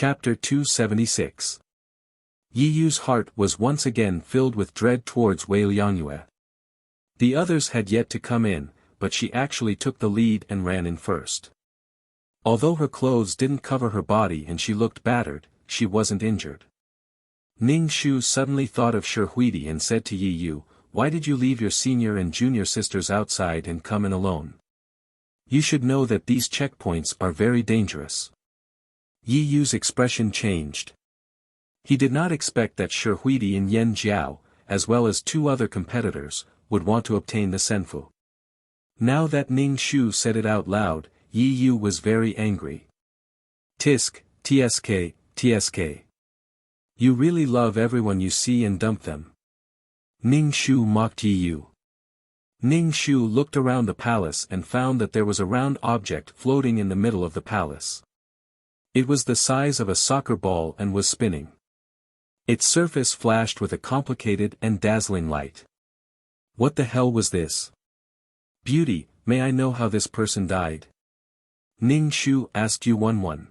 Chapter 276. Yi Yu's heart was once again filled with dread towards Wei Liangyue. The others had yet to come in, but she actually took the lead and ran in first. Although her clothes didn't cover her body and she looked battered, she wasn't injured. Ning Shu suddenly thought of Shi Huidi and said to Yi Yu, "Why did you leave your senior and junior sisters outside and come in alone? You should know that these checkpoints are very dangerous." Yi Yu's expression changed. He did not expect that Shi Huidi and Yan Jiao, as well as two other competitors, would want to obtain the senfu. Now that Ning Shu said it out loud, Yi Yu was very angry. "Tisk, tsk, tsk. You really love everyone you see and dump them." Ning Shu mocked Yi Yu. Ning Shu looked around the palace and found that there was a round object floating in the middle of the palace. It was the size of a soccer ball and was spinning. Its surface flashed with a complicated and dazzling light. What the hell was this? "Beauty, may I know how this person died?" Ning Shu asked Yu Wenwen.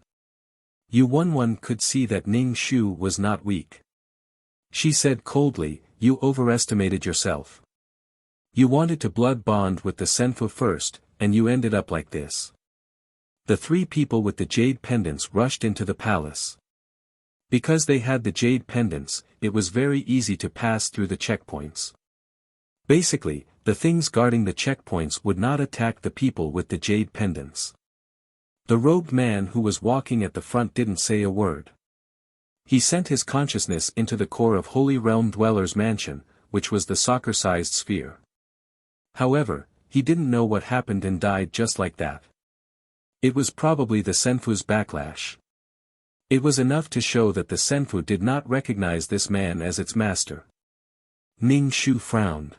Yu Wenwen could see that Ning Shu was not weak. She said coldly, "You overestimated yourself. You wanted to blood bond with the senfu first, and you ended up like this." The three people with the jade pendants rushed into the palace. Because they had the jade pendants, it was very easy to pass through the checkpoints. Basically, the things guarding the checkpoints would not attack the people with the jade pendants. The robed man who was walking at the front didn't say a word. He sent his consciousness into the core of Holy Realm Dweller's mansion, which was the soccer-sized sphere. However, he didn't know what happened and died just like that. It was probably the senfu's backlash. It was enough to show that the senfu did not recognize this man as its master. Ning Shu frowned.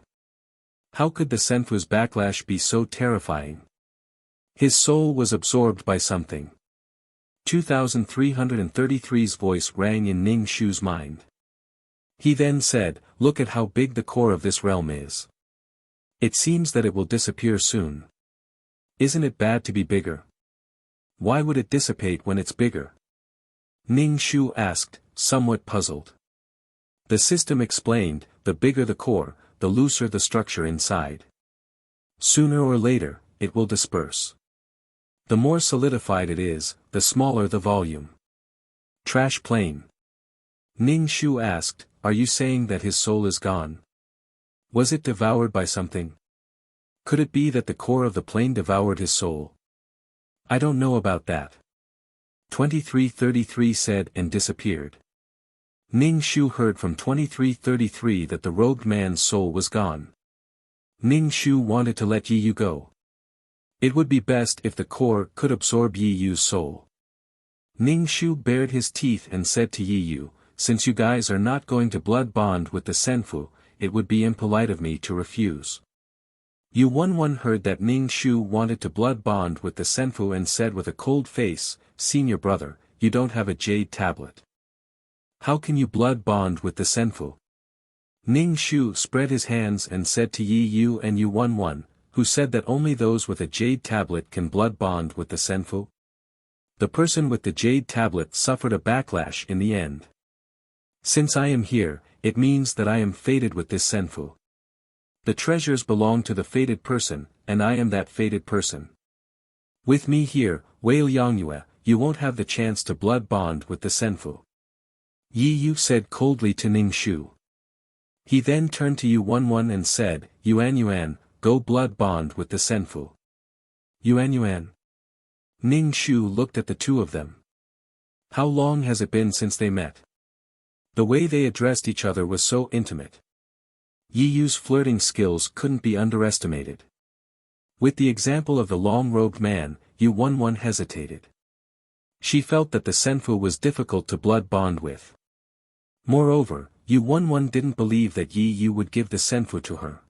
How could the senfu's backlash be so terrifying? His soul was absorbed by something. 2333's voice rang in Ning Shu's mind. He then said, "Look at how big the core of this realm is. It seems that it will disappear soon. Isn't it bad to be bigger? Why would it dissipate when it's bigger?" Ning Shu asked, somewhat puzzled. The system explained, the bigger the core, the looser the structure inside. Sooner or later, it will disperse. The more solidified it is, the smaller the volume. Trash plane. Ning Shu asked, "Are you saying that his soul is gone? Was it devoured by something? Could it be that the core of the plane devoured his soul?" "I don't know about that," 2333 said and disappeared. Ning Shu heard from 2333 that the robed man's soul was gone. Ning Shu wanted to let Yi Yu go. It would be best if the core could absorb Yi Yu's soul. Ning Shu bared his teeth and said to Yi Yu, "Since you guys are not going to blood bond with the senfu, it would be impolite of me to refuse." Yu Wenwen heard that Ning Shu wanted to blood bond with the senfu and said with a cold face, "Senior brother, you don't have a jade tablet. How can you blood bond with the senfu?" Ning Shu spread his hands and said to Yi Yu and Yu Wenwen, who said that only those with a jade tablet can blood bond with the senfu. The person with the jade tablet suffered a backlash in the end. "Since I am here, it means that I am fated with this senfu. The treasures belong to the fated person, and I am that fated person. With me here, Wei Liangyue, you won't have the chance to blood bond with the senfu." Yi Yu said coldly to Ning Shu. He then turned to Yu Wenwen and said, Yuan, go blood bond with the senfu." Yuan. Ning Shu looked at the two of them. How long has it been since they met? The way they addressed each other was so intimate. Yi Yu's flirting skills couldn't be underestimated. With the example of the long-robed man, Yu Wenwen hesitated. She felt that the senfu was difficult to blood bond with. Moreover, Yu Wenwen didn't believe that Yi Yu would give the senfu to her.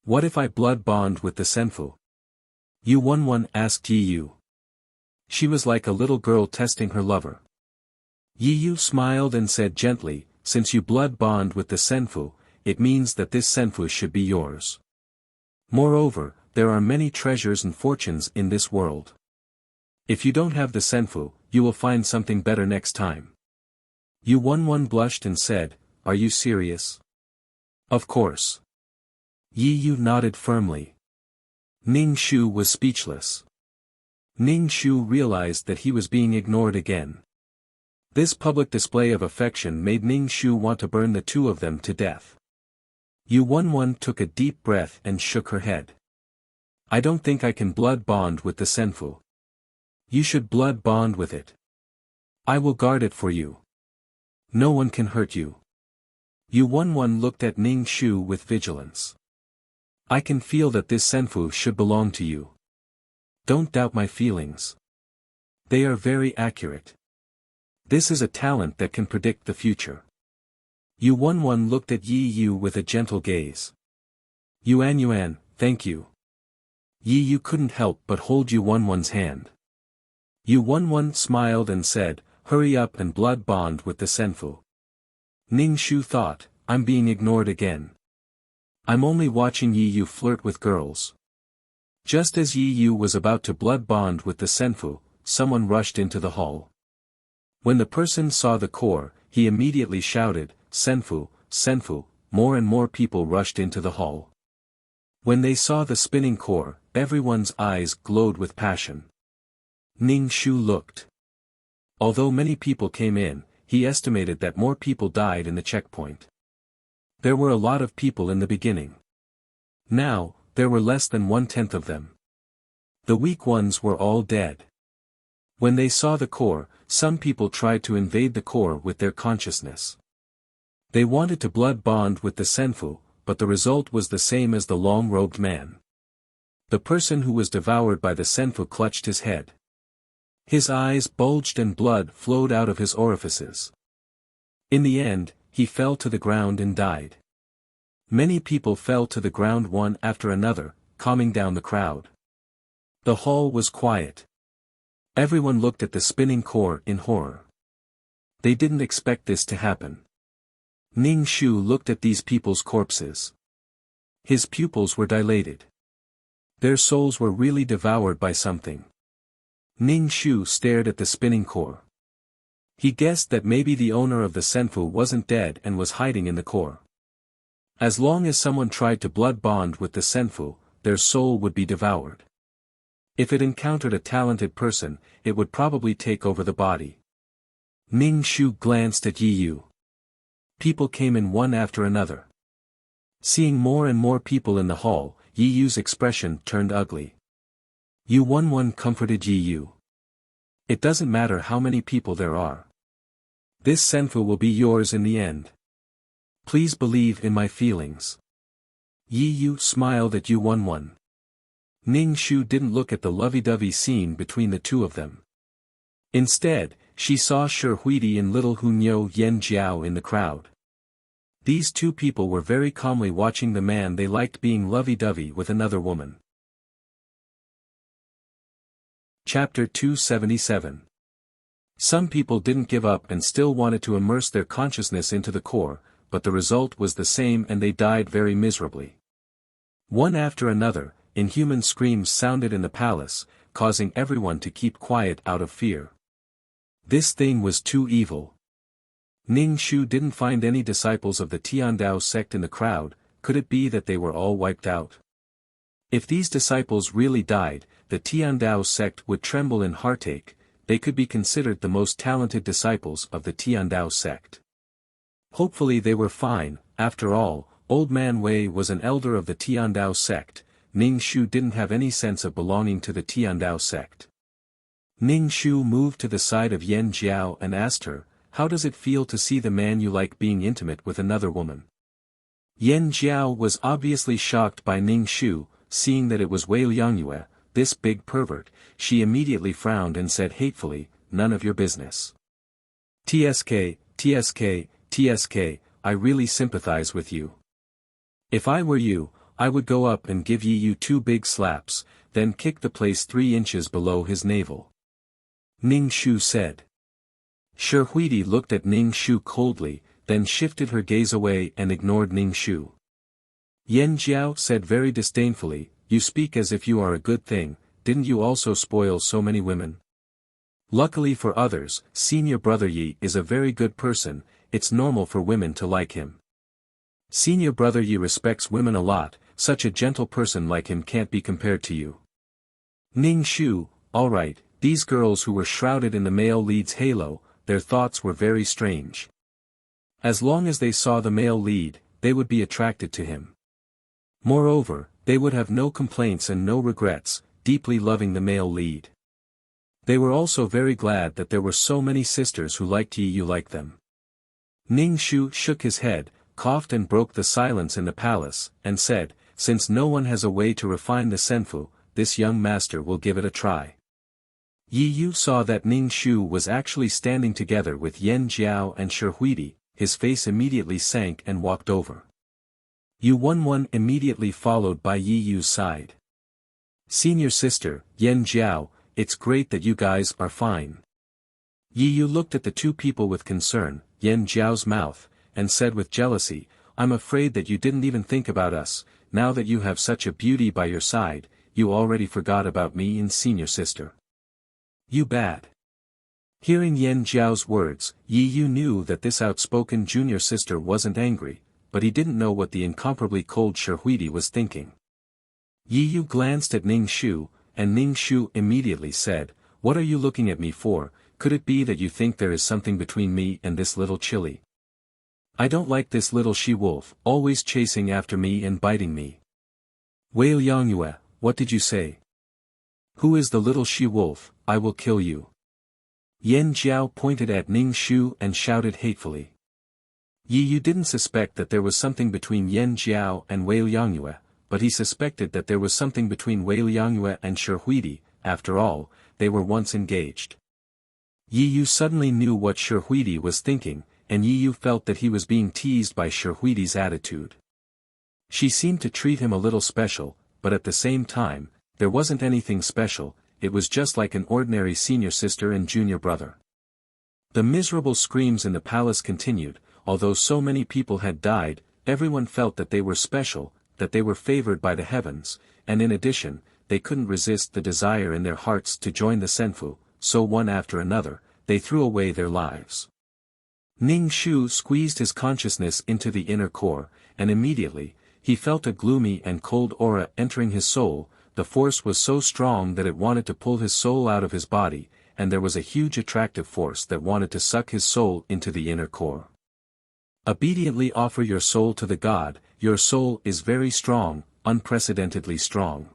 "What if I blood bond with the senfu?" Yu Wenwen asked Yi Yu. She was like a little girl testing her lover. Yi Yu smiled and said gently, "Since you blood bond with the senfu, it means that this senfu should be yours. Moreover, there are many treasures and fortunes in this world. If you don't have the senfu, you will find something better next time. Yu Wenwen blushed and said, "Are you serious?" "Of course." Yi Yu nodded firmly. Ning Shu was speechless. Ning Shu realized that he was being ignored again. This public display of affection made Ning Shu want to burn the two of them to death. Yu Wenwen took a deep breath and shook her head. "I don't think I can blood bond with the senfu. You should blood bond with it. I will guard it for you. No one can hurt you." Yu Wenwen looked at Ning Shu with vigilance. "I can feel that this senfu should belong to you. Don't doubt my feelings. They are very accurate. This is a talent that can predict the future." Yu Wenwen looked at Yi Yu with a gentle gaze. Yuan, thank you." Yi Yu couldn't help but hold Yu Wenwen's hand. Yu Wenwen smiled and said, "Hurry up and blood bond with the senfu." Ning Shu thought, "I'm being ignored again. I'm only watching Yi Yu flirt with girls." Just as Yi Yu was about to blood bond with the senfu, someone rushed into the hall. When the person saw the core, he immediately shouted, "Senfu, senfu." More and more people rushed into the hall. When they saw the spinning core, everyone's eyes glowed with passion. Ning Shu looked. Although many people came in, he estimated that more people died in the checkpoint. There were a lot of people in the beginning. Now, there were less than 1/10 of them. The weak ones were all dead. When they saw the core, some people tried to invade the core with their consciousness. They wanted to blood bond with the senfu, but the result was the same as the long-robed man. The person who was devoured by the senfu clutched his head. His eyes bulged and blood flowed out of his orifices. In the end, he fell to the ground and died. Many people fell to the ground one after another, calming down the crowd. The hall was quiet. Everyone looked at the spinning core in horror. They didn't expect this to happen. Ning Shu looked at these people's corpses. His pupils were dilated. Their souls were really devoured by something. Ning Shu stared at the spinning core. He guessed that maybe the owner of the senfu wasn't dead and was hiding in the core. As long as someone tried to blood bond with the senfu, their soul would be devoured. If it encountered a talented person, it would probably take over the body. Ning Shu glanced at Yi Yu. People came in one after another. Seeing more and more people in the hall, Yi Yu's expression turned ugly. Yu Wenwen comforted Yi Yu. "It doesn't matter how many people there are. This senfu will be yours in the end. Please believe in my feelings." Yi Yu smiled at Yu Wenwen. Ning Shu didn't look at the lovey-dovey scene between the two of them. Instead, she saw Shi Huidi and little Hunyo Yen Jiao in the crowd. These two people were very calmly watching the man they liked being lovey-dovey with another woman. Chapter 277. Some people didn't give up and still wanted to immerse their consciousness into the core, but the result was the same and they died very miserably. One after another, inhuman screams sounded in the palace, causing everyone to keep quiet out of fear. This thing was too evil. Ning Shu didn't find any disciples of the Tiandao sect in the crowd. Could it be that they were all wiped out? If these disciples really died, the Tiandao sect would tremble in heartache. They could be considered the most talented disciples of the Tiandao sect. Hopefully they were fine. After all, Old Man Wei was an elder of the Tiandao sect. Ning Shu didn't have any sense of belonging to the Tiandao sect. Ning Shu moved to the side of Yen Jiao and asked her, "How does it feel to see the man you like being intimate with another woman?" Yen Jiao was obviously shocked by Ning Shu. Seeing that it was Wei Liangyue, this big pervert, she immediately frowned and said hatefully, "None of your business." "TSK, TSK, TSK, I really sympathize with you. If I were you, I would go up and give Yi Yu 2 big slaps, then kick the place 3 inches below his navel." Ning Shu said. Shi Huidi looked at Ning Shu coldly, then shifted her gaze away and ignored Ning Shu. Yen Jiao said very disdainfully, "You speak as if you are a good thing, didn't you also spoil so many women?" Luckily for others, Senior Brother Yi is a very good person, it's normal for women to like him. Senior Brother Yi respects women a lot, such a gentle person like him can't be compared to you. Ning Shu, alright, these girls who were shrouded in the male lead's halo, their thoughts were very strange. As long as they saw the male lead, they would be attracted to him. Moreover, they would have no complaints and no regrets, deeply loving the male lead. They were also very glad that there were so many sisters who liked Yi Yu like them. Ning Shu shook his head, coughed and broke the silence in the palace, and said, since no one has a way to refine the senfu, this young master will give it a try. Yi Yu saw that Ning Shu was actually standing together with Yan Jiao and Shi Huidi, his face immediately sank and walked over. Yu Wenwen immediately followed by Yi Yu's side. Senior sister, Yan Jiao, it's great that you guys are fine. Yi Yu looked at the two people with concern, Yan Jiao's mouth, and said with jealousy, I'm afraid that you didn't even think about us, now that you have such a beauty by your side, you already forgot about me and senior sister. You bad. Hearing Yan Jiao's words, Yi Yu knew that this outspoken junior sister wasn't angry, but he didn't know what the incomparably cold Shi Huidi was thinking. Yi Yu glanced at Ning Shu, and Ning Shu immediately said, what are you looking at me for, could it be that you think there is something between me and this little chili? I don't like this little she-wolf, always chasing after me and biting me. Wei Liangyue, what did you say? Who is the little she-wolf, I will kill you. Yan Jiao pointed at Ning Shu and shouted hatefully. Yi Yu didn't suspect that there was something between Yan Jiao and Wei Liangyue, but he suspected that there was something between Wei Liangyue and Shi Huidi, after all, they were once engaged. Yi Yu suddenly knew what Shi Huidi was thinking, and Yi Yu felt that he was being teased by Shi Huidi's attitude. She seemed to treat him a little special, but at the same time, there wasn't anything special, it was just like an ordinary senior sister and junior brother. The miserable screams in the palace continued, although so many people had died, everyone felt that they were special, that they were favored by the heavens, and in addition, they couldn't resist the desire in their hearts to join the senfu, so one after another, they threw away their lives. Ning Shu squeezed his consciousness into the inner core, and immediately, he felt a gloomy and cold aura entering his soul. The force was so strong that it wanted to pull his soul out of his body, and there was a huge attractive force that wanted to suck his soul into the inner core. Obediently offer your soul to the God, your soul is very strong, unprecedentedly strong.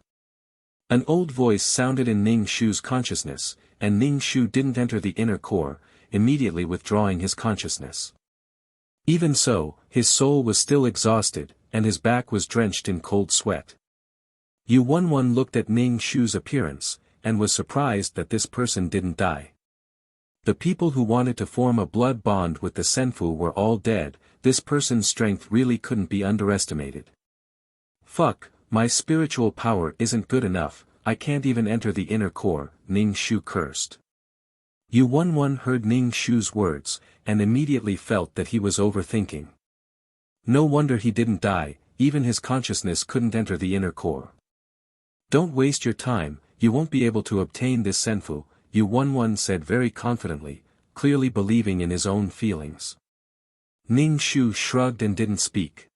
An old voice sounded in Ning Shu's consciousness, and Ning Shu didn't enter the inner core, immediately withdrawing his consciousness. Even so, his soul was still exhausted, and his back was drenched in cold sweat. Yu Wenwen looked at Ning Shu's appearance, and was surprised that this person didn't die. The people who wanted to form a blood bond with the senfu were all dead, this person's strength really couldn't be underestimated. Fuck, my spiritual power isn't good enough, I can't even enter the inner core, Ning Shu cursed. Yu Wenwen heard Ning Shu's words, and immediately felt that he was overthinking. No wonder he didn't die, even his consciousness couldn't enter the inner core. Don't waste your time, you won't be able to obtain this senfu, Yu Wenwen said very confidently, clearly believing in his own feelings. Ning Shu shrugged and didn't speak.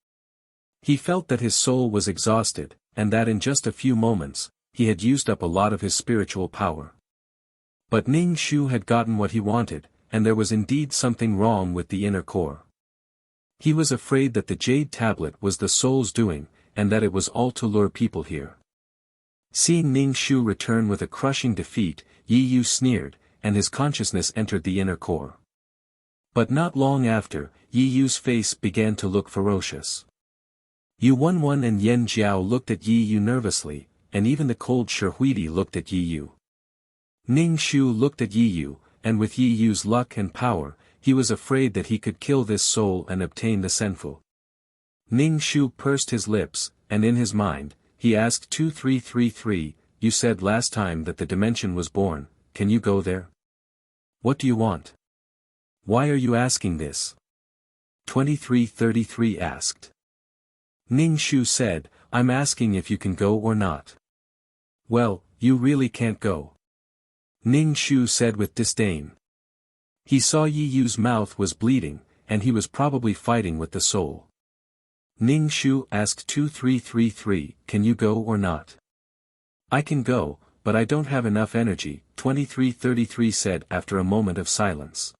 He felt that his soul was exhausted, and that in just a few moments, he had used up a lot of his spiritual power. But Ning Shu had gotten what he wanted, and there was indeed something wrong with the inner core. He was afraid that the jade tablet was the soul's doing, and that it was all to lure people here. Seeing Ning Shu return with a crushing defeat, Yi Yu sneered, and his consciousness entered the inner core. But not long after, Yi Yu's face began to look ferocious. Yu Wenwen and Yan Jiao looked at Yi Yu nervously, and even the cold Shi Huidi looked at Yi Yu. Ning Shu looked at Yi Yu, and with Yi Yu's luck and power, he was afraid that he could kill this soul and obtain the senfu. Ning Shu pursed his lips, and in his mind, he asked 2333, you said last time that the dimension was born, can you go there? What do you want? Why are you asking this? 2333 asked. Ning Shu said, I'm asking if you can go or not. Well, you really can't go. Ning Shu said with disdain. He saw Yi Yu's mouth was bleeding, and he was probably fighting with the soul. Ning Shu asked 2333, can you go or not? I can go, but I don't have enough energy, 2333 said after a moment of silence.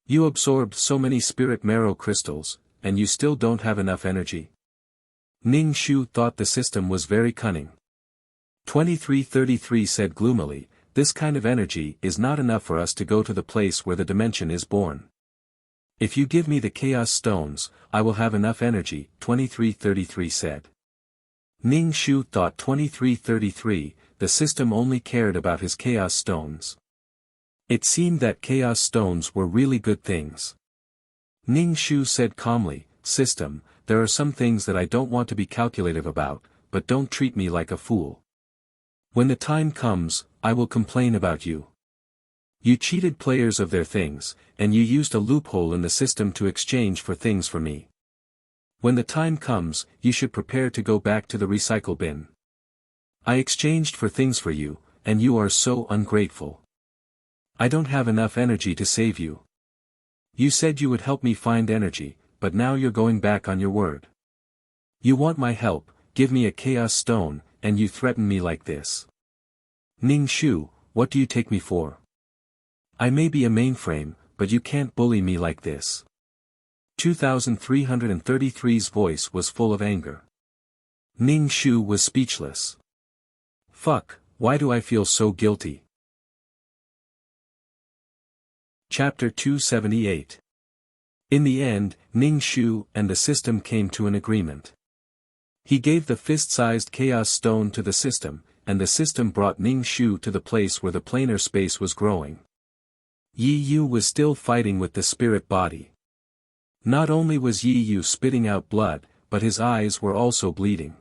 You absorbed so many spirit marrow crystals, and you still don't have enough energy? Ning Shu thought the system was very cunning. 2333 said gloomily, this kind of energy is not enough for us to go to the place where the dimension is born. If you give me the chaos stones, I will have enough energy, 2333 said. Ning Shu thought 2333, the system only cared about his chaos stones. It seemed that chaos stones were really good things. Ning Shu said calmly, system, there are some things that I don't want to be calculative about, but don't treat me like a fool. When the time comes, I will complain about you. You cheated players of their things, and you used a loophole in the system to exchange for things for me. When the time comes, you should prepare to go back to the recycle bin. I exchanged for things for you, and you are so ungrateful. I don't have enough energy to save you. You said you would help me find energy, but now you're going back on your word. You want my help, give me a chaos stone, and you threaten me like this. Ning Shu, what do you take me for? I may be a mainframe, but you can't bully me like this. 2333's voice was full of anger. Ning Shu was speechless. Fuck, why do I feel so guilty? Chapter 278. In the end, Ning Shu and the system came to an agreement. He gave the fist-sized chaos stone to the system, and the system brought Ning Shu to the place where the planar space was growing. Yi Yu was still fighting with the spirit body. Not only was Yi Yu spitting out blood, but his eyes were also bleeding.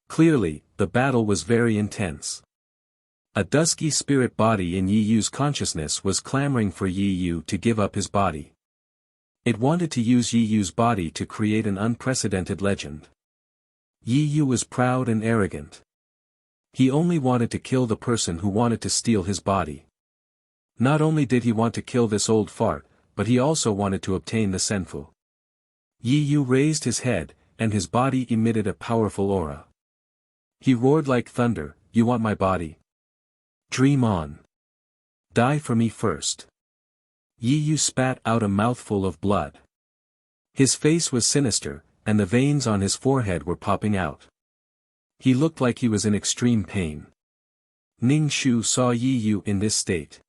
Clearly, the battle was very intense. A dusky spirit body in Yi Yu's consciousness was clamoring for Yi Yu to give up his body. It wanted to use Yi Yu's body to create an unprecedented legend. Yi Yu was proud and arrogant. He only wanted to kill the person who wanted to steal his body. Not only did he want to kill this old fart, but he also wanted to obtain the senfu. Yi Yu raised his head, and his body emitted a powerful aura. He roared like thunder, you want my body? Dream on. Die for me first. Yi Yu spat out a mouthful of blood. His face was sinister, and the veins on his forehead were popping out. He looked like he was in extreme pain. Ning Shu saw Yi Yu in this state.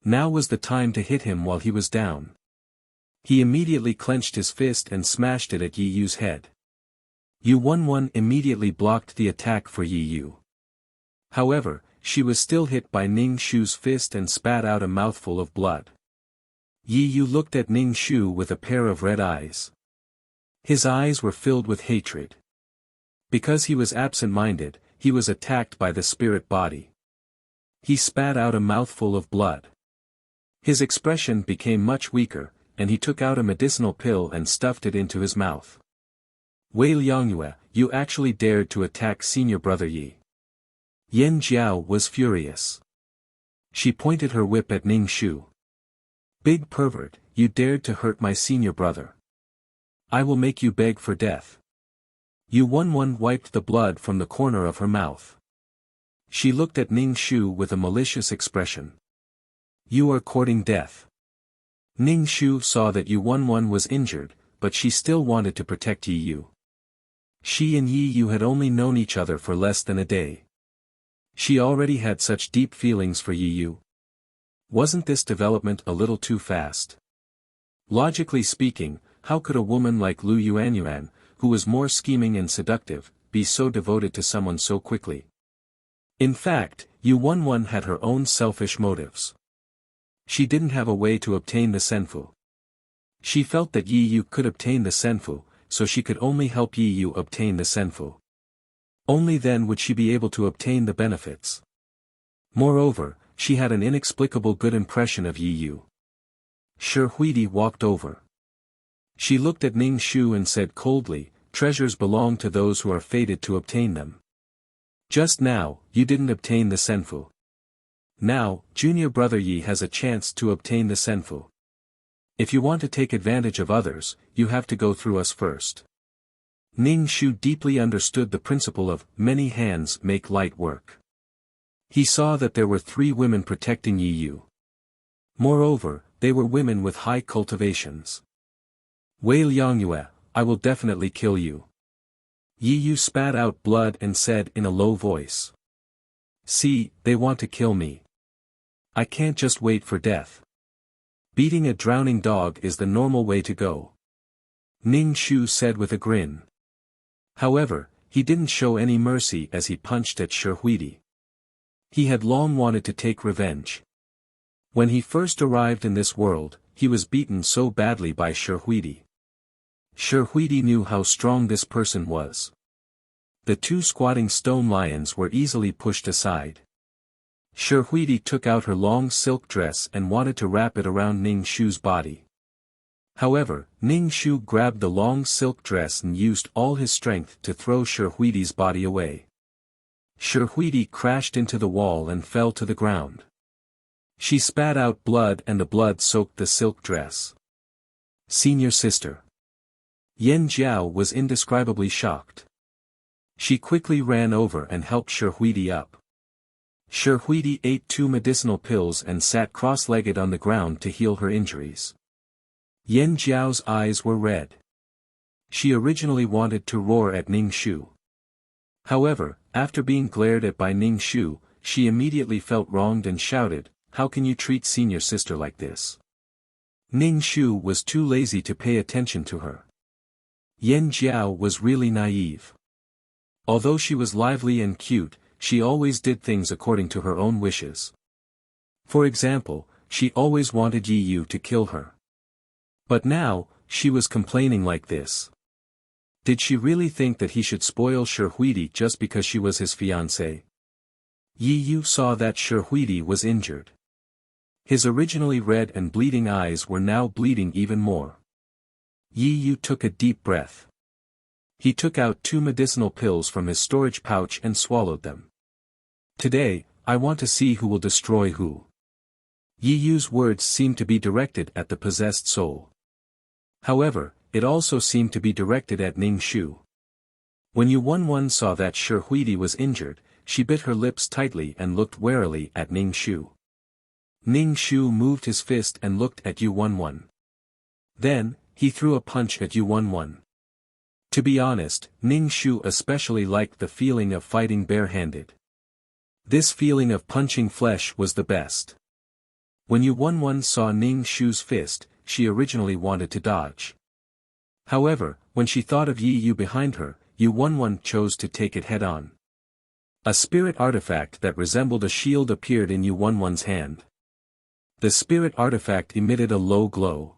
Now was the time to hit him while he was down. He immediately clenched his fist and smashed it at Yi Yu's head. Yu-11 immediately blocked the attack for Yi Yu. However, she was still hit by Ning Shu's fist and spat out a mouthful of blood. Yi Yu looked at Ning Shu with a pair of red eyes. His eyes were filled with hatred. Because he was absent-minded, he was attacked by the spirit body. He spat out a mouthful of blood. His expression became much weaker, and he took out a medicinal pill and stuffed it into his mouth. Wei Liangyue, you actually dared to attack senior brother Yi. Yan Jiao was furious. She pointed her whip at Ning Shu. Big pervert, you dared to hurt my senior brother. I will make you beg for death. Yu-11 wiped the blood from the corner of her mouth. She looked at Ning Shu with a malicious expression. You are courting death. Ning Shu saw that Yu-11 was injured, but she still wanted to protect Yi Yu. She and Yi Yu had only known each other for less than a day. She already had such deep feelings for Yi Yu. Wasn't this development a little too fast? Logically speaking, how could a woman like Lu Yuanyuan, who was more scheming and seductive, be so devoted to someone so quickly? In fact, Yu-11 had her own selfish motives. She didn't have a way to obtain the senfu. She felt that Yi Yu could obtain the senfu, so she could only help Yi Yu obtain the senfu. Only then would she be able to obtain the benefits. Moreover, she had an inexplicable good impression of Yi Yu. Shi Huidi walked over. She looked at Ning Shu and said coldly, treasures belong to those who are fated to obtain them. Just now, you didn't obtain the senfu. Now, junior brother Yi has a chance to obtain the Senfu. If you want to take advantage of others, you have to go through us first. Ning Shu deeply understood the principle of many hands make light work. He saw that there were 3 women protecting Yi Yu. Moreover, they were women with high cultivations. Wei Liangyue, I will definitely kill you. Yi Yu spat out blood and said in a low voice. See, they want to kill me. I can't just wait for death. Beating a drowning dog is the normal way to go. Ning Shu said with a grin. However, he didn't show any mercy as he punched at Shi Huidi. He had long wanted to take revenge. When he first arrived in this world, he was beaten so badly by Shi Huidi. Shi Huidi knew how strong this person was. The 2 squatting stone lions were easily pushed aside. Shi Huidi took out her long silk dress and wanted to wrap it around Ning Shu's body. However, Ning Shu grabbed the long silk dress and used all his strength to throw Shi Huidi's body away. Shi Huidi crashed into the wall and fell to the ground. She spat out blood and the blood soaked the silk dress. Senior sister. Yan Jiao was indescribably shocked. She quickly ran over and helped Shi Huidi up. Shi Huidi ate 2 medicinal pills and sat cross-legged on the ground to heal her injuries. Yan Jiao's eyes were red. She originally wanted to roar at Ning Shu. However, after being glared at by Ning Shu, she immediately felt wronged and shouted, "How can you treat senior sister like this?" Ning Shu was too lazy to pay attention to her. Yan Jiao was really naive. Although she was lively and cute, she always did things according to her own wishes. For example, she always wanted Yi Yu to kill her. But now, she was complaining like this. Did she really think that he should spoil Shi Huidi just because she was his fiancée? Yi Yu saw that Shi Huidi was injured. His originally red and bleeding eyes were now bleeding even more. Yi Yu took a deep breath. He took out 2 medicinal pills from his storage pouch and swallowed them. Today, I want to see who will destroy who. Yi Yu's words seemed to be directed at the possessed soul. However, it also seemed to be directed at Ning Shu. When Yu Wenwen saw that Shi Huidi was injured, she bit her lips tightly and looked warily at Ning Shu. Ning Shu moved his fist and looked at Yu Wenwen. Then, he threw a punch at Yu Wenwen. To be honest, Ning Shu especially liked the feeling of fighting barehanded. This feeling of punching flesh was the best. When Yu Wenwen saw Ning Shu's fist, she originally wanted to dodge. However, when she thought of Yi Yu behind her, Yu Wenwen chose to take it head-on. A spirit artifact that resembled a shield appeared in Yu Wenwen's hand. The spirit artifact emitted a low glow.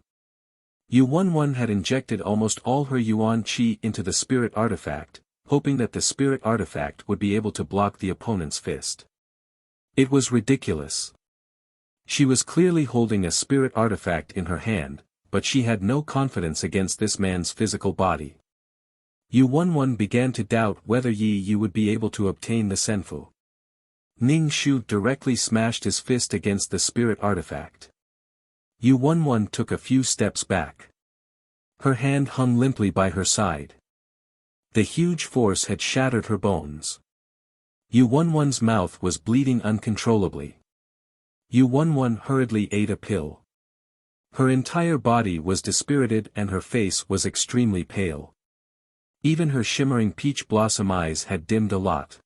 Yu Wenwen had injected almost all her Yuan Qi into the spirit artifact, hoping that the spirit artifact would be able to block the opponent's fist. It was ridiculous. She was clearly holding a spirit artifact in her hand, but she had no confidence against this man's physical body. Yu Wenwen began to doubt whether Yi Yu would be able to obtain the Senfu. Ning Shu directly smashed his fist against the spirit artifact. Yu Wenwen took a few steps back. Her hand hung limply by her side. The huge force had shattered her bones. Yu Wenwen's mouth was bleeding uncontrollably. Yu Wenwen hurriedly ate a pill. Her entire body was dispirited and her face was extremely pale. Even her shimmering peach blossom eyes had dimmed a lot.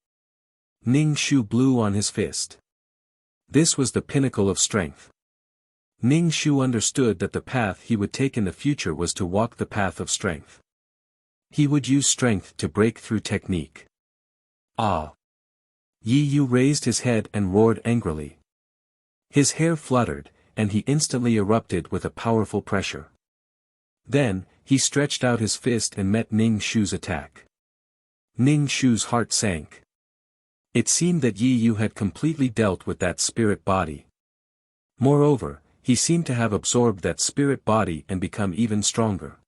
Ning Shu blew on his fist. This was the pinnacle of strength. Ning Shu understood that the path he would take in the future was to walk the path of strength. He would use strength to break through technique. Ah! Yi Yu raised his head and roared angrily. His hair fluttered, and he instantly erupted with a powerful pressure. Then, he stretched out his fist and met Ning Shu's attack. Ning Shu's heart sank. It seemed that Yi Yu had completely dealt with that spirit body. Moreover, he seemed to have absorbed that spirit body and become even stronger.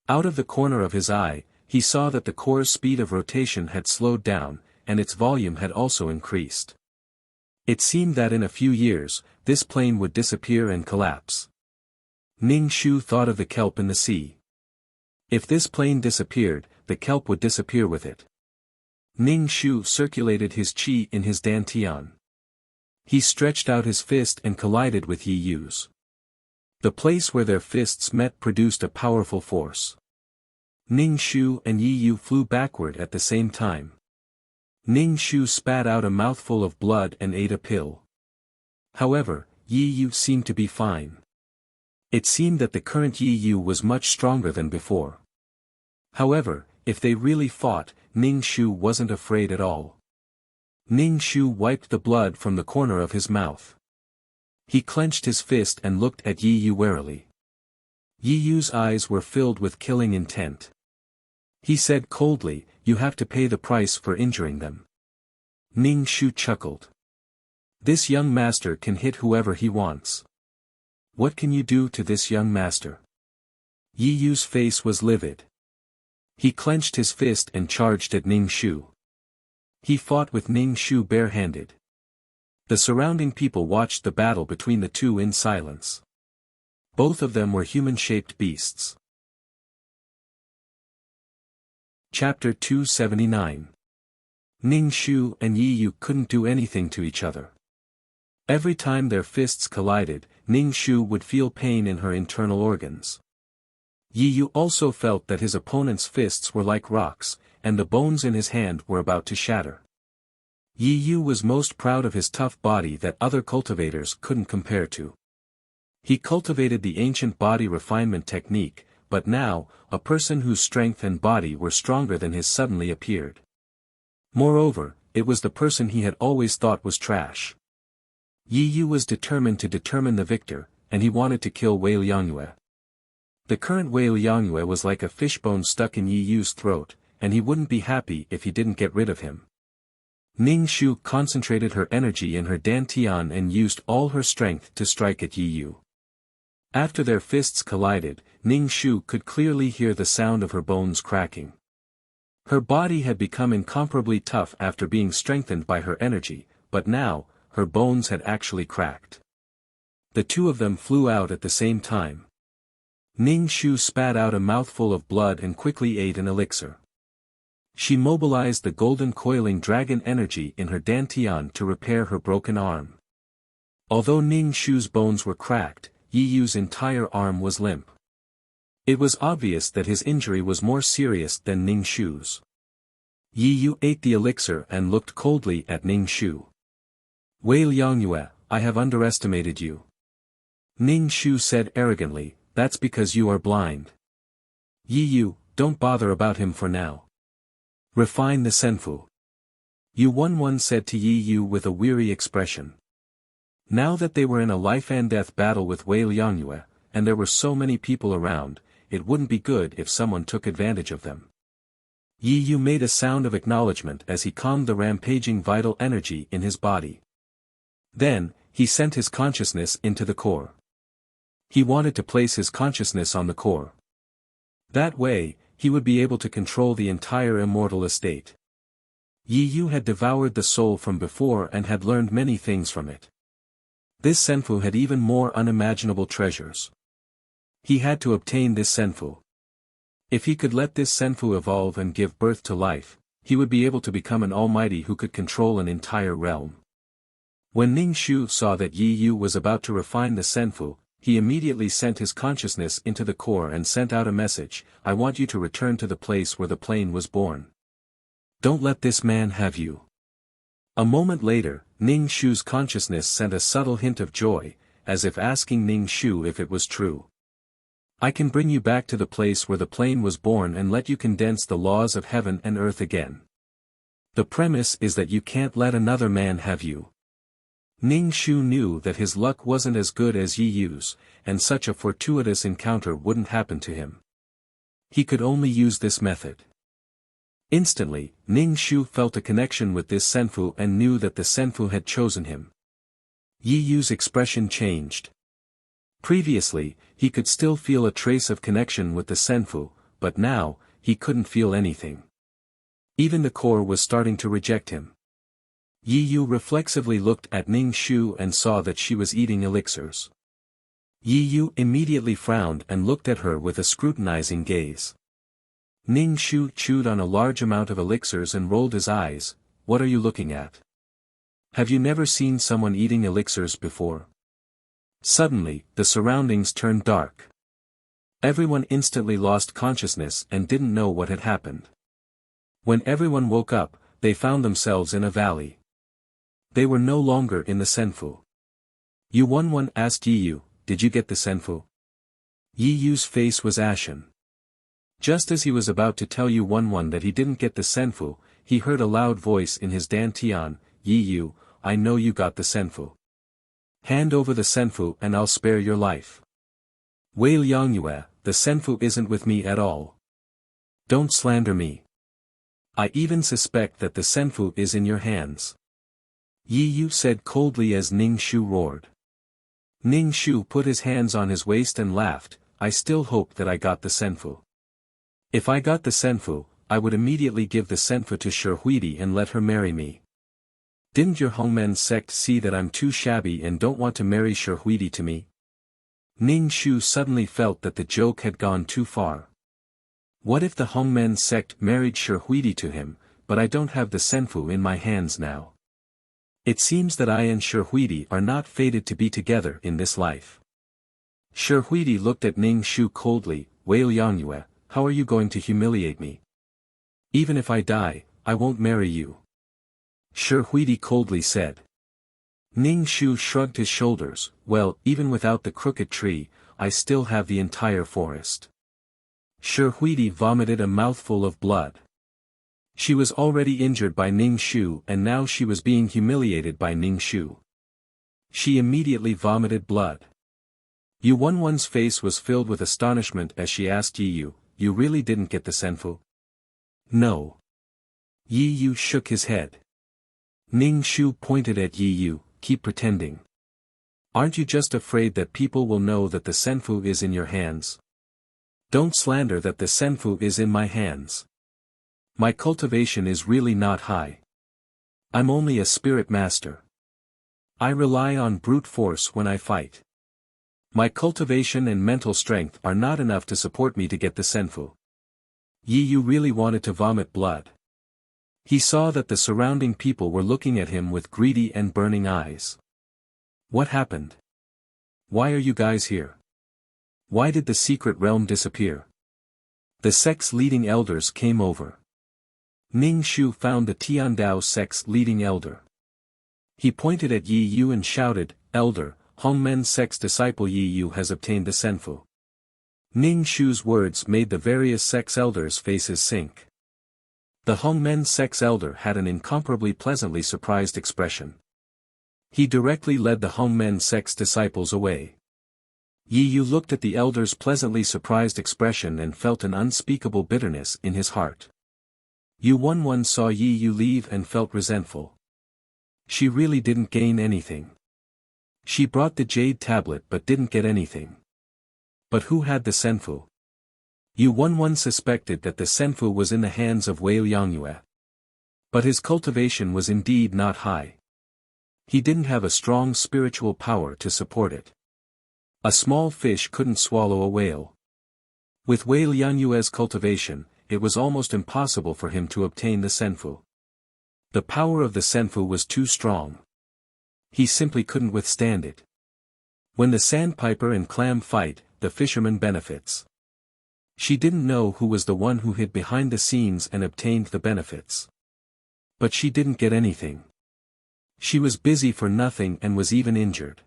Out of the corner of his eye, he saw that the core's speed of rotation had slowed down, and its volume had also increased. It seemed that in a few years, this plane would disappear and collapse. Ning Shu thought of the kelp in the sea. If this plane disappeared, the kelp would disappear with it. Ning Shu circulated his qi in his dantian. He stretched out his fist and collided with Yi Yu's. The place where their fists met produced a powerful force. Ning Shu and Yi Yu flew backward at the same time. Ning Shu spat out a mouthful of blood and ate a pill. However, Yi Yu seemed to be fine. It seemed that the current Yi Yu was much stronger than before. However, if they really fought, Ning Shu wasn't afraid at all. Ning Shu wiped the blood from the corner of his mouth. He clenched his fist and looked at Yi Yu warily. Yi Yu's eyes were filled with killing intent. He said coldly, "You have to pay the price for injuring them." Ning Shu chuckled. "This young master can hit whoever he wants. What can you do to this young master?" Yi Yu's face was livid. He clenched his fist and charged at Ning Shu. He fought with Ning Shu barehanded. The surrounding people watched the battle between the two in silence. Both of them were human-shaped beasts. Chapter 279. Ning Shu and Yi Yu couldn't do anything to each other. Every time their fists collided, Ning Shu would feel pain in her internal organs. Yi Yu also felt that his opponent's fists were like rocks, and the bones in his hand were about to shatter. Yi Yu was most proud of his tough body that other cultivators couldn't compare to. He cultivated the ancient body refinement technique, but now, a person whose strength and body were stronger than his suddenly appeared. Moreover, it was the person he had always thought was trash. Yi Yu was determined to determine the victor, and he wanted to kill Wei Liangyue. The current Wei Liangyue was like a fishbone stuck in Yi Yu's throat, and he wouldn't be happy if he didn't get rid of him. Ning Shu concentrated her energy in her dantian and used all her strength to strike at Yi Yu. After their fists collided, Ning Shu could clearly hear the sound of her bones cracking. Her body had become incomparably tough after being strengthened by her energy, but now, her bones had actually cracked. The two of them flew out at the same time. Ning Shu spat out a mouthful of blood and quickly ate an elixir. She mobilized the golden coiling dragon energy in her dantian to repair her broken arm. Although Ning Shu's bones were cracked, Yi Yu's entire arm was limp. It was obvious that his injury was more serious than Ning Shu's. Yi Yu ate the elixir and looked coldly at Ning Shu. "Wei Liangyue, I have underestimated you." Ning Shu said arrogantly, "That's because you are blind. Yi Yu, don't bother about him for now. Refine the senfu." Yu Wenwen said to Yi Yu with a weary expression. Now that they were in a life-and-death battle with Wei Liangyue, and there were so many people around, it wouldn't be good if someone took advantage of them. Yi Yu made a sound of acknowledgement as he calmed the rampaging vital energy in his body. Then, he sent his consciousness into the core. He wanted to place his consciousness on the core. That way, he would be able to control the entire immortal estate. Yi Yu had devoured the soul from before and had learned many things from it. This senfu had even more unimaginable treasures. He had to obtain this senfu. If he could let this senfu evolve and give birth to life, he would be able to become an almighty who could control an entire realm. When Ning Shu saw that Yi Yu was about to refine the senfu, he immediately sent his consciousness into the core and sent out a message, "I want you to return to the place where the plane was born. Don't let this man have you." A moment later, Ning Shu's consciousness sent a subtle hint of joy, as if asking Ning Shu if it was true. "I can bring you back to the place where the plane was born and let you condense the laws of heaven and earth again. The premise is that you can't let another man have you." Ning Shu knew that his luck wasn't as good as Yi Yu's, and such a fortuitous encounter wouldn't happen to him. He could only use this method. Instantly, Ning Shu felt a connection with this senfu and knew that the senfu had chosen him. Yi Yu's expression changed. Previously, he could still feel a trace of connection with the senfu, but now, he couldn't feel anything. Even the core was starting to reject him. Yi Yu reflexively looked at Ning Shu and saw that she was eating elixirs. Yi Yu immediately frowned and looked at her with a scrutinizing gaze. Ning Shu chewed on a large amount of elixirs and rolled his eyes. What are you looking at? Have you never seen someone eating elixirs before? Suddenly, the surroundings turned dark. Everyone instantly lost consciousness and didn't know what had happened. When everyone woke up, they found themselves in a valley. They were no longer in the Senfu. Yu Wenwen asked Yi Yu, did you get the Senfu? Yi Yu's face was ashen. Just as he was about to tell Yu Wenwen that he didn't get the Senfu, he heard a loud voice in his dantian, Yi Yu, I know you got the Senfu. Hand over the Senfu and I'll spare your life. Wei Liangyue, the Senfu isn't with me at all. Don't slander me. I even suspect that the Senfu is in your hands. Yi Yu said coldly as Ning Shu roared. Ning Shu put his hands on his waist and laughed, I still hope that I got the Senfu. If I got the Senfu, I would immediately give the Senfu to Shi Huidi and let her marry me. Didn't your Hongmen sect see that I'm too shabby and don't want to marry Shi Huidi to me? Ning Shu suddenly felt that the joke had gone too far. What if the Hongmen sect married Shi Huidi to him, but I don't have the Senfu in my hands now? It seems that I and Shi Huidi are not fated to be together in this life. Shi Huidi looked at Ning Shu coldly, Wei Liangyue, how are you going to humiliate me? Even if I die, I won't marry you. Shi Huidi coldly said. Ning Shu shrugged his shoulders, well, even without the crooked tree, I still have the entire forest. Shi Huidi vomited a mouthful of blood. She was already injured by Ning Shu and now she was being humiliated by Ning Shu. She immediately vomited blood. Yu Wenwen's face was filled with astonishment as she asked Yi Yu, you really didn't get the Senfu? No. Yi Yu shook his head. Ning Shu pointed at Yi Yu, keep pretending. Aren't you just afraid that people will know that the Senfu is in your hands? Don't slander that the Senfu is in my hands. My cultivation is really not high. I'm only a spirit master. I rely on brute force when I fight. My cultivation and mental strength are not enough to support me to get the Senfu. Yi Yu really wanted to vomit blood. He saw that the surrounding people were looking at him with greedy and burning eyes. What happened? Why are you guys here? Why did the secret realm disappear? The sect's leading elders came over. Ning Shu found the Tiandao sect's leading elder. He pointed at Yi Yu and shouted, Elder, Hongmen sect's disciple Yi Yu has obtained the Senfu. Ning Shu's words made the various sect's elders' faces sink. The Hongmen sect's elder had an incomparably pleasantly surprised expression. He directly led the Hongmen sect's disciples away. Yi Yu looked at the elder's pleasantly surprised expression and felt an unspeakable bitterness in his heart. Yu Wenwen saw Yi Yu leave and felt resentful. She really didn't gain anything. She brought the jade tablet but didn't get anything. But who had the Senfu? Yu Wenwen suspected that the Senfu was in the hands of Wei Liangyue. But his cultivation was indeed not high. He didn't have a strong spiritual power to support it. A small fish couldn't swallow a whale. With Wei Lianyue's cultivation, it was almost impossible for him to obtain the Senfu. The power of the Senfu was too strong. He simply couldn't withstand it. When the sandpiper and clam fight, the fisherman benefits. She didn't know who was the one who hid behind the scenes and obtained the benefits. But she didn't get anything. She was busy for nothing and was even injured.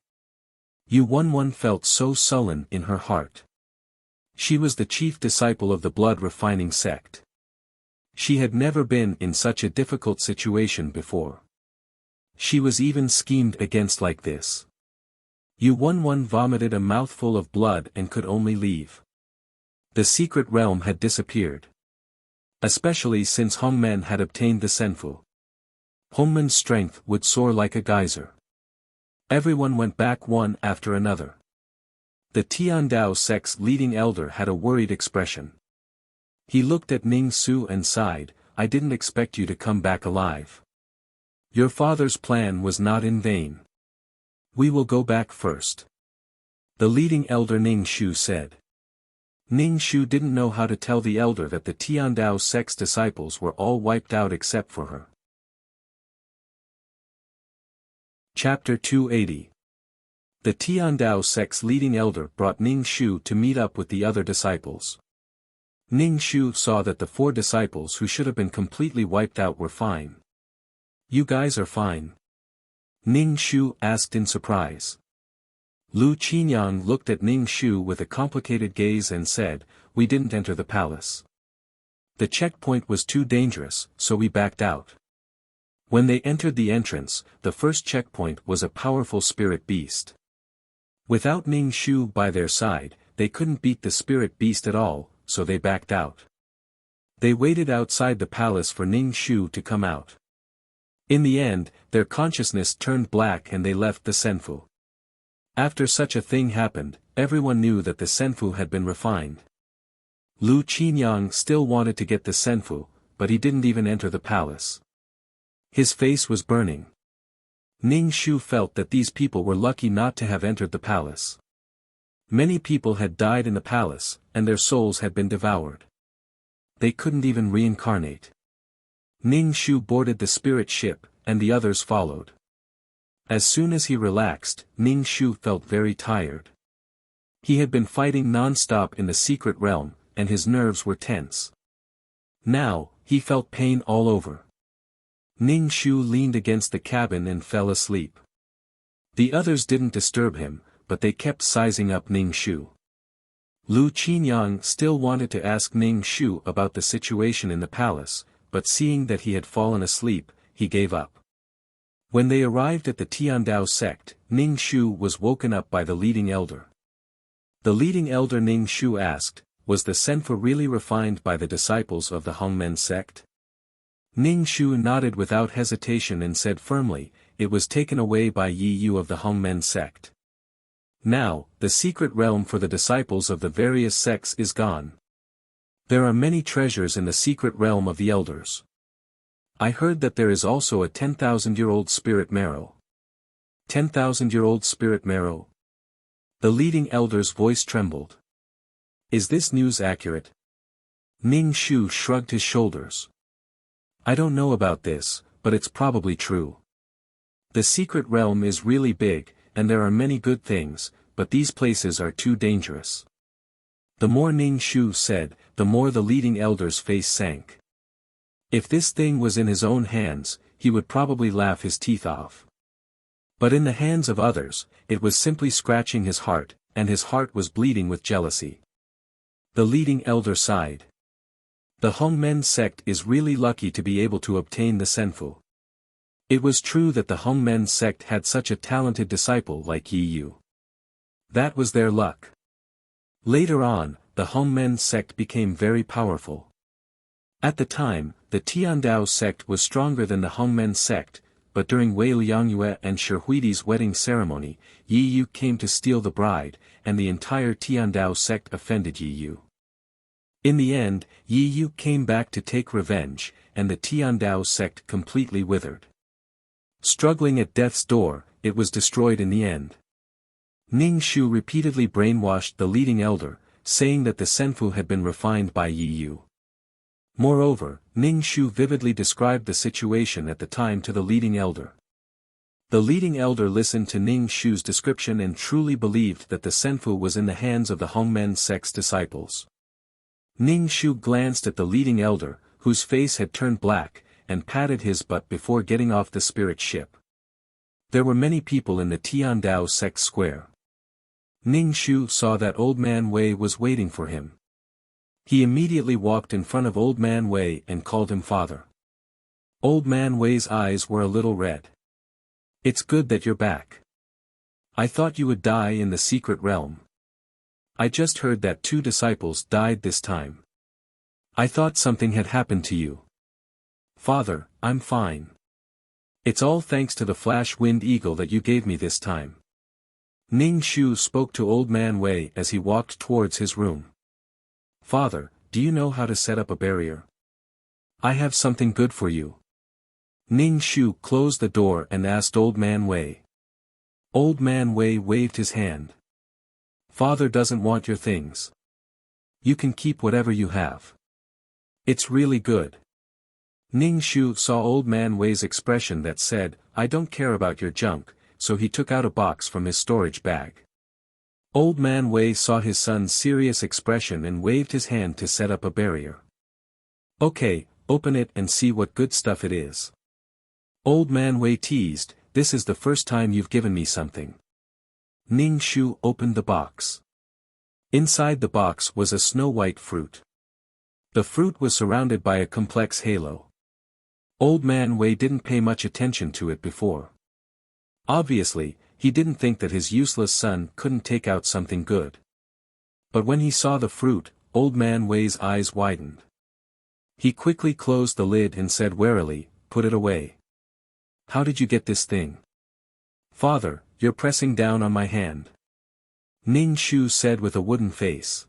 Yu Wenwen felt so sullen in her heart. She was the chief disciple of the blood-refining sect. She had never been in such a difficult situation before. She was even schemed against like this. Yu Wenwen vomited a mouthful of blood and could only leave. The secret realm had disappeared. Especially since Hongmen had obtained the Senfu. Hongmen's strength would soar like a geyser. Everyone went back one after another. The Tiandao sect's leading elder had a worried expression. He looked at Ning Su and sighed, I didn't expect you to come back alive. Your father's plan was not in vain. We will go back first. The leading elder Ning Shu said. Ning Shu didn't know how to tell the elder that the Tiandao sect's disciples were all wiped out except for her. Chapter 280. The Tiandao sect's leading elder brought Ning Shu to meet up with the other disciples. Ning Shu saw that the 4 disciples who should have been completely wiped out were fine. You guys are fine? Ning Shu asked in surprise. Lu Qinyang looked at Ning Shu with a complicated gaze and said, We didn't enter the palace. The checkpoint was too dangerous, so we backed out. When they entered the entrance, the first checkpoint was a powerful spirit beast. Without Ning Shu by their side, they couldn't beat the spirit beast at all, so they backed out. They waited outside the palace for Ning Shu to come out. In the end, their consciousness turned black and they left the Senfu. After such a thing happened, everyone knew that the Senfu had been refined. Lu Qinyang still wanted to get the Senfu, but he didn't even enter the palace. His face was burning. Ning Shu felt that these people were lucky not to have entered the palace. Many people had died in the palace, and their souls had been devoured. They couldn't even reincarnate. Ning Shu boarded the spirit ship, and the others followed. As soon as he relaxed, Ning Shu felt very tired. He had been fighting non-stop in the secret realm, and his nerves were tense. Now, he felt pain all over. Ning Shu leaned against the cabin and fell asleep. The others didn't disturb him, but they kept sizing up Ning Shu. Lu Qinyang still wanted to ask Ning Shu about the situation in the palace, but seeing that he had fallen asleep, he gave up. When they arrived at the Tiandao sect, Ning Shu was woken up by the leading elder. The leading elder Ning Shu asked, Was the Senfa really refined by the disciples of the Hongmen sect? Ning Shu nodded without hesitation and said firmly, It was taken away by Yi Yu of the Hongmen sect. Now, the secret realm for the disciples of the various sects is gone. There are many treasures in the secret realm of the elders. I heard that there is also a 10,000-year-old spirit marrow. 10,000-year-old spirit marrow? The leading elder's voice trembled. Is this news accurate? Ning Shu shrugged his shoulders. I don't know about this, but it's probably true. The secret realm is really big, and there are many good things, but these places are too dangerous. The more Ning Shu said, the more the leading elder's face sank. If this thing was in his own hands, he would probably laugh his teeth off. But in the hands of others, it was simply scratching his heart, and his heart was bleeding with jealousy. The leading elder sighed. The Hongmen sect is really lucky to be able to obtain the Senfu. It was true that the Hongmen sect had such a talented disciple like Yi Yu. That was their luck. Later on, the Hongmen sect became very powerful. At the time, the Tiandao sect was stronger than the Hongmen sect, but during Wei Liangyue and Shi Huidi's wedding ceremony, Yi Yu came to steal the bride, and the entire Tiandao sect offended Yi Yu. In the end, Yi Yu came back to take revenge, and the Tiandao sect completely withered. Struggling at death's door, it was destroyed in the end. Ning Shu repeatedly brainwashed the leading elder, saying that the Senfu had been refined by Yi Yu. Moreover, Ning Shu vividly described the situation at the time to the leading elder. The leading elder listened to Ning Shu's description and truly believed that the Senfu was in the hands of the Hongmen sect's disciples. Ning Shu glanced at the leading elder, whose face had turned black, and patted his butt before getting off the spirit ship. There were many people in the Tiandao sect square. Ning Shu saw that Old Man Wei was waiting for him. He immediately walked in front of Old Man Wei and called him father. Old Man Wei's eyes were a little red. It's good that you're back. I thought you would die in the secret realm. I just heard that 2 disciples died this time. I thought something had happened to you. Father, I'm fine. It's all thanks to the flash wind eagle that you gave me this time. Ning Shu spoke to Old Man Wei as he walked towards his room. Father, do you know how to set up a barrier? I have something good for you. Ning Shu closed the door and asked Old Man Wei. Old Man Wei waved his hand. Father doesn't want your things. You can keep whatever you have. It's really good. Ning Shu saw Old Man Wei's expression that said, I don't care about your junk, so he took out a box from his storage bag. Old Man Wei saw his son's serious expression and waved his hand to set up a barrier. Okay, open it and see what good stuff it is. Old Man Wei teased, this is the first time you've given me something. Ning Shu opened the box. Inside the box was a snow-white fruit. The fruit was surrounded by a complex halo. Old Man Wei didn't pay much attention to it before. Obviously, he didn't think that his useless son couldn't take out something good. But when he saw the fruit, Old Man Wei's eyes widened. He quickly closed the lid and said warily, put it away. How did you get this thing? Father, you're pressing down on my hand. Ning Shu said with a wooden face.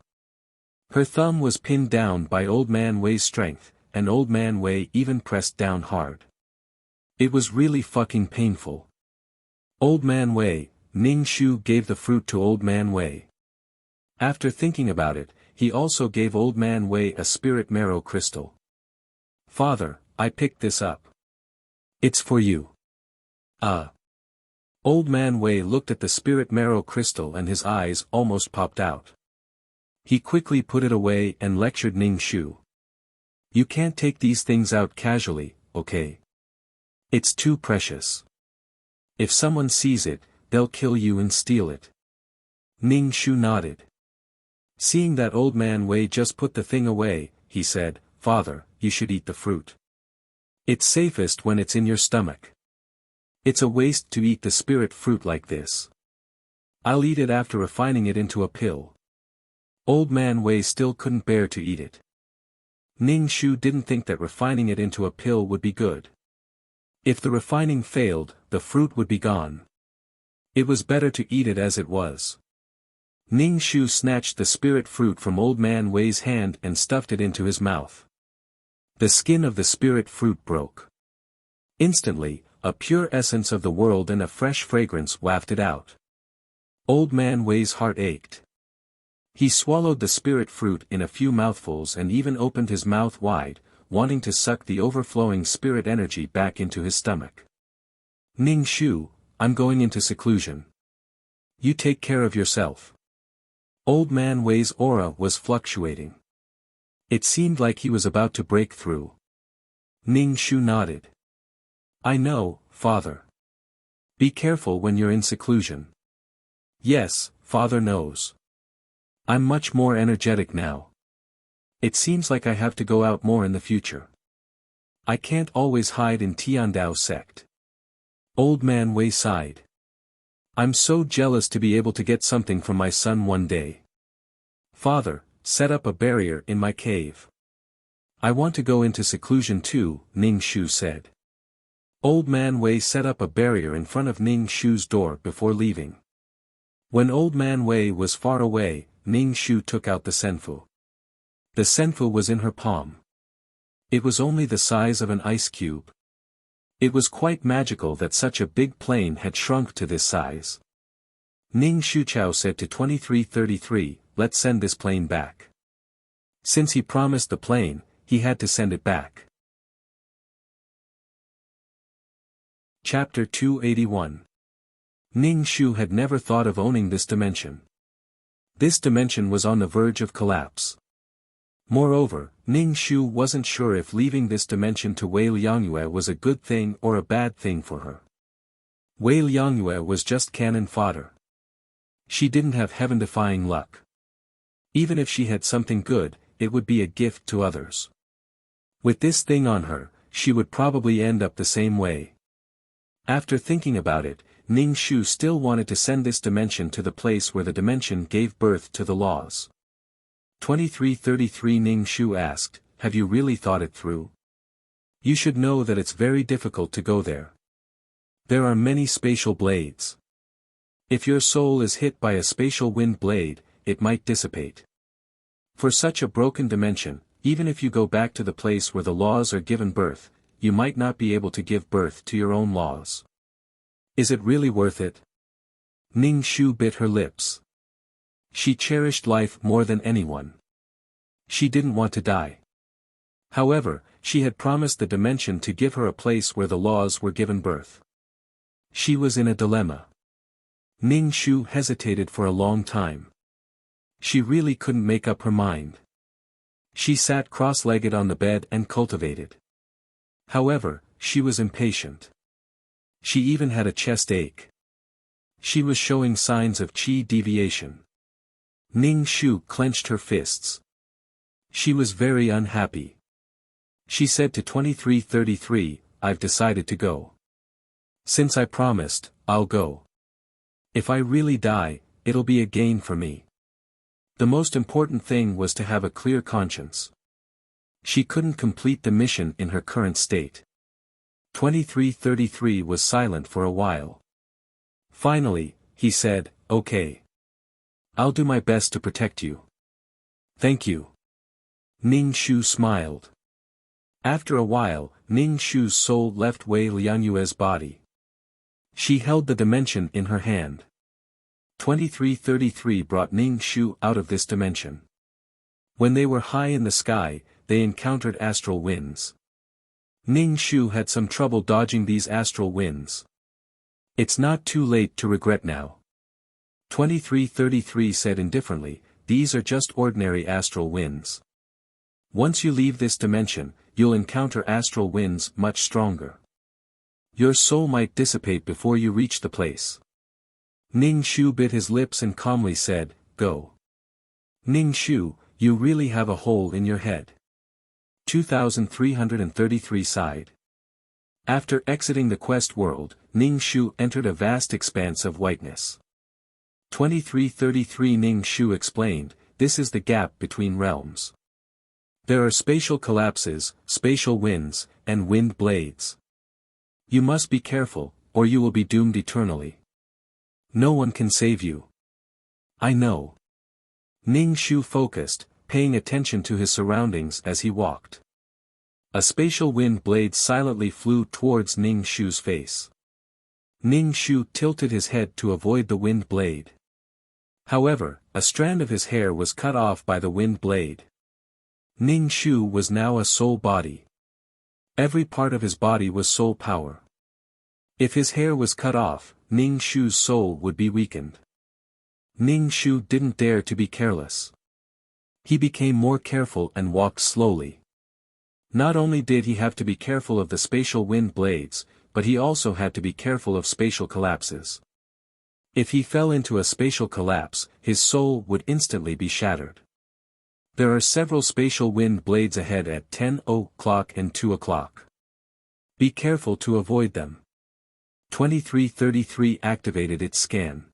Her thumb was pinned down by Old Man Wei's strength, and Old Man Wei even pressed down hard. It was really fucking painful. Old Man Wei, Ning Shu gave the fruit to Old Man Wei. After thinking about it, he also gave Old Man Wei a spirit marrow crystal. Father, I picked this up. It's for you. Old Man Wei looked at the spirit marrow crystal and his eyes almost popped out. He quickly put it away and lectured Ning Shu. You can't take these things out casually, okay? It's too precious. If someone sees it, they'll kill you and steal it. Ning Shu nodded. Seeing that Old Man Wei just put the thing away, he said, Father, you should eat the fruit. It's safest when it's in your stomach. It's a waste to eat the spirit fruit like this. I'll eat it after refining it into a pill. Old Man Wei still couldn't bear to eat it. Ning Shu didn't think that refining it into a pill would be good. If the refining failed, the fruit would be gone. It was better to eat it as it was. Ning Shu snatched the spirit fruit from Old Man Wei's hand and stuffed it into his mouth. The skin of the spirit fruit broke. Instantly, a pure essence of the world and a fresh fragrance wafted out. Old Man Wei's heart ached. He swallowed the spirit fruit in a few mouthfuls and even opened his mouth wide, wanting to suck the overflowing spirit energy back into his stomach. Ning Shu, I'm going into seclusion. You take care of yourself. Old Man Wei's aura was fluctuating. It seemed like he was about to break through. Ning Shu nodded. I know, Father. Be careful when you're in seclusion. Yes, Father knows. I'm much more energetic now. It seems like I have to go out more in the future. I can't always hide in Tiandao sect. Old Man Wei sighed. I'm so jealous to be able to get something from my son one day. Father, set up a barrier in my cave. I want to go into seclusion too, Ning Shu said. Old Man Wei set up a barrier in front of Ning Shu's door before leaving. When Old Man Wei was far away, Ning Shu took out the senfu. The senfu was in her palm. It was only the size of an ice cube. It was quite magical that such a big plane had shrunk to this size. Ning Shuchao said to 2333, let's send this plane back. Since he promised the plane, he had to send it back. Chapter 281. Ning Shu had never thought of owning this dimension. This dimension was on the verge of collapse. Moreover, Ning Shu wasn't sure if leaving this dimension to Wei Liangyue was a good thing or a bad thing for her. Wei Liangyue was just cannon fodder. She didn't have heaven-defying luck. Even if she had something good, it would be a gift to others. With this thing on her, she would probably end up the same way. After thinking about it, Ning Shu still wanted to send this dimension to the place where the dimension gave birth to the laws. 2333 Ning Shu asked, have you really thought it through? You should know that it's very difficult to go there. There are many spatial blades. If your soul is hit by a spatial wind blade, it might dissipate. For such a broken dimension, even if you go back to the place where the laws are given birth, you might not be able to give birth to your own laws. Is it really worth it? Ning Shu bit her lips. She cherished life more than anyone. She didn't want to die. However, she had promised the dimension to give her a place where the laws were given birth. She was in a dilemma. Ning Shu hesitated for a long time. She really couldn't make up her mind. She sat cross-legged on the bed and cultivated. However, she was impatient. She even had a chest ache. She was showing signs of qi deviation. Ning Shu clenched her fists. She was very unhappy. She said to 2333, I've decided to go. Since I promised, I'll go. If I really die, it'll be a gain for me. The most important thing was to have a clear conscience. She couldn't complete the mission in her current state. 2333 was silent for a while. Finally, he said, okay. I'll do my best to protect you. Thank you. Ning Shu smiled. After a while, Ning Shu's soul left Wei Lianyue's body. She held the dimension in her hand. 2333 brought Ning Shu out of this dimension. When they were high in the sky, they encountered astral winds. Ning Shu had some trouble dodging these astral winds. It's not too late to regret now. 2333 said indifferently, these are just ordinary astral winds. Once you leave this dimension, you'll encounter astral winds much stronger. Your soul might dissipate before you reach the place. Ning Shu bit his lips and calmly said, go. Ning Shu, you really have a hole in your head. 2333 sighed. After exiting the quest world, Ning Shu entered a vast expanse of whiteness. 2333 Ning Shu explained, this is the gap between realms. There are spatial collapses, spatial winds, and wind blades. You must be careful, or you will be doomed eternally. No one can save you. I know. Ning Shu focused, paying attention to his surroundings as he walked. A spatial wind blade silently flew towards Ning Shu's face. Ning Shu tilted his head to avoid the wind blade. However, a strand of his hair was cut off by the wind blade. Ning Shu was now a soul body. Every part of his body was soul power. If his hair was cut off, Ning Shu's soul would be weakened. Ning Shu didn't dare to be careless. He became more careful and walked slowly. Not only did he have to be careful of the spatial wind blades, but he also had to be careful of spatial collapses. If he fell into a spatial collapse, his soul would instantly be shattered. There are several spatial wind blades ahead at 10 o'clock and 2 o'clock. Be careful to avoid them. 2333 activated its scan.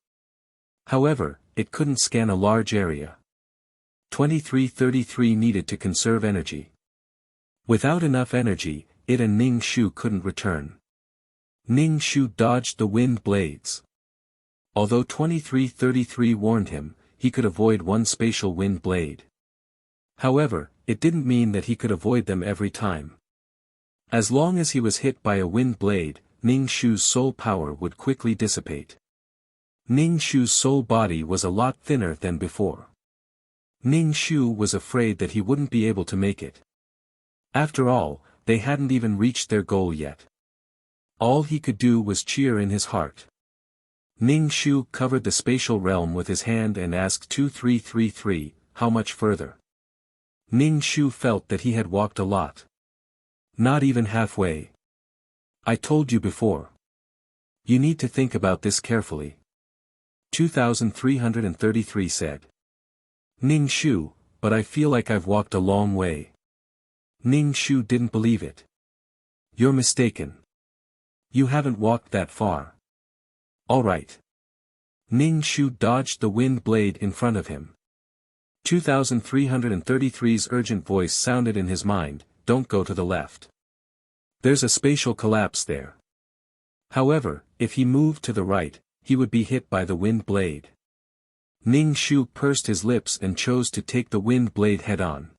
However, it couldn't scan a large area. 2333 needed to conserve energy. Without enough energy, it and Ning Shu couldn't return. Ning Shu dodged the wind blades. Although 2333 warned him, he could avoid one spatial wind blade. However, it didn't mean that he could avoid them every time. As long as he was hit by a wind blade, Ning Shu's soul power would quickly dissipate. Ning Shu's soul body was a lot thinner than before. Ning Shu was afraid that he wouldn't be able to make it. After all, they hadn't even reached their goal yet. All he could do was cheer in his heart. Ning Shu covered the spatial realm with his hand and asked 2333, how much further? Ning Shu felt that he had walked a lot. Not even halfway. I told you before. You need to think about this carefully. 2333 said. Ning Shu, but I feel like I've walked a long way. Ning Shu didn't believe it. You're mistaken. You haven't walked that far. All right. Ning Shu dodged the wind blade in front of him. 2333's urgent voice sounded in his mind, don't go to the left. There's a spatial collapse there. However, if he moved to the right, he would be hit by the wind blade. Ning Shu pursed his lips and chose to take the wind blade head-on.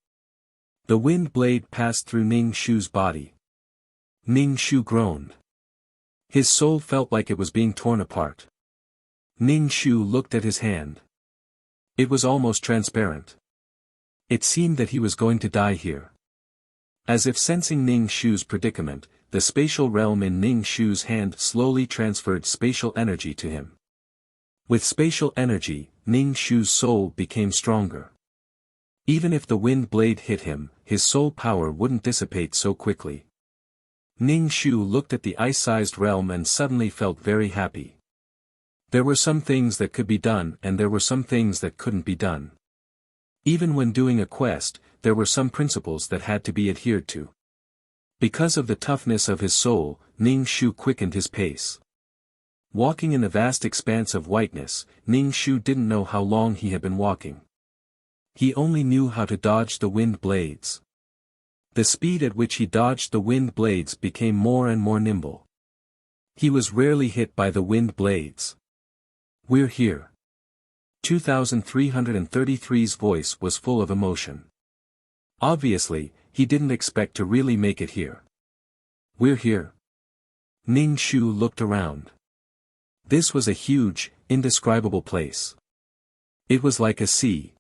The wind blade passed through Ning Shu's body. Ning Shu groaned. His soul felt like it was being torn apart. Ning Shu looked at his hand. It was almost transparent. It seemed that he was going to die here. As if sensing Ning Shu's predicament, the spatial realm in Ning Shu's hand slowly transferred spatial energy to him. With spatial energy, Ning Shu's soul became stronger. Even if the wind blade hit him, his soul power wouldn't dissipate so quickly. Ning Shu looked at the ice-sized realm and suddenly felt very happy. There were some things that could be done and there were some things that couldn't be done. Even when doing a quest, there were some principles that had to be adhered to. Because of the toughness of his soul, Ning Shu quickened his pace. Walking in the vast expanse of whiteness, Ning Shu didn't know how long he had been walking. He only knew how to dodge the wind blades. The speed at which he dodged the wind blades became more and more nimble. He was rarely hit by the wind blades. "We're here." 2333's voice was full of emotion. Obviously, he didn't expect to really make it here. "We're here." Ning Shu looked around. This was a huge, indescribable place. It was like a sea.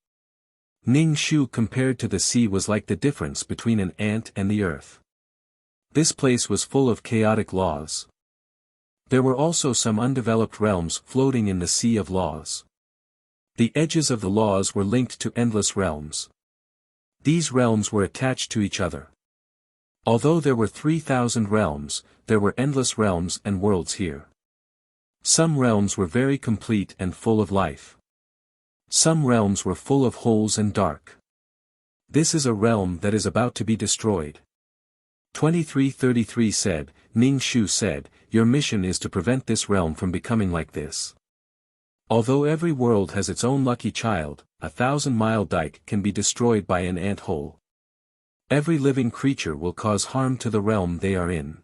Ning Shu compared to the sea was like the difference between an ant and the earth. This place was full of chaotic laws. There were also some undeveloped realms floating in the sea of laws. The edges of the laws were linked to endless realms. These realms were attached to each other. Although there were 3,000 realms, there were endless realms and worlds here. Some realms were very complete and full of life. Some realms were full of holes and dark. This is a realm that is about to be destroyed. 2333 said, Ning Shu said, your mission is to prevent this realm from becoming like this. Although every world has its own lucky child, 1,000-mile dike can be destroyed by an ant hole. Every living creature will cause harm to the realm they are in.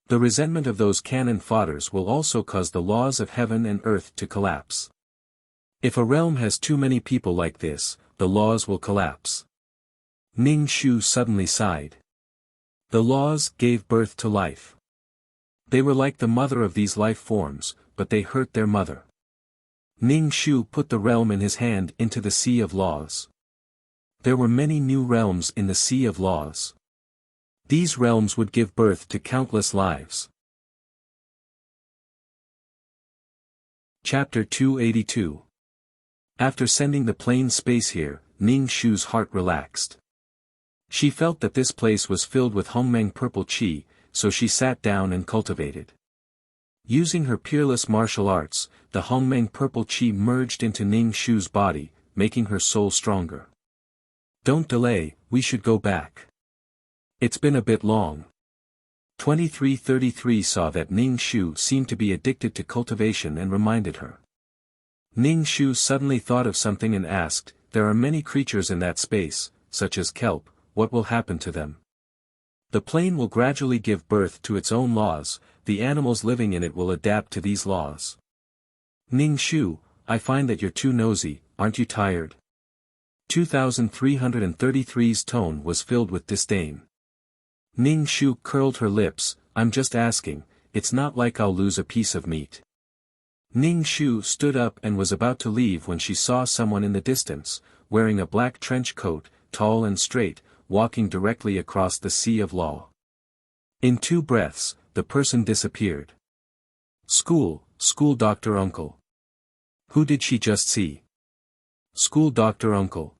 The resentment of those cannon fodders will also cause the laws of heaven and earth to collapse. If a realm has too many people like this, the laws will collapse. Ning Shu suddenly sighed. The laws gave birth to life. They were like the mother of these life forms, but they hurt their mother. Ning Shu put the realm in his hand into the sea of laws. There were many new realms in the sea of laws. These realms would give birth to countless lives. Chapter 282. After sending the plane space here, Ning Shu's heart relaxed. She felt that this place was filled with Hongmeng purple qi, so she sat down and cultivated. Using her peerless martial arts, the Hongmeng purple qi merged into Ning Shu's body, making her soul stronger. Don't delay, we should go back. It's been a bit long. 2333 saw that Ning Shu seemed to be addicted to cultivation and reminded her. Ning Shu suddenly thought of something and asked, there are many creatures in that space, such as kelp, what will happen to them? The plane will gradually give birth to its own laws, the animals living in it will adapt to these laws. Ning Shu, I find that you're too nosy, aren't you tired? 2333's tone was filled with disdain. Ning Shu curled her lips, I'm just asking, it's not like I'll lose a piece of meat. Ning Shu stood up and was about to leave when she saw someone in the distance, wearing a black trench coat, tall and straight, walking directly across the sea of law. In 2 breaths, the person disappeared. School doctor uncle. Who did she just see? School doctor uncle.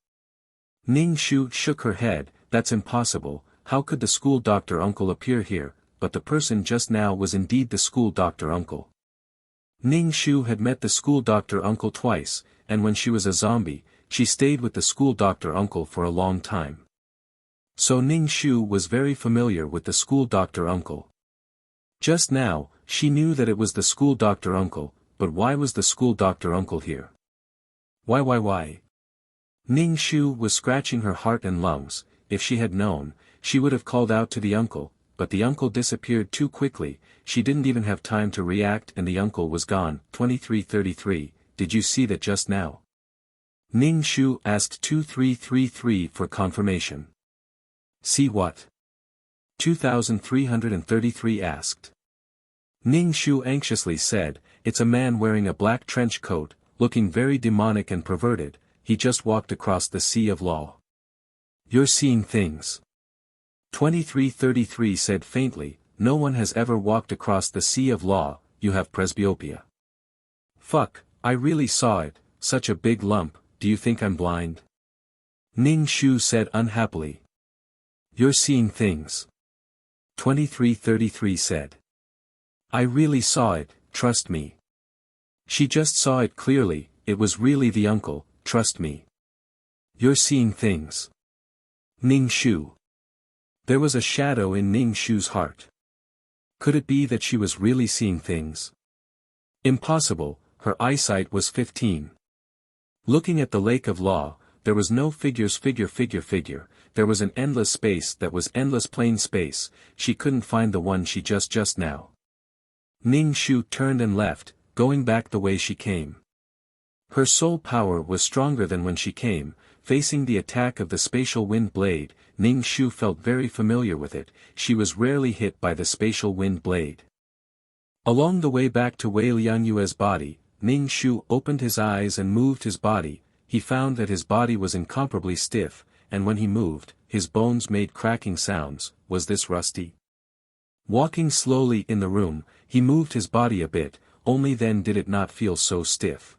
Ning Shu shook her head, that's impossible, how could the school doctor uncle appear here, but the person just now was indeed the school doctor uncle. Ning Shu had met the school doctor uncle twice, and when she was a zombie, she stayed with the school doctor uncle for a long time. So Ning Shu was very familiar with the school doctor uncle. Just now, she knew that it was the school doctor uncle, but why was the school doctor uncle here? Why? Ning Shu was scratching her heart and lungs. If she had known, she would have called out to the uncle, but the uncle disappeared too quickly, she didn't even have time to react and the uncle was gone. 2333, did you see that just now? Ning Shu asked 2333 for confirmation. See what? 2333 asked. Ning Shu anxiously said, "It's a man wearing a black trench coat, looking very demonic and perverted, he just walked across the sea of law." "You're seeing things." 2333 said faintly, "No one has ever walked across the sea of law, you have presbyopia." "Fuck, I really saw it, such a big lump, do you think I'm blind?" Ning Shu said unhappily. "You're seeing things." 2333 said. "I really saw it, trust me." "She just saw it clearly, it was really the uncle, trust me." "You're seeing things." Ning Shu. There was a shadow in Ning Shu's heart. Could it be that she was really seeing things? Impossible, her eyesight was 15. Looking at the lake of law, there was no figures figure, there was an endless space that was endless plain space, she couldn't find the one she just now. Ning Shu turned and left, going back the way she came. Her soul power was stronger than when she came, facing the attack of the spatial wind blade. Ning Shu felt very familiar with it, she was rarely hit by the spatial wind blade. Along the way back to Wei Liangyue's body, Ning Shu opened his eyes and moved his body, he found that his body was incomparably stiff, and when he moved, his bones made cracking sounds. Was this rusty? Walking slowly in the room, he moved his body a bit, only then did it not feel so stiff.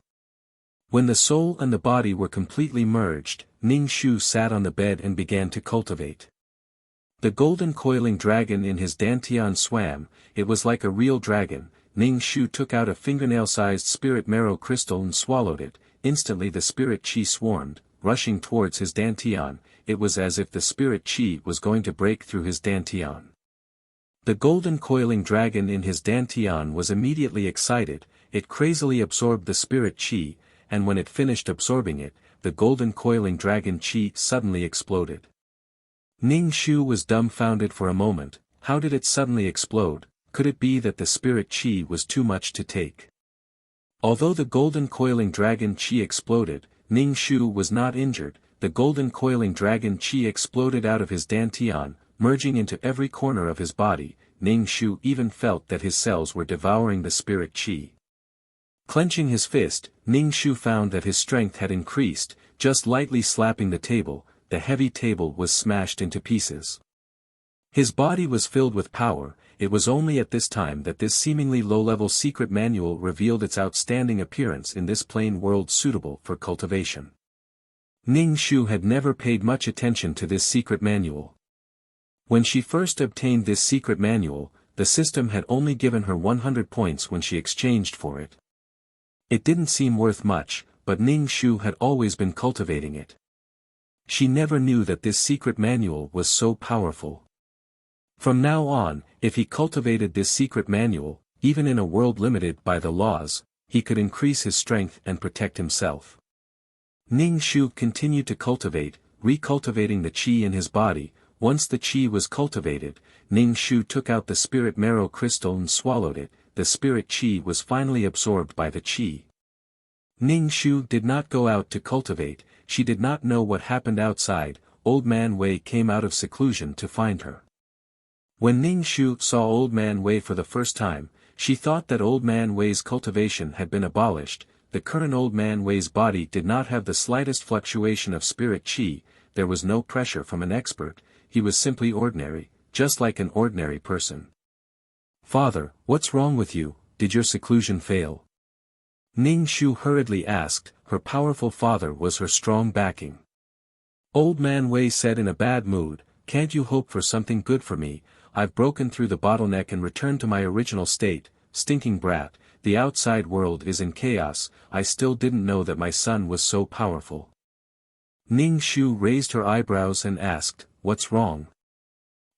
When the soul and the body were completely merged, Ning Shu sat on the bed and began to cultivate. The golden coiling dragon in his dantian swam, it was like a real dragon. Ning Shu took out a fingernail-sized spirit marrow crystal and swallowed it, instantly the spirit chi swarmed, rushing towards his dantian, it was as if the spirit chi was going to break through his dantian. The golden coiling dragon in his dantian was immediately excited, it crazily absorbed the spirit chi, and when it finished absorbing it, the golden coiling dragon chi suddenly exploded. Ning Shu was dumbfounded for a moment, how did it suddenly explode? Could it be that the spirit chi was too much to take? Although the golden coiling dragon chi exploded, Ning Shu was not injured, the golden coiling dragon chi exploded out of his dantian, merging into every corner of his body. Ning Shu even felt that his cells were devouring the spirit chi. Clenching his fist, Ning Shu found that his strength had increased, just lightly slapping the table, the heavy table was smashed into pieces. His body was filled with power. It was only at this time that this seemingly low-level secret manual revealed its outstanding appearance in this plain world suitable for cultivation. Ning Shu had never paid much attention to this secret manual. When she first obtained this secret manual, the system had only given her 100 points when she exchanged for it. It didn't seem worth much, but Ning Shu had always been cultivating it. She never knew that this secret manual was so powerful. From now on, if he cultivated this secret manual, even in a world limited by the laws, he could increase his strength and protect himself. Ning Shu continued to cultivate, recultivating the qi in his body. Once the qi was cultivated, Ning Shu took out the spirit marrow crystal and swallowed it, the spirit qi was finally absorbed by the qi. Ning Shu did not go out to cultivate, she did not know what happened outside. Old Man Wei came out of seclusion to find her. When Ning Shu saw Old Man Wei for the first time, she thought that Old Man Wei's cultivation had been abolished. The current Old Man Wei's body did not have the slightest fluctuation of spirit qi, there was no pressure from an expert, he was simply ordinary, just like an ordinary person. "Father, what's wrong with you, did your seclusion fail?" Ning Shu hurriedly asked, her powerful father was her strong backing. Old Man Wei said in a bad mood, "Can't you hope for something good for me? I've broken through the bottleneck and returned to my original state, stinking brat, the outside world is in chaos, I still didn't know that my son was so powerful." Ning Shu raised her eyebrows and asked, "What's wrong?"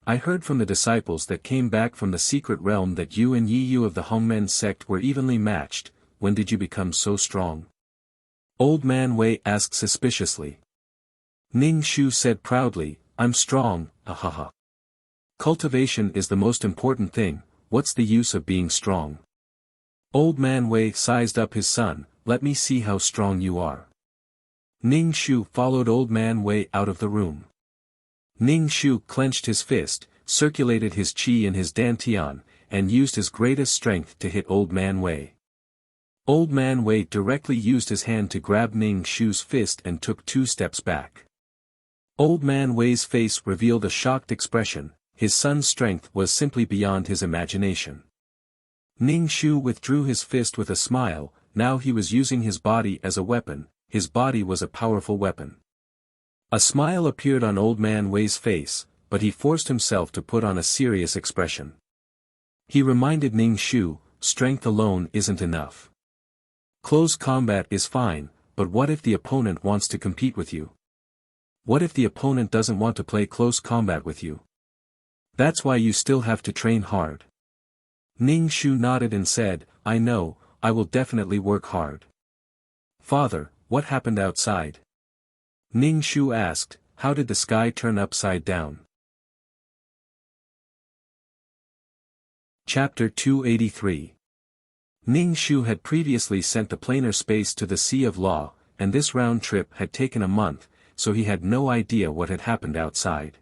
"I heard from the disciples that came back from the secret realm that you and Yi Yu of the Hongmen sect were evenly matched, when did you become so strong?" Old Man Wei asked suspiciously. Ning Shu said proudly, "I'm strong, ahaha. Cultivation is the most important thing, what's the use of being strong?" Old Man Wei sized up his son, "Let me see how strong you are." Ning Shu followed Old Man Wei out of the room. Ning Shu clenched his fist, circulated his qi in his dantian, and used his greatest strength to hit Old Man Wei. Old Man Wei directly used his hand to grab Ning Shu's fist and took 2 steps back. Old Man Wei's face revealed a shocked expression. His son's strength was simply beyond his imagination. Ning Shu withdrew his fist with a smile. Now he was using his body as a weapon. His body was a powerful weapon. A smile appeared on Old Man Wei's face, but he forced himself to put on a serious expression. He reminded Ning Shu, strength alone isn't enough. Close combat is fine, but what if the opponent wants to compete with you? What if the opponent doesn't want to play close combat with you? That's why you still have to train hard. Ning Shu nodded and said, I know, I will definitely work hard. Father, what happened outside? Ning Shu asked, how did the sky turn upside down? Chapter 283. Ning Shu had previously sent the planar space to the Sea of Law, and this round trip had taken a month, so he had no idea what had happened outside.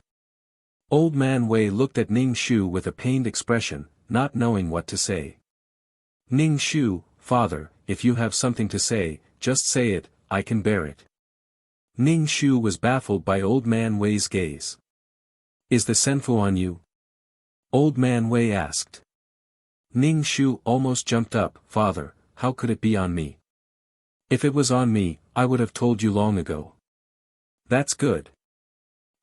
Old Man Wei looked at Ning Shu with a pained expression, not knowing what to say. Ning Shu, father, if you have something to say, just say it, I can bear it. Ning Shu was baffled by Old Man Wei's gaze. Is the senfu on you? Old Man Wei asked. Ning Shu almost jumped up, father, how could it be on me? If it was on me, I would have told you long ago. That's good.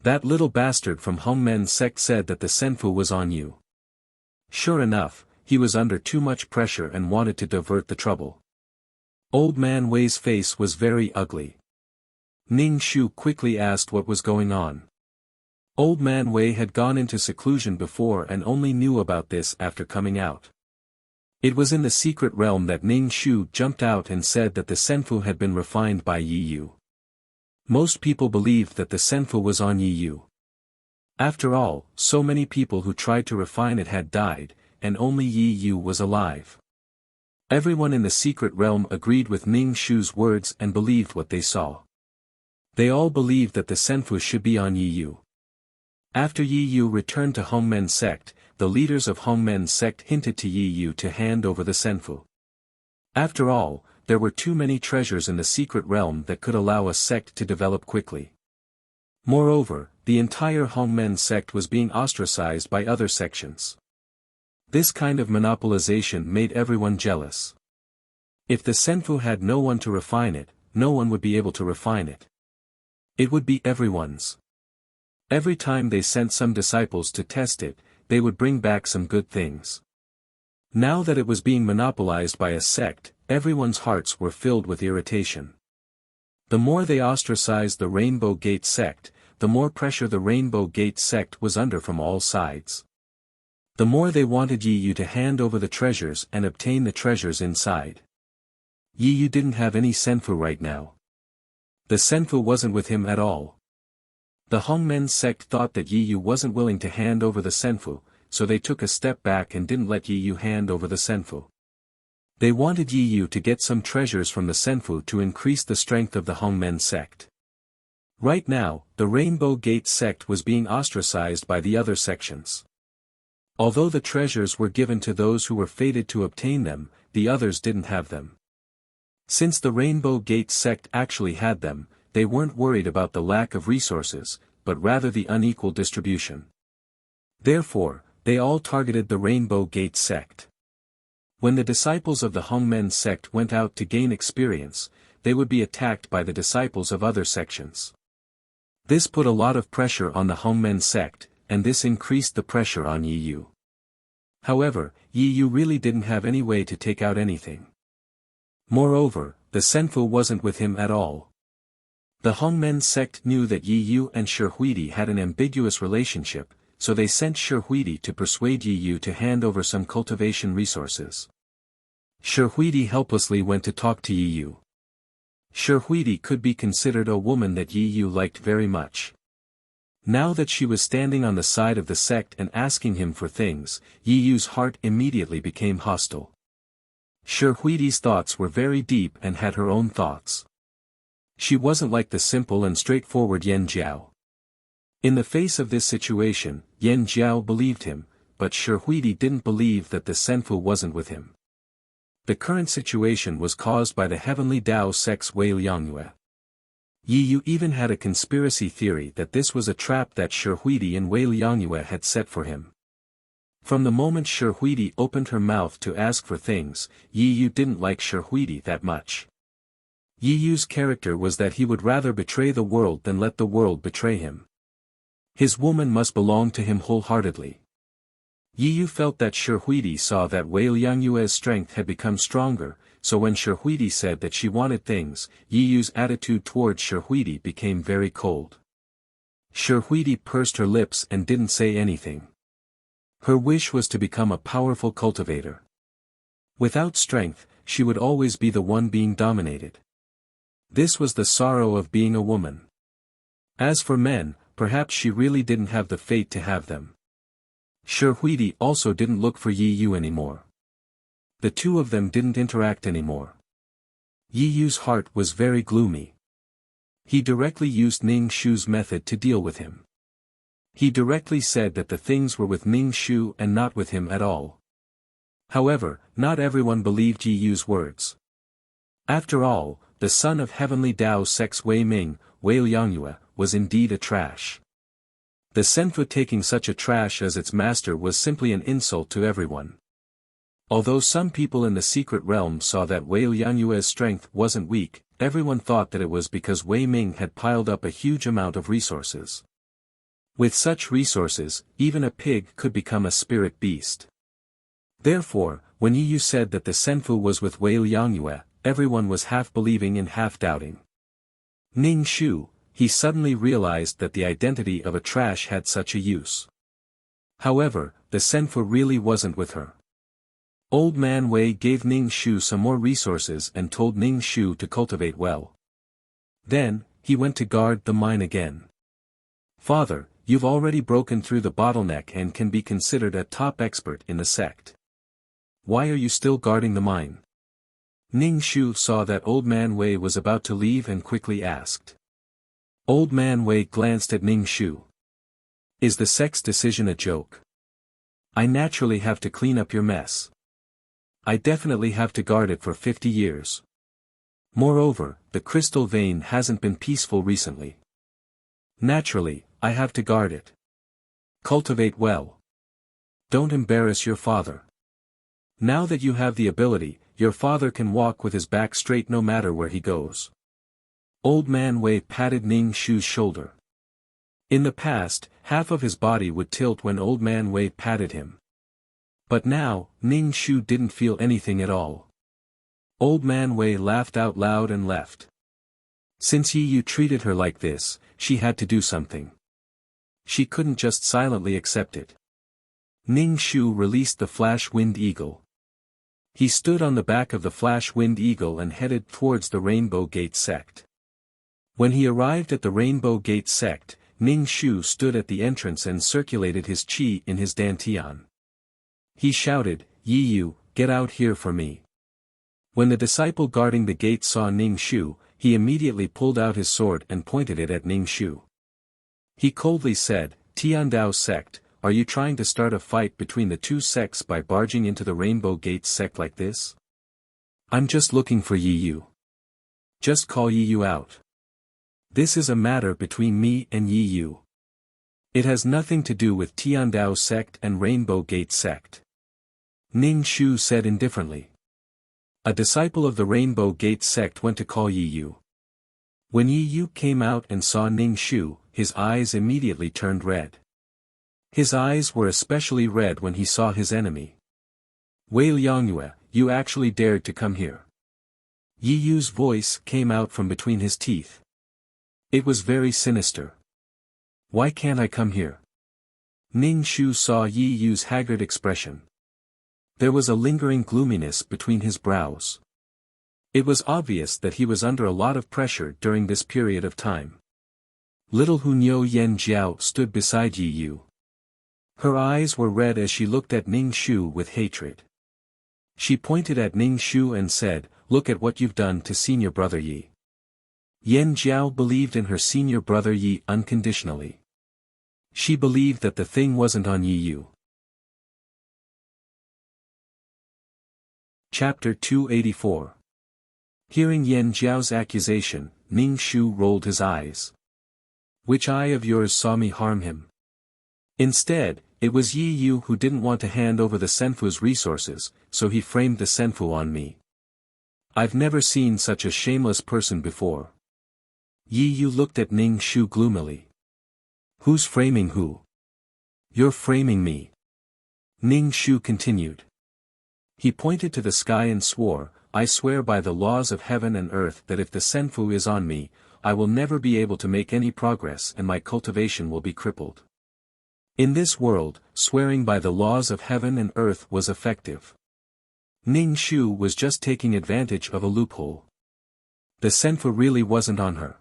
That little bastard from Hongmen's sect said that the senfu was on you. Sure enough, he was under too much pressure and wanted to divert the trouble. Old Man Wei's face was very ugly. Ning Shu quickly asked what was going on. Old Man Wei had gone into seclusion before and only knew about this after coming out. It was in the secret realm that Ning Shu jumped out and said that the senfu had been refined by Yi Yu. Most people believed that the senfu was on Yi Yu. After all, so many people who tried to refine it had died, and only Yi Yu was alive. Everyone in the secret realm agreed with Ning Shu's words and believed what they saw. They all believed that the senfu should be on Yi Yu. After Yi Yu returned to Hongmen's sect, the leaders of Hongmen's sect hinted to Yi Yu to hand over the senfu. After all, there were too many treasures in the secret realm that could allow a sect to develop quickly. Moreover, the entire Hongmen sect was being ostracized by other sections. This kind of monopolization made everyone jealous. If the senfu had no one to refine it, no one would be able to refine it. It would be everyone's. Every time they sent some disciples to test it, they would bring back some good things. Now that it was being monopolized by a sect, everyone's hearts were filled with irritation. The more they ostracized the Rainbow Gate sect, the more pressure the Rainbow Gate sect was under from all sides. The more they wanted Yi Yu to hand over the treasures and obtain the treasures inside. Yi Yu didn't have any senfu right now. The senfu wasn't with him at all. The Hongmen sect thought that Yi Yu wasn't willing to hand over the senfu, so they took a step back and didn't let Yi Yu hand over the senfu. They wanted Yi Yu to get some treasures from the senfu to increase the strength of the Hongmen sect. Right now, the Rainbow Gate sect was being ostracized by the other sections. Although the treasures were given to those who were fated to obtain them, the others didn't have them. Since the Rainbow Gate sect actually had them, they weren't worried about the lack of resources, but rather the unequal distribution. Therefore, they all targeted the Rainbow Gate sect. When the disciples of the Hongmen sect went out to gain experience, they would be attacked by the disciples of other sections. This put a lot of pressure on the Hongmen sect, and this increased the pressure on Yi Yu. However, Yi Yu really didn't have any way to take out anything. Moreover, the senfu wasn't with him at all. The Hongmen sect knew that Yi Yu and Shi Huidi had an ambiguous relationship, so they sent Shi Huidi to persuade Yi Yu to hand over some cultivation resources. Shi Huidi helplessly went to talk to Yi Yu. Shi Huidi could be considered a woman that Yi Yu liked very much. Now that she was standing on the side of the sect and asking him for things, Yi Yu's heart immediately became hostile. Shi Huidi's thoughts were very deep and had her own thoughts. She wasn't like the simple and straightforward Yan Jiao. In the face of this situation, Yan Jiao believed him, but Shi Huidi didn't believe that the Senfu wasn't with him. The current situation was caused by the heavenly Dao sect's Wei Liangyue. Yi Yu even had a conspiracy theory that this was a trap that Shi Huidi and Wei Liangyue had set for him. From the moment Shi Huidi opened her mouth to ask for things, Yi Yu didn't like Shi Huidi that much. Yi Yu's character was that he would rather betray the world than let the world betray him. His woman must belong to him wholeheartedly. Yi Yu felt that Shi Huidi saw that Wei Liangyue's strength had become stronger, so when Shi Huidi said that she wanted things, Yi Yu's attitude towards Shi Huidi became very cold. Shi Huidi pursed her lips and didn't say anything. Her wish was to become a powerful cultivator. Without strength, she would always be the one being dominated. This was the sorrow of being a woman. As for men, perhaps she really didn't have the fate to have them. Shi Huidi also didn't look for Yi Yu anymore. The two of them didn't interact anymore. Yi Yu's heart was very gloomy. He directly used Ning Shu's method to deal with him. He directly said that the things were with Ning Shu and not with him at all. However, not everyone believed Yi Yu's words. After all, the son of heavenly Dao sect's Wei Ming, Wei Liangyue, was indeed a trash. The Senfu taking such a trash as its master was simply an insult to everyone. Although some people in the secret realm saw that Wei Liangyue's strength wasn't weak, everyone thought that it was because Wei Ming had piled up a huge amount of resources. With such resources, even a pig could become a spirit beast. Therefore, when Yi Yu said that the Senfu was with Wei Liangyue, everyone was half believing and half doubting. Ning Shu, he suddenly realized that the identity of a trash had such a use. However, the Senfu really wasn't with her. Old Man Wei gave Ning Shu some more resources and told Ning Shu to cultivate well. Then, he went to guard the mine again. Father, you've already broken through the bottleneck and can be considered a top expert in the sect. Why are you still guarding the mine? Ning Shu saw that Old Man Wei was about to leave and quickly asked. Old Man Wei glanced at Ning Shu. Is the sect's decision a joke? I naturally have to clean up your mess. I definitely have to guard it for 50 years. Moreover, the crystal vein hasn't been peaceful recently. Naturally, I have to guard it. Cultivate well. Don't embarrass your father. Now that you have the ability, your father can walk with his back straight no matter where he goes. Old Man Wei patted Ning Shu's shoulder. In the past, half of his body would tilt when Old Man Wei patted him. But now, Ning Shu didn't feel anything at all. Old Man Wei laughed out loud and left. Since Yi Yu treated her like this, she had to do something. She couldn't just silently accept it. Ning Shu released the Flash Wind Eagle. He stood on the back of the Flash Wind Eagle and headed towards the Rainbow Gate sect. When he arrived at the Rainbow Gate sect, Ning Shu stood at the entrance and circulated his qi in his dantian. He shouted, Yi Yu, get out here for me. When the disciple guarding the gate saw Ning Shu, he immediately pulled out his sword and pointed it at Ning Shu. He coldly said, Tiandao sect, are you trying to start a fight between the two sects by barging into the Rainbow Gate sect like this? I'm just looking for Yi Yu. Just call Yi Yu out. This is a matter between me and Yi Yu. It has nothing to do with Tiandao sect and Rainbow Gate sect. Ning Shu said indifferently. A disciple of the Rainbow Gate sect went to call Yi Yu. When Yi Yu came out and saw Ning Shu, his eyes immediately turned red. His eyes were especially red when he saw his enemy. Wei Liangyue, you actually dared to come here. Yi Yu's voice came out from between his teeth. It was very sinister. Why can't I come here? Ning Shu saw Yi Yu's haggard expression. There was a lingering gloominess between his brows. It was obvious that he was under a lot of pressure during this period of time. Little Hunyo Yan Jiao stood beside Yi Yu. Her eyes were red as she looked at Ning Shu with hatred. She pointed at Ning Shu and said, look at what you've done to senior brother Yi. Yan Jiao believed in her senior brother Yi unconditionally. She believed that the thing wasn't on Yi Yu. Chapter 284. Hearing Yan Jiao's accusation, Ning Shu rolled his eyes. Which eye of yours saw me harm him? Instead, it was Yi Yu who didn't want to hand over the Senfu's resources, so he framed the Senfu on me. I've never seen such a shameless person before. Yi Yu looked at Ning Shu gloomily. Who's framing who? You're framing me. Ning Shu continued. He pointed to the sky and swore, I swear by the laws of heaven and earth that if the Senfu is on me, I will never be able to make any progress and my cultivation will be crippled. In this world, swearing by the laws of heaven and earth was effective. Ning Shu was just taking advantage of a loophole. The Senfu really wasn't on her.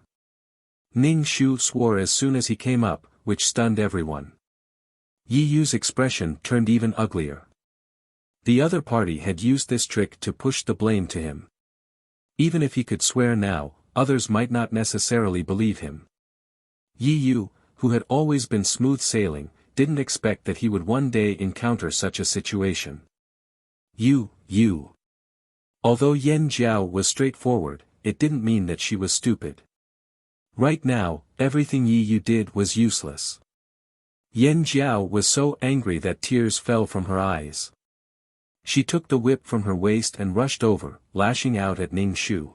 Ning Shu swore as soon as he came up, which stunned everyone. Yi Yu's expression turned even uglier. The other party had used this trick to push the blame to him. Even if he could swear now, others might not necessarily believe him. Yi Yu, who had always been smooth sailing, didn't expect that he would one day encounter such a situation. You. Although Yan Jiao was straightforward, it didn't mean that she was stupid. Right now, everything Yi Yu did was useless. Yan Jiao was so angry that tears fell from her eyes. She took the whip from her waist and rushed over, lashing out at Ning Shu.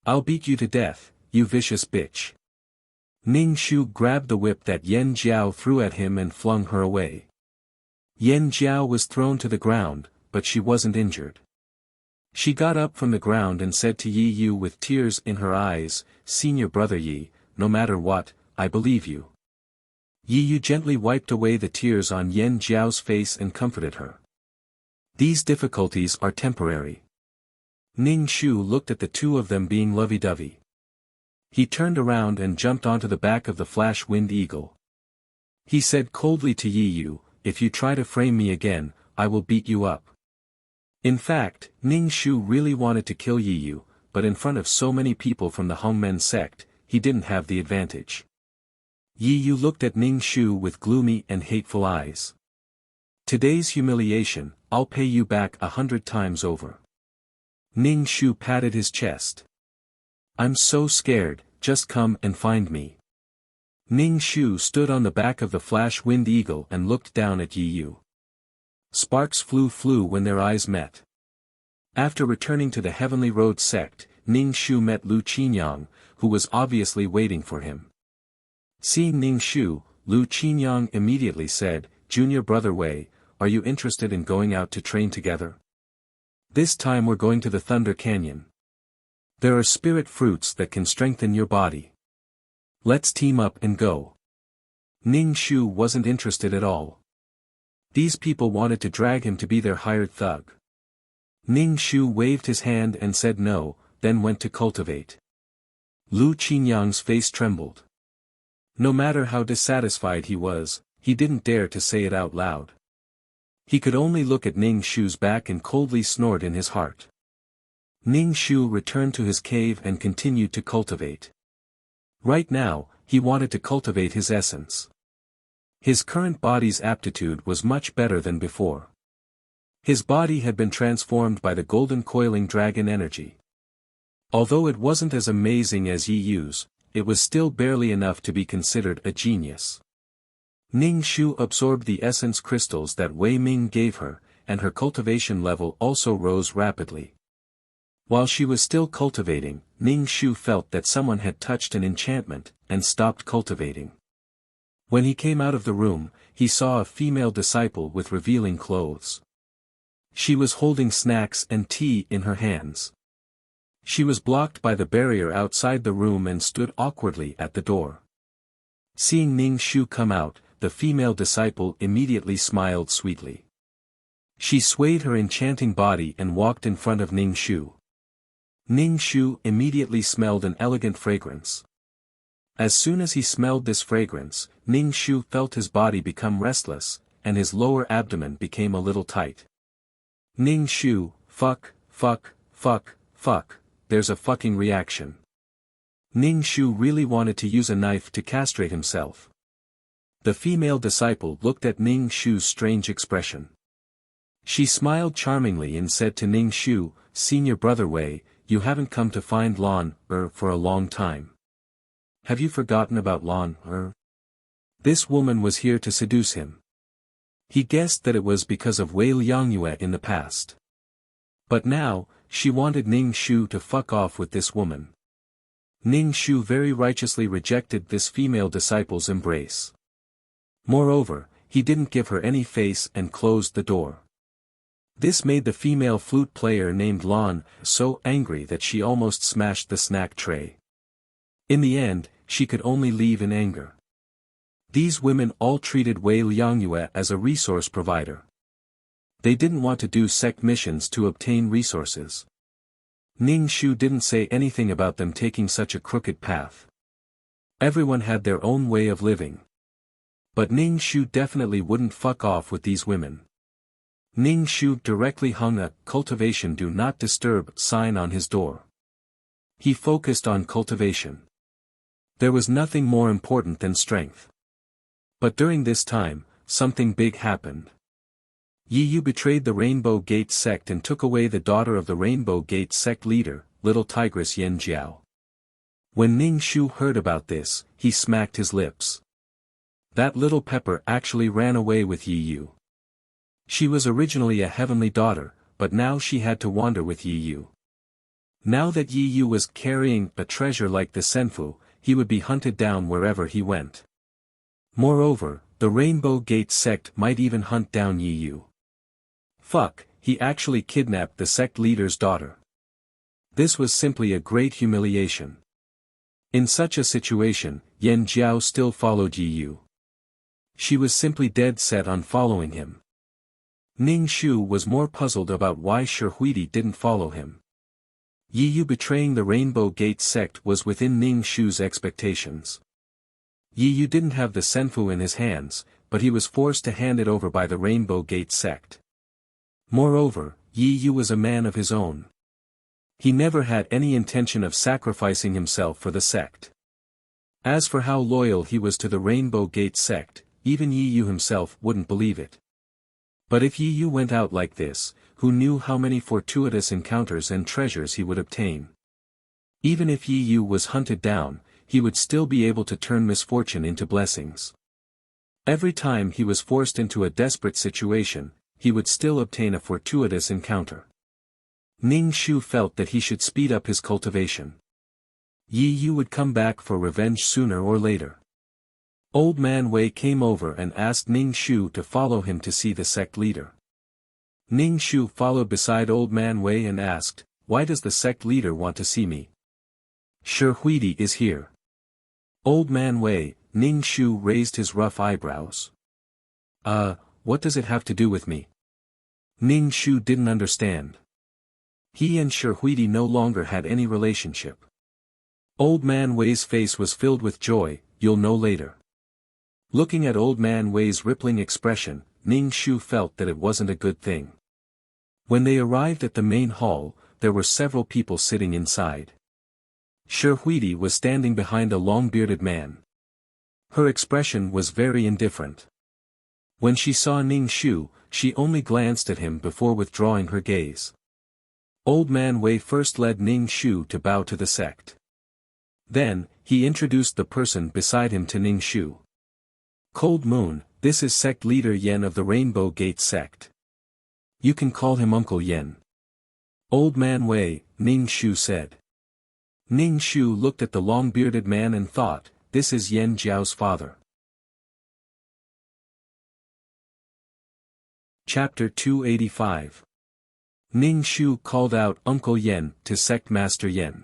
I'll beat you to death, you vicious bitch. Ning Shu grabbed the whip that Yan Jiao threw at him and flung her away. Yan Jiao was thrown to the ground, but she wasn't injured. She got up from the ground and said to Yi Yu with tears in her eyes, Senior brother Yi, no matter what, I believe you. Yi Yu gently wiped away the tears on Yan Jiao's face and comforted her. These difficulties are temporary. Ning Shu looked at the two of them being lovey-dovey. He turned around and jumped onto the back of the flash-winged eagle. He said coldly to Yi Yu, if you try to frame me again, I will beat you up. In fact, Ning Shu really wanted to kill Yi Yu, but in front of so many people from the Hongmen sect, he didn't have the advantage. Yi Yu looked at Ning Shu with gloomy and hateful eyes. Today's humiliation, I'll pay you back 100 times over. Ning Shu patted his chest. I'm so scared, just come and find me. Ning Shu stood on the back of the flash-winged eagle and looked down at Yi Yu. Sparks flew when their eyes met. After returning to the Heavenly Road sect, Ning Shu met Lu Qinyang, who was obviously waiting for him. Seeing Ning Shu, Lu Qinyang immediately said, Junior brother Wei, are you interested in going out to train together? This time we're going to the Thunder Canyon. There are spirit fruits that can strengthen your body. Let's team up and go. Ning Shu wasn't interested at all. These people wanted to drag him to be their hired thug. Ning Shu waved his hand and said no, then went to cultivate. Lu Qinyang's face trembled. No matter how dissatisfied he was, he didn't dare to say it out loud. He could only look at Ning Shu's back and coldly snort in his heart. Ning Shu returned to his cave and continued to cultivate. Right now, he wanted to cultivate his essence. His current body's aptitude was much better than before. His body had been transformed by the golden coiling dragon energy. Although it wasn't as amazing as Yi Yu's, it was still barely enough to be considered a genius. Ning Shu absorbed the essence crystals that Wei Ming gave her, and her cultivation level also rose rapidly. While she was still cultivating, Ning Shu felt that someone had touched an enchantment, and stopped cultivating. When he came out of the room, he saw a female disciple with revealing clothes. She was holding snacks and tea in her hands. She was blocked by the barrier outside the room and stood awkwardly at the door. Seeing Ning Shu come out, the female disciple immediately smiled sweetly. She swayed her enchanting body and walked in front of Ning Shu. Ning Shu immediately smelled an elegant fragrance. As soon as he smelled this fragrance, Ning Shu felt his body become restless, and his lower abdomen became a little tight. Ning Shu, fuck, there's a fucking reaction. Ning Shu really wanted to use a knife to castrate himself. The female disciple looked at Ning Shu's strange expression. She smiled charmingly and said to Ning Shu, "Senior brother Wei, you haven't come to find Lan, for a long time. Have you forgotten about Lan, This woman was here to seduce him. He guessed that it was because of Wei Liangyue in the past. But now, she wanted Ning Shu to fuck off with this woman. Ning Shu very righteously rejected this female disciple's embrace. Moreover, he didn't give her any face and closed the door. This made the female flute player named Lan so angry that she almost smashed the snack tray. In the end, she could only leave in anger. These women all treated Wei Liangyue as a resource provider. They didn't want to do sect missions to obtain resources. Ning Shu didn't say anything about them taking such a crooked path. Everyone had their own way of living. But Ning Shu definitely wouldn't fuck off with these women. Ning Shu directly hung a "cultivation do not disturb" sign on his door. He focused on cultivation. There was nothing more important than strength. But during this time, something big happened. Yi Yu betrayed the Rainbow Gate sect and took away the daughter of the Rainbow Gate sect leader, little tigress Yan Jiao. When Ning Shu heard about this, he smacked his lips. That little pepper actually ran away with Yi Yu. She was originally a heavenly daughter, but now she had to wander with Yi Yu. Now that Yi Yu was carrying a treasure like the Senfu, he would be hunted down wherever he went. Moreover, the Rainbow Gate sect might even hunt down Yi Yu. Fuck, he actually kidnapped the sect leader's daughter. This was simply a great humiliation. In such a situation, Yan Jiao still followed Yi Yu. She was simply dead set on following him. Ning Shu was more puzzled about why Shihuidi didn't follow him. Yi Yu betraying the Rainbow Gate sect was within Ning Shu's expectations. Yi Yu didn't have the Senfu in his hands, but he was forced to hand it over by the Rainbow Gate sect. Moreover, Yi Yu was a man of his own. He never had any intention of sacrificing himself for the sect. As for how loyal he was to the Rainbow Gate sect, even Yi Yu himself wouldn't believe it. But if Yi Yu went out like this, who knew how many fortuitous encounters and treasures he would obtain? Even if Yi Yu was hunted down, he would still be able to turn misfortune into blessings. Every time he was forced into a desperate situation, he would still obtain a fortuitous encounter. Ning Shu felt that he should speed up his cultivation. Yi Yu would come back for revenge sooner or later. Old Man Wei came over and asked Ning Shu to follow him to see the sect leader. Ning Shu followed beside Old Man Wei and asked, "Why does the sect leader want to see me?" "Shihuidi is here." Old Man Wei, Ning Shu raised his rough eyebrows. What does it have to do with me?" Ning Shu didn't understand. He and Shihuidi no longer had any relationship. Old Man Wei's face was filled with joy. "You'll know later." Looking at Old Man Wei's rippling expression, Ning Shu felt that it wasn't a good thing. When they arrived at the main hall, there were several people sitting inside. Shihuidi was standing behind a long-bearded man. Her expression was very indifferent. When she saw Ning Shu, she only glanced at him before withdrawing her gaze. Old Man Wei first led Ning Shu to bow to the sect. Then, he introduced the person beside him to Ning Shu. "Cold Moon, this is sect leader Yen of the Rainbow Gate sect. You can call him Uncle Yen." "Old Man Wei," Ning Shu said. Ning Shu looked at the long-bearded man and thought, this is Yan Jiao's father. Chapter 285. Ning Shu called out Uncle Yen to Sect Master Yen.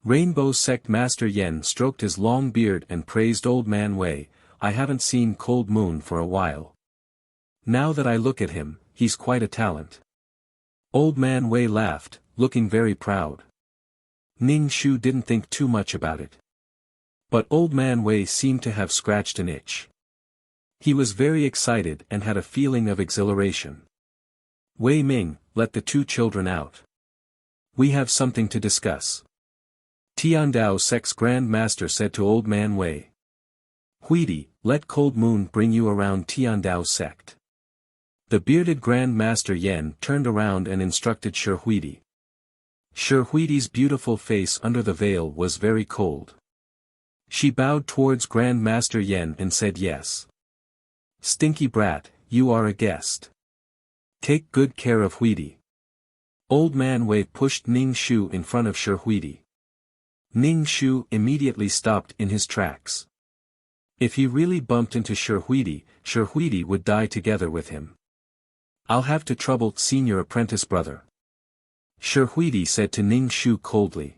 Rainbow Sect Master Yen stroked his long beard and praised Old Man Wei. "I haven't seen Cold Moon for a while. Now that I look at him, he's quite a talent." Old Man Wei laughed, looking very proud. Ning Shu didn't think too much about it. But Old Man Wei seemed to have scratched an itch. He was very excited and had a feeling of exhilaration. "Wei Ming, let the two children out. We have something to discuss." Tiandao Sect's Grand Master said to Old Man Wei. Huidi, let Cold Moon bring you around Tiandao sect. The bearded Grand Master Yen turned around and instructed Shi Huidi. Shi Huidi's beautiful face under the veil was very cold. She bowed towards Grand Master Yen and said yes. Stinky brat, you are a guest. Take good care of Huidi. Old Man Wei pushed Ning Shu in front of Shi Huidi. Ning Shu immediately stopped in his tracks. If he really bumped into Shi Huidi would die together with him. I'll have to trouble senior apprentice brother. Shi Huidi said to Ning Shu coldly.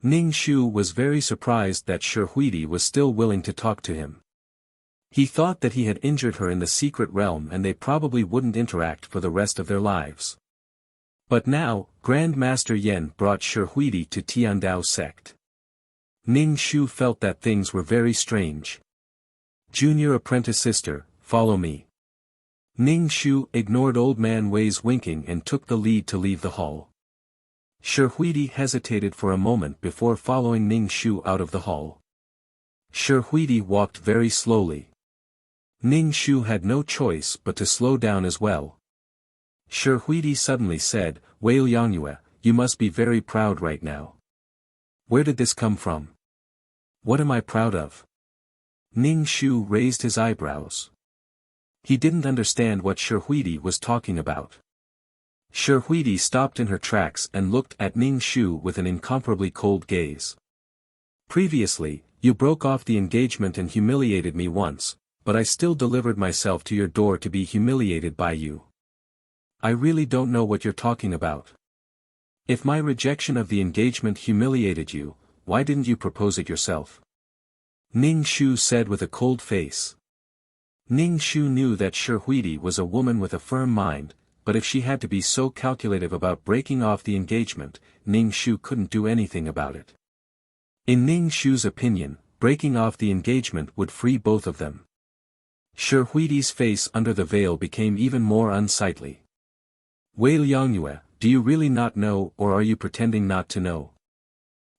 Ning Shu was very surprised that Shi Huidi was still willing to talk to him. He thought that he had injured her in the secret realm and they probably wouldn't interact for the rest of their lives. But now, Grand Master Yen brought Shi Huidi to Tiandao sect. Ning Shu felt that things were very strange. Junior apprentice sister, follow me. Ning Shu ignored Old Man Wei's winking and took the lead to leave the hall. Shi Huidi hesitated for a moment before following Ning Shu out of the hall. Shi Huidi walked very slowly. Ning Shu had no choice but to slow down as well. Shi Huidi suddenly said, Wei Liangyue, you must be very proud right now. Where did this come from? What am I proud of? Ning Shu raised his eyebrows. He didn't understand what Shi Huidi was talking about. Shi Huidi stopped in her tracks and looked at Ning Shu with an incomparably cold gaze. Previously, you broke off the engagement and humiliated me once, but I still delivered myself to your door to be humiliated by you. I really don't know what you're talking about. If my rejection of the engagement humiliated you, why didn't you propose it yourself? Ning Shu said with a cold face. Ning Shu knew that Shi Huidi was a woman with a firm mind, but if she had to be so calculative about breaking off the engagement, Ning Shu couldn't do anything about it. In Ning Shu's opinion, breaking off the engagement would free both of them. Shi Huidi's face under the veil became even more unsightly. Wei Liangyue, do you really not know or are you pretending not to know?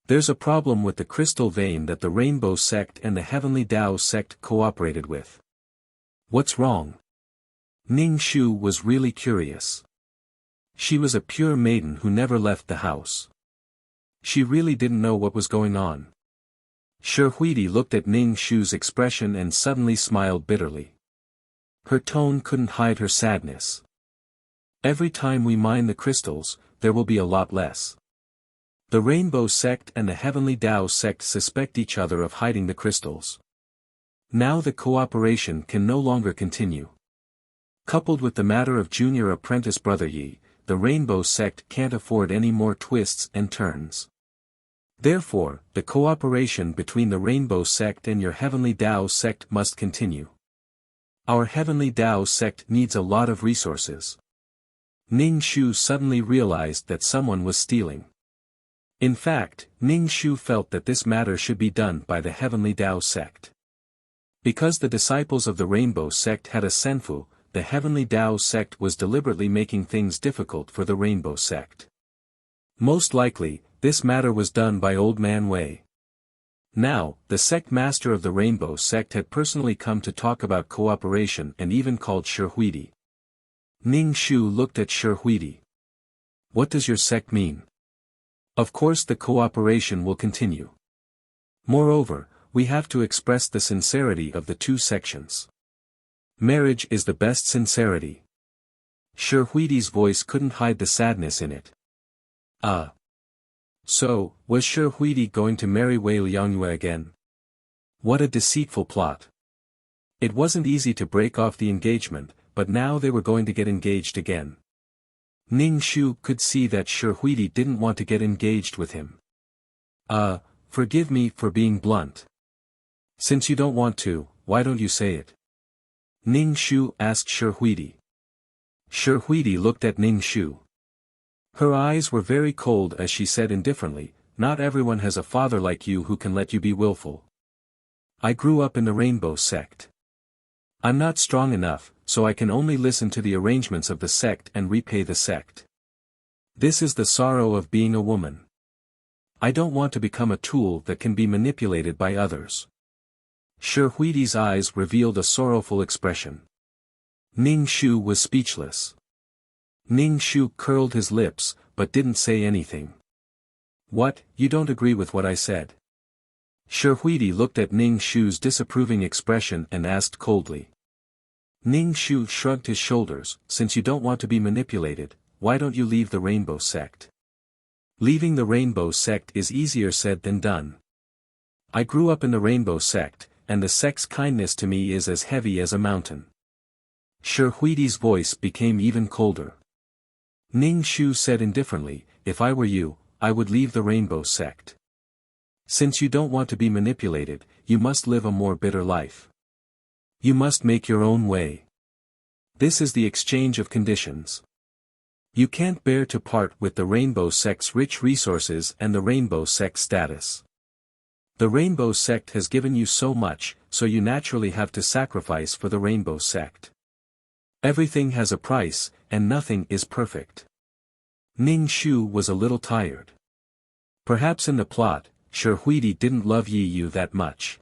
There's a problem with the crystal vein that the Rainbow Sect and the Heavenly Tao Sect cooperated with. What's wrong? Ning Shu was really curious. She was a pure maiden who never left the house. She really didn't know what was going on. Shi Huidi looked at Ning Shu's expression and suddenly smiled bitterly. Her tone couldn't hide her sadness. Every time we mine the crystals, there will be a lot less. The Rainbow Sect and the Heavenly Tao Sect suspect each other of hiding the crystals. Now the cooperation can no longer continue. Coupled with the matter of junior apprentice brother Yi, the Rainbow Sect can't afford any more twists and turns. Therefore, the cooperation between the Rainbow Sect and your Heavenly Tao Sect must continue. Our Heavenly Tao Sect needs a lot of resources. Ning Shu suddenly realized that someone was stealing. In fact, Ning Shu felt that this matter should be done by the Heavenly Tao Sect. Because the disciples of the Rainbow Sect had a senfu, the Heavenly Tao Sect was deliberately making things difficult for the Rainbow Sect. Most likely, this matter was done by Old Man Wei. Now, the sect master of the Rainbow Sect had personally come to talk about cooperation and even called Shi Huidi. Ning Shu looked at Shi Huidi. What does your sect mean? Of course the cooperation will continue. Moreover, we have to express the sincerity of the two sections. Marriage is the best sincerity. Shi Huidi's voice couldn't hide the sadness in it. So, was Shi Huidi going to marry Wei Liangyue again? What a deceitful plot. It wasn't easy to break off the engagement, but now they were going to get engaged again. Ning Shu could see that Shi Huidi didn't want to get engaged with him. Forgive me for being blunt. Since you don't want to, why don't you say it? Ning Shu asked Shi Huidi. Shi Huidi looked at Ning Shu. Her eyes were very cold as she said indifferently, not everyone has a father like you who can let you be willful. I grew up in the Rainbow Sect. I'm not strong enough, so I can only listen to the arrangements of the sect and repay the sect. This is the sorrow of being a woman. I don't want to become a tool that can be manipulated by others. Shi Huidi's eyes revealed a sorrowful expression. Ning Shu was speechless. Ning Shu curled his lips, but didn't say anything. What, you don't agree with what I said? Shi Huidi looked at Ning Shu's disapproving expression and asked coldly. Ning Shu shrugged his shoulders. Since you don't want to be manipulated, why don't you leave the Rainbow Sect? Leaving the Rainbow Sect is easier said than done. I grew up in the Rainbow Sect, and the sect's kindness to me is as heavy as a mountain. Shi Huidi's voice became even colder. Ning Shu said indifferently, if I were you, I would leave the Rainbow Sect. Since you don't want to be manipulated, you must live a more bitter life. You must make your own way. This is the exchange of conditions. You can't bear to part with the Rainbow Sect's rich resources and the Rainbow Sect status. The Rainbow Sect has given you so much, so you naturally have to sacrifice for the Rainbow Sect. Everything has a price, and nothing is perfect. Ning Shu was a little tired. Perhaps in the plot, Shi Huidi didn't love Yi Yu that much.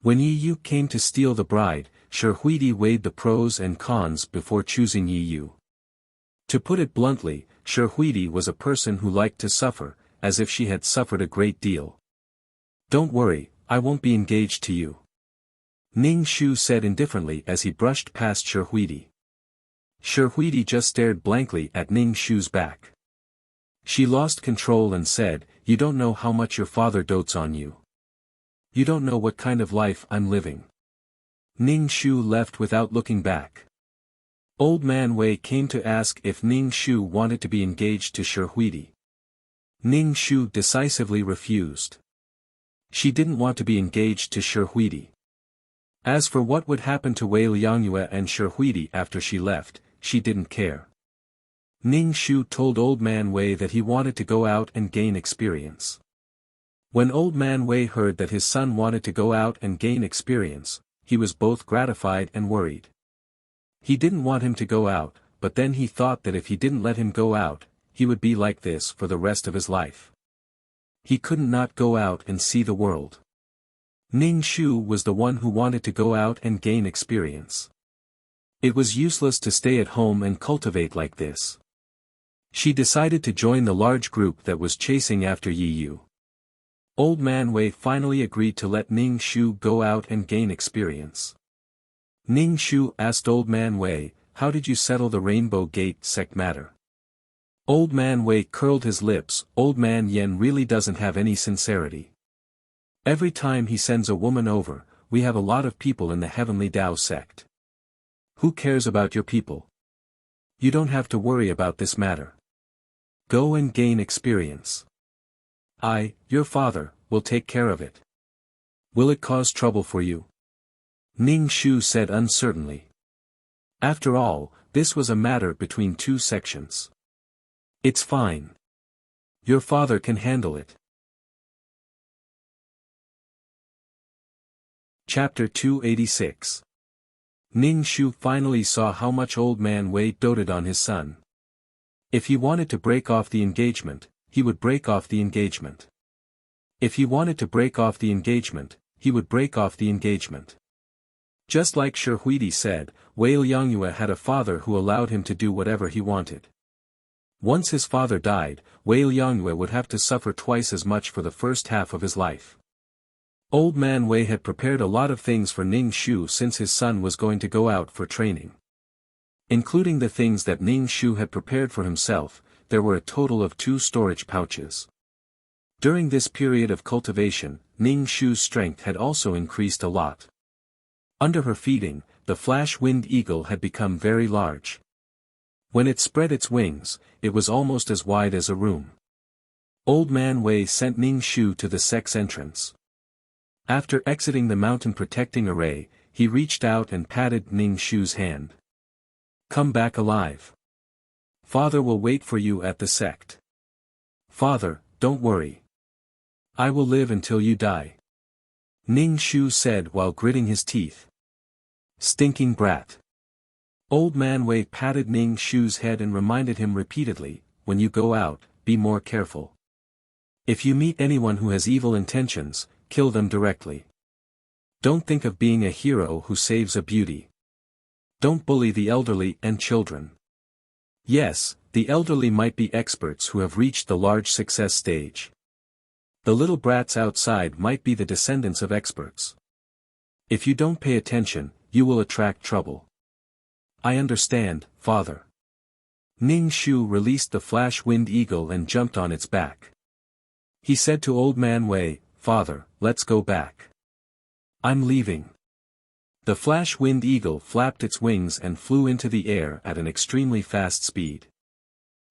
When Yi Yu came to steal the bride, Shi Huidi weighed the pros and cons before choosing Yi Yu. To put it bluntly, Shi Huidi was a person who liked to suffer, as if she had suffered a great deal. Don't worry, I won't be engaged to you. Ning Shu said indifferently as he brushed past Shi Huidi. Shi Huidi just stared blankly at Ning Shu's back. She lost control and said, you don't know how much your father dotes on you. You don't know what kind of life I'm living. Ning Shu left without looking back. Old Man Wei came to ask if Ning Shu wanted to be engaged to Shi Huidi. Ning Shu decisively refused. She didn't want to be engaged to Shi Huidi. As for what would happen to Wei Liangyue and Shi Huidi after she left, she didn't care. Ning Shu told Old Man Wei that he wanted to go out and gain experience. When Old Man Wei heard that his son wanted to go out and gain experience, he was both gratified and worried. He didn't want him to go out, but then he thought that if he didn't let him go out, he would be like this for the rest of his life. He couldn't not go out and see the world. Ning Shu was the one who wanted to go out and gain experience. It was useless to stay at home and cultivate like this. She decided to join the large group that was chasing after Yi Yu. Old Man Wei finally agreed to let Ning Shu go out and gain experience. Ning Shu asked Old Man Wei, how did you settle the Rainbow Gate sect matter? Old Man Wei curled his lips. Old Man Yen really doesn't have any sincerity. Every time he sends a woman over, we have a lot of people in the Heavenly Tao sect. Who cares about your people? You don't have to worry about this matter. Go and gain experience. I, your father, will take care of it. Will it cause trouble for you? Ning Shu said uncertainly. After all, this was a matter between two sections. It's fine. Your father can handle it. Chapter 286. Ning Shu finally saw how much Old Man Wei doted on his son. If he wanted to break off the engagement, he would break off the engagement. If he wanted to break off the engagement, he would break off the engagement. Just like Shi Huidi said, Wei Liangyue had a father who allowed him to do whatever he wanted. Once his father died, Wei Liangyue would have to suffer twice as much for the first half of his life. Old Man Wei had prepared a lot of things for Ning Shu since his son was going to go out for training. Including the things that Ning Shu had prepared for himself, there were a total of 2 storage pouches. During this period of cultivation, Ning Shu's strength had also increased a lot. Under her feeding, the flash-winged eagle had become very large. When it spread its wings, it was almost as wide as a room. Old Man Wei sent Ning Shu to the sect's entrance. After exiting the mountain protecting array, he reached out and patted Ning Shu's hand. Come back alive. Father will wait for you at the sect. Father, don't worry. I will live until you die. Ning Shu said while gritting his teeth. Stinking brat. Old Man Wei patted Ning Shu's head and reminded him repeatedly, when you go out, be more careful. If you meet anyone who has evil intentions, kill them directly. Don't think of being a hero who saves a beauty. Don't bully the elderly and children. Yes, the elderly might be experts who have reached the large success stage. The little brats outside might be the descendants of experts. If you don't pay attention, you will attract trouble. I understand, Father. Ning Shu released the flash wind eagle and jumped on its back. He said to Old Man Wei, Father, let's go back. I'm leaving. The flash wind eagle flapped its wings and flew into the air at an extremely fast speed.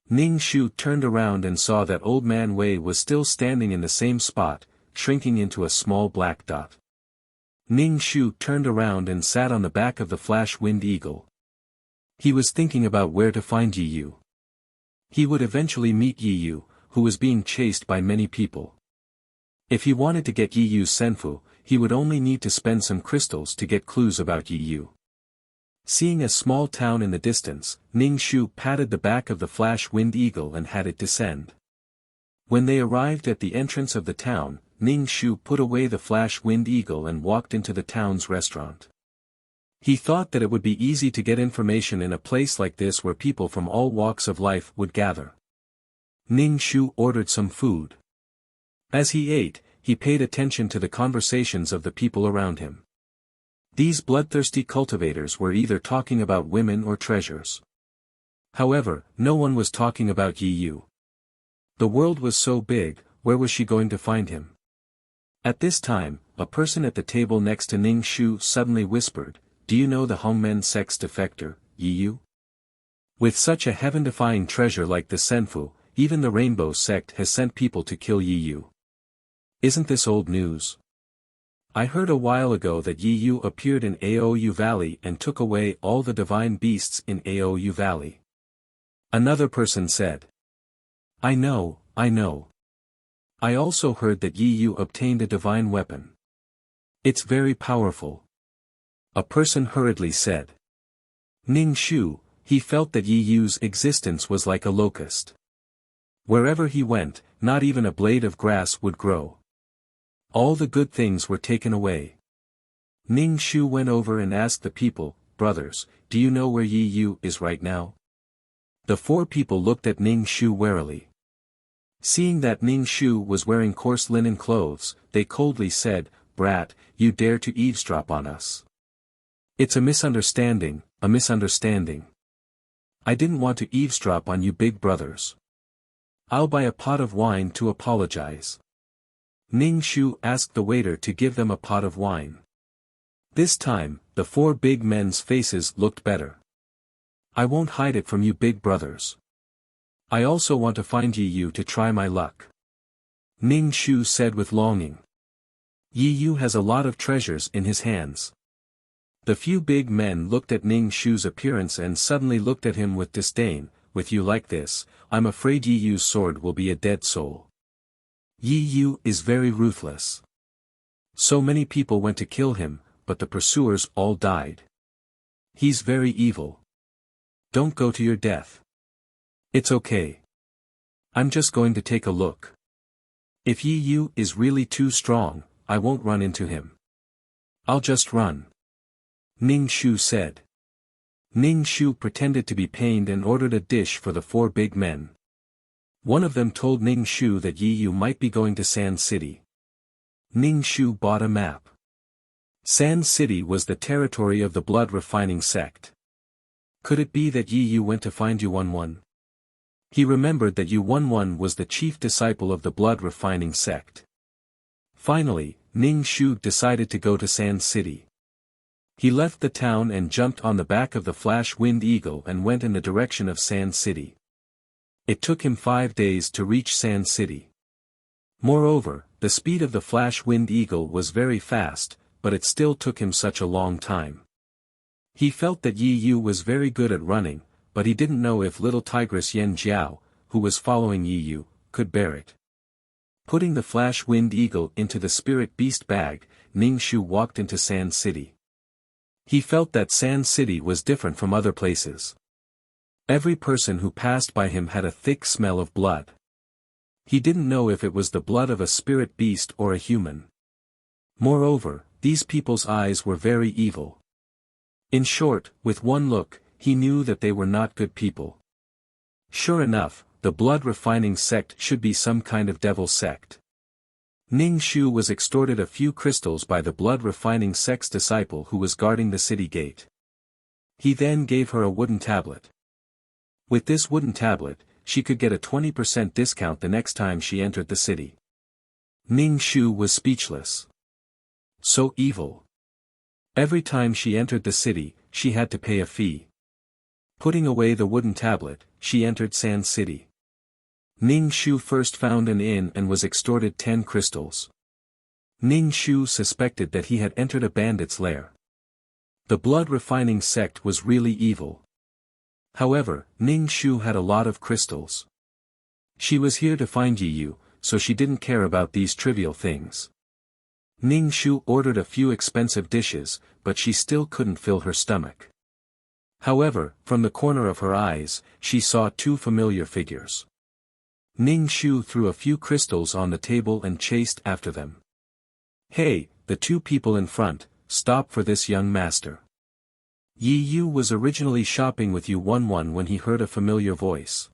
Ning Shu turned around and saw that Old Man Wei was still standing in the same spot, shrinking into a small black dot. Ning Shu turned around and sat on the back of the flash wind eagle. He was thinking about where to find Yi Yu. He would eventually meet Yi Yu, who was being chased by many people. If he wanted to get Yi Yu's senfu, he would only need to spend some crystals to get clues about Yi Yu. Seeing a small town in the distance, Ning Shu patted the back of the flash wind eagle and had it descend. When they arrived at the entrance of the town, Ning Shu put away the flash wind eagle and walked into the town's restaurant. He thought that it would be easy to get information in a place like this where people from all walks of life would gather. Ning Shu ordered some food. As he ate, he paid attention to the conversations of the people around him. These bloodthirsty cultivators were either talking about women or treasures. However, no one was talking about Yi Yu. The world was so big, where was she going to find him? At this time, a person at the table next to Ning Shu suddenly whispered, Do you know the Hongmen sect's defector, Yi Yu? With such a heaven-defying treasure like the Senfu, even the Rainbow sect has sent people to kill Yi Yu. Isn't this old news? I heard a while ago that Yi Yu appeared in Aou Valley and took away all the divine beasts in Aou Valley. Another person said. I know. I also heard that Yi Yu obtained a divine weapon. It's very powerful. A person hurriedly said. Ning Shu, he felt that Yi Yu's existence was like a locust. Wherever he went, not even a blade of grass would grow. All the good things were taken away. Ning Shu went over and asked the people, Brothers, do you know where Yi Yu is right now? The 4 people looked at Ning Shu warily. Seeing that Ning Shu was wearing coarse linen clothes, they coldly said, Brat, you dare to eavesdrop on us. It's a misunderstanding, a misunderstanding. I didn't want to eavesdrop on you big brothers. I'll buy a pot of wine to apologize. Ning Shu asked the waiter to give them a pot of wine. This time, the 4 big men's faces looked better. I won't hide it from you big brothers. I also want to find Yi Yu to try my luck. Ning Shu said with longing. Yi Yu has a lot of treasures in his hands. The few big men looked at Ning Shu's appearance and suddenly looked at him with disdain. With you like this, I'm afraid Yi Yu's sword will be a dead soul. Yi Yu is very ruthless. So many people went to kill him, but the pursuers all died. He's very evil. Don't go to your death. It's okay. I'm just going to take a look. If Yi Yu is really too strong, I won't run into him. I'll just run. Ning Shu said. Ning Shu pretended to be pained and ordered a dish for the 4 big men. One of them told Ning Shu that Yi Yu might be going to Sand City. Ning Shu bought a map. Sand City was the territory of the blood refining sect. Could it be that Yi Yu went to find Yu11? He remembered that Yu11 was the chief disciple of the blood refining sect. Finally, Ning Shu decided to go to Sand City. He left the town and jumped on the back of the flash wind eagle and went in the direction of Sand City. It took him 5 days to reach Sand City. Moreover, the speed of the flash wind eagle was very fast, but it still took him such a long time. He felt that Yi Yu was very good at running, but he didn't know if little tigress Yan Jiao, who was following Yi Yu, could bear it. Putting the flash wind eagle into the spirit beast bag, Ning Shu walked into Sand City. He felt that Sand City was different from other places. Every person who passed by him had a thick smell of blood. He didn't know if it was the blood of a spirit beast or a human. Moreover, these people's eyes were very evil. In short, with one look, he knew that they were not good people. Sure enough, the blood-refining sect should be some kind of devil sect. Ning Shu was extorted a few crystals by the blood-refining sect's disciple who was guarding the city gate. He then gave her a wooden tablet. With this wooden tablet, she could get a 20% discount the next time she entered the city. Ning Shu was speechless. So evil. Every time she entered the city, she had to pay a fee. Putting away the wooden tablet, she entered Sand City. Ning Shu first found an inn and was extorted 10 crystals. Ning Shu suspected that he had entered a bandit's lair. The blood-refining sect was really evil. However, Ning Shu had a lot of crystals. She was here to find Yi Yu, so she didn't care about these trivial things. Ning Shu ordered a few expensive dishes, but she still couldn't fill her stomach. However, from the corner of her eyes, she saw 2 familiar figures. Ning Shu threw a few crystals on the table and chased after them. Hey, the 2 people in front, stop for this young master. Yi Yu was originally shopping with Yu 11 when he heard a familiar voice.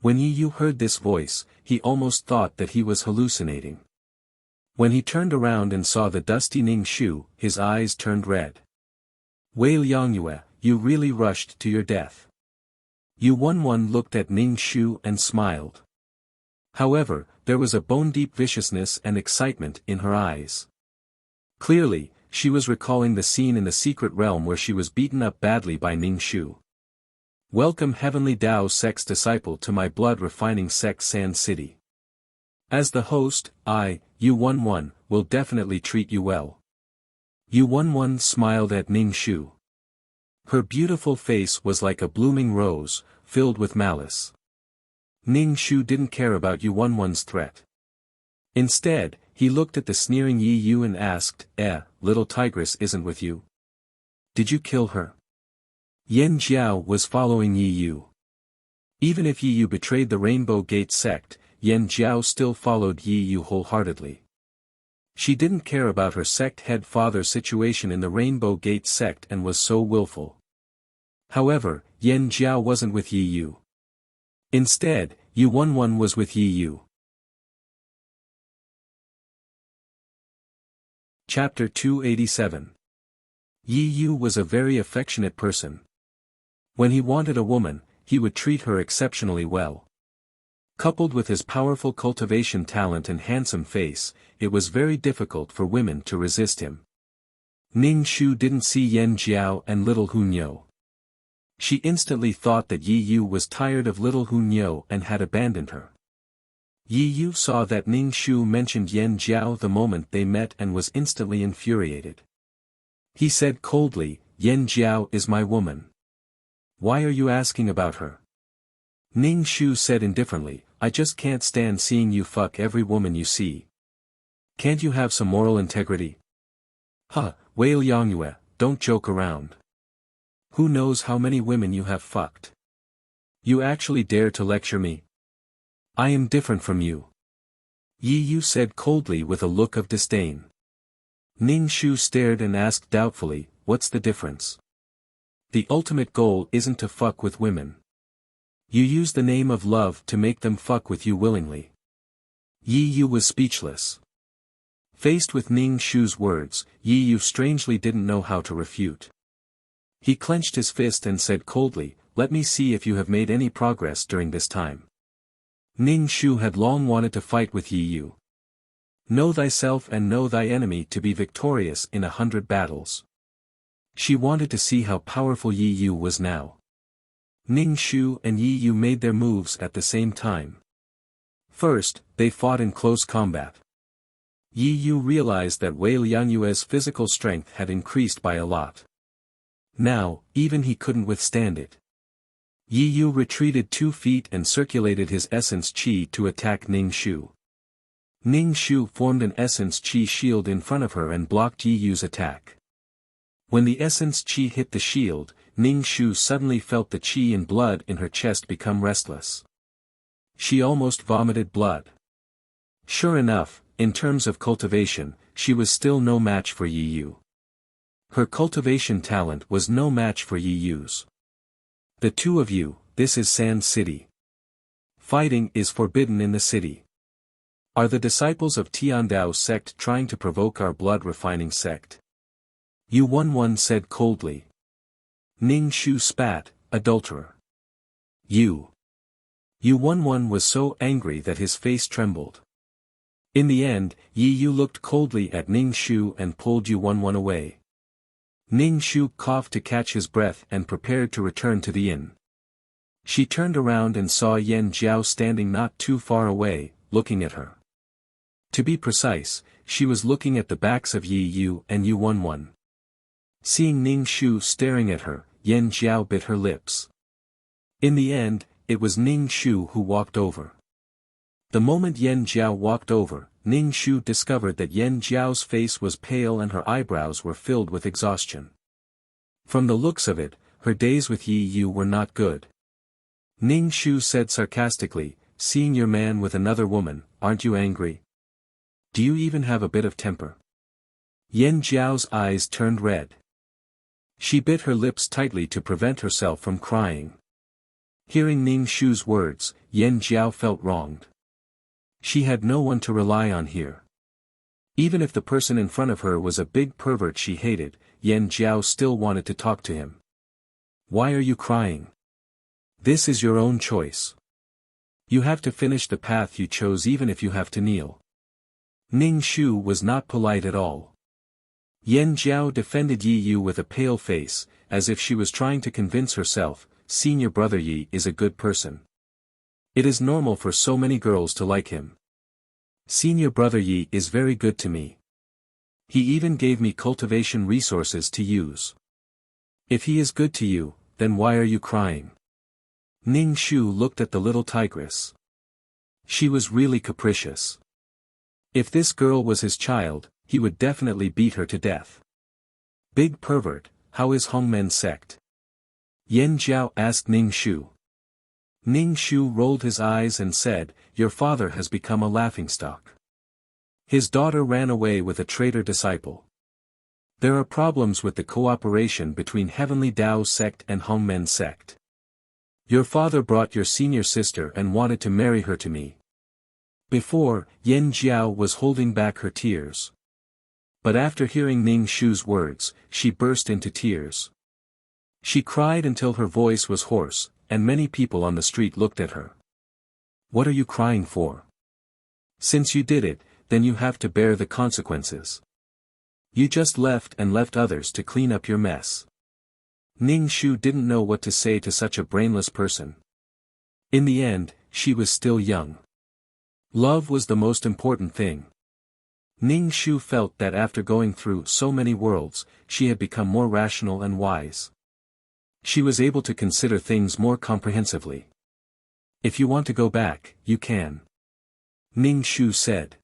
When Yi Yu heard this voice, he almost thought that he was hallucinating. When he turned around and saw the dusty Ning Shu, his eyes turned red. Wei Liangyue, you really rushed to your death. Yu 11 looked at Ning Shu and smiled. However, there was a bone-deep viciousness and excitement in her eyes. Clearly, she was recalling the scene in the secret realm where she was beaten up badly by Ning Shu. Welcome Heavenly Dao Sect's disciple to my blood-refining sect Sand City. As the host, I, Yu 11, will definitely treat you well. Yu 11 smiled at Ning Shu. Her beautiful face was like a blooming rose, filled with malice. Ning Shu didn't care about Yu 11's threat. Instead, he looked at the sneering Yi Yu and asked, little tigress isn't with you? Did you kill her? Yan Jiao was following Yi Yu. Even if Yi Yu betrayed the Rainbow Gate sect, Yan Jiao still followed Yi Yu wholeheartedly. She didn't care about her sect head father's situation in the Rainbow Gate sect and was so willful. However, Yan Jiao wasn't with Yi Yu. Instead, Yu 11 was with Yi Yu. Chapter 287. Yi Yu was a very affectionate person. When he wanted a woman, he would treat her exceptionally well. Coupled with his powerful cultivation talent and handsome face, it was very difficult for women to resist him. Ning Shu didn't see Yan Jiao and little Hunyou. She instantly thought that Yi Yu was tired of little Hunyou and had abandoned her. Yi Yu saw that Ning Shu mentioned Yan Jiao the moment they met and was instantly infuriated. He said coldly, Yan Jiao is my woman. Why are you asking about her? Ning Shu said indifferently, I just can't stand seeing you fuck every woman you see. Can't you have some moral integrity? Wei Liangyue, don't joke around. Who knows how many women you have fucked? You actually dare to lecture me? I am different from you. Yi Yu said coldly with a look of disdain. Ning Shu stared and asked doubtfully, what's the difference? The ultimate goal isn't to fuck with women. You use the name of love to make them fuck with you willingly. Yi Yu was speechless. Faced with Ning Shu's words, Yi Yu strangely didn't know how to refute. He clenched his fist and said coldly, let me see if you have made any progress during this time. Ning Shu had long wanted to fight with Yi Yu. Know thyself and know thy enemy to be victorious in 100 battles. She wanted to see how powerful Yi Yu was now. Ning Shu and Yi Yu made their moves at the same time. First, they fought in close combat. Yi Yu realized that Wei Liangyue's physical strength had increased by a lot. Now, even he couldn't withstand it. Yi Yu retreated 2 feet and circulated his essence chi to attack Ning Shu. Ning Shu formed an essence chi shield in front of her and blocked Yi Yu's attack. When the essence chi hit the shield, Ning Shu suddenly felt the chi and blood in her chest become restless. She almost vomited blood. Sure enough, in terms of cultivation, she was still no match for Yi Yu. Her cultivation talent was no match for Yi Yu's. The two of you, this is Sand City. Fighting is forbidden in the city. Are the disciples of Tiandao's sect trying to provoke our blood-refining sect? Yu Wenwen said coldly. Ning Shu spat, adulterer. Yu Wenwen was so angry that his face trembled. In the end, Yi Yu looked coldly at Ning Shu and pulled Yu Wenwen away. Ning Shu coughed to catch his breath and prepared to return to the inn. She turned around and saw Yan Jiao standing not too far away, looking at her. To be precise, she was looking at the backs of Yi Yu and Yu Wenwen. Seeing Ning Shu staring at her, Yan Jiao bit her lips. In the end, it was Ning Shu who walked over. The moment Yan Jiao walked over, Ning Shu discovered that Yan Jiao's face was pale and her eyebrows were filled with exhaustion. From the looks of it, her days with Yi Yu were not good. Ning Shu said sarcastically, seeing your man with another woman, aren't you angry? Do you even have a bit of temper? Yan Jiao's eyes turned red. She bit her lips tightly to prevent herself from crying. Hearing Ning Shu's words, Yan Jiao felt wronged. She had no one to rely on here. Even if the person in front of her was a big pervert she hated, Yan Jiao still wanted to talk to him. Why are you crying? This is your own choice. You have to finish the path you chose even if you have to kneel. Ning Shu was not polite at all. Yan Jiao defended Yi Yu with a pale face, as if she was trying to convince herself, Senior Brother Yi is a good person. It is normal for so many girls to like him. Senior Brother Yi is very good to me. He even gave me cultivation resources to use. If he is good to you, then why are you crying? Ning Shu looked at the little tigress. She was really capricious. If this girl was his child, he would definitely beat her to death. Big pervert, how is Hongmen sect? Yan Jiao asked Ning Shu. Ning Shu rolled his eyes and said, your father has become a laughingstock. His daughter ran away with a traitor disciple. There are problems with the cooperation between Heavenly Dao's sect and Hongmen sect. Your father brought your senior sister and wanted to marry her to me. Before, Yan Jiao was holding back her tears. But after hearing Ning Shu's words, she burst into tears. She cried until her voice was hoarse, and many people on the street looked at her. What are you crying for? Since you did it, then you have to bear the consequences. You just left others to clean up your mess. Ning Shu didn't know what to say to such a brainless person. In the end, she was still young. Love was the most important thing. Ning Shu felt that after going through so many worlds, she had become more rational and wise. She was able to consider things more comprehensively. If you want to go back, you can. Ning Shu said.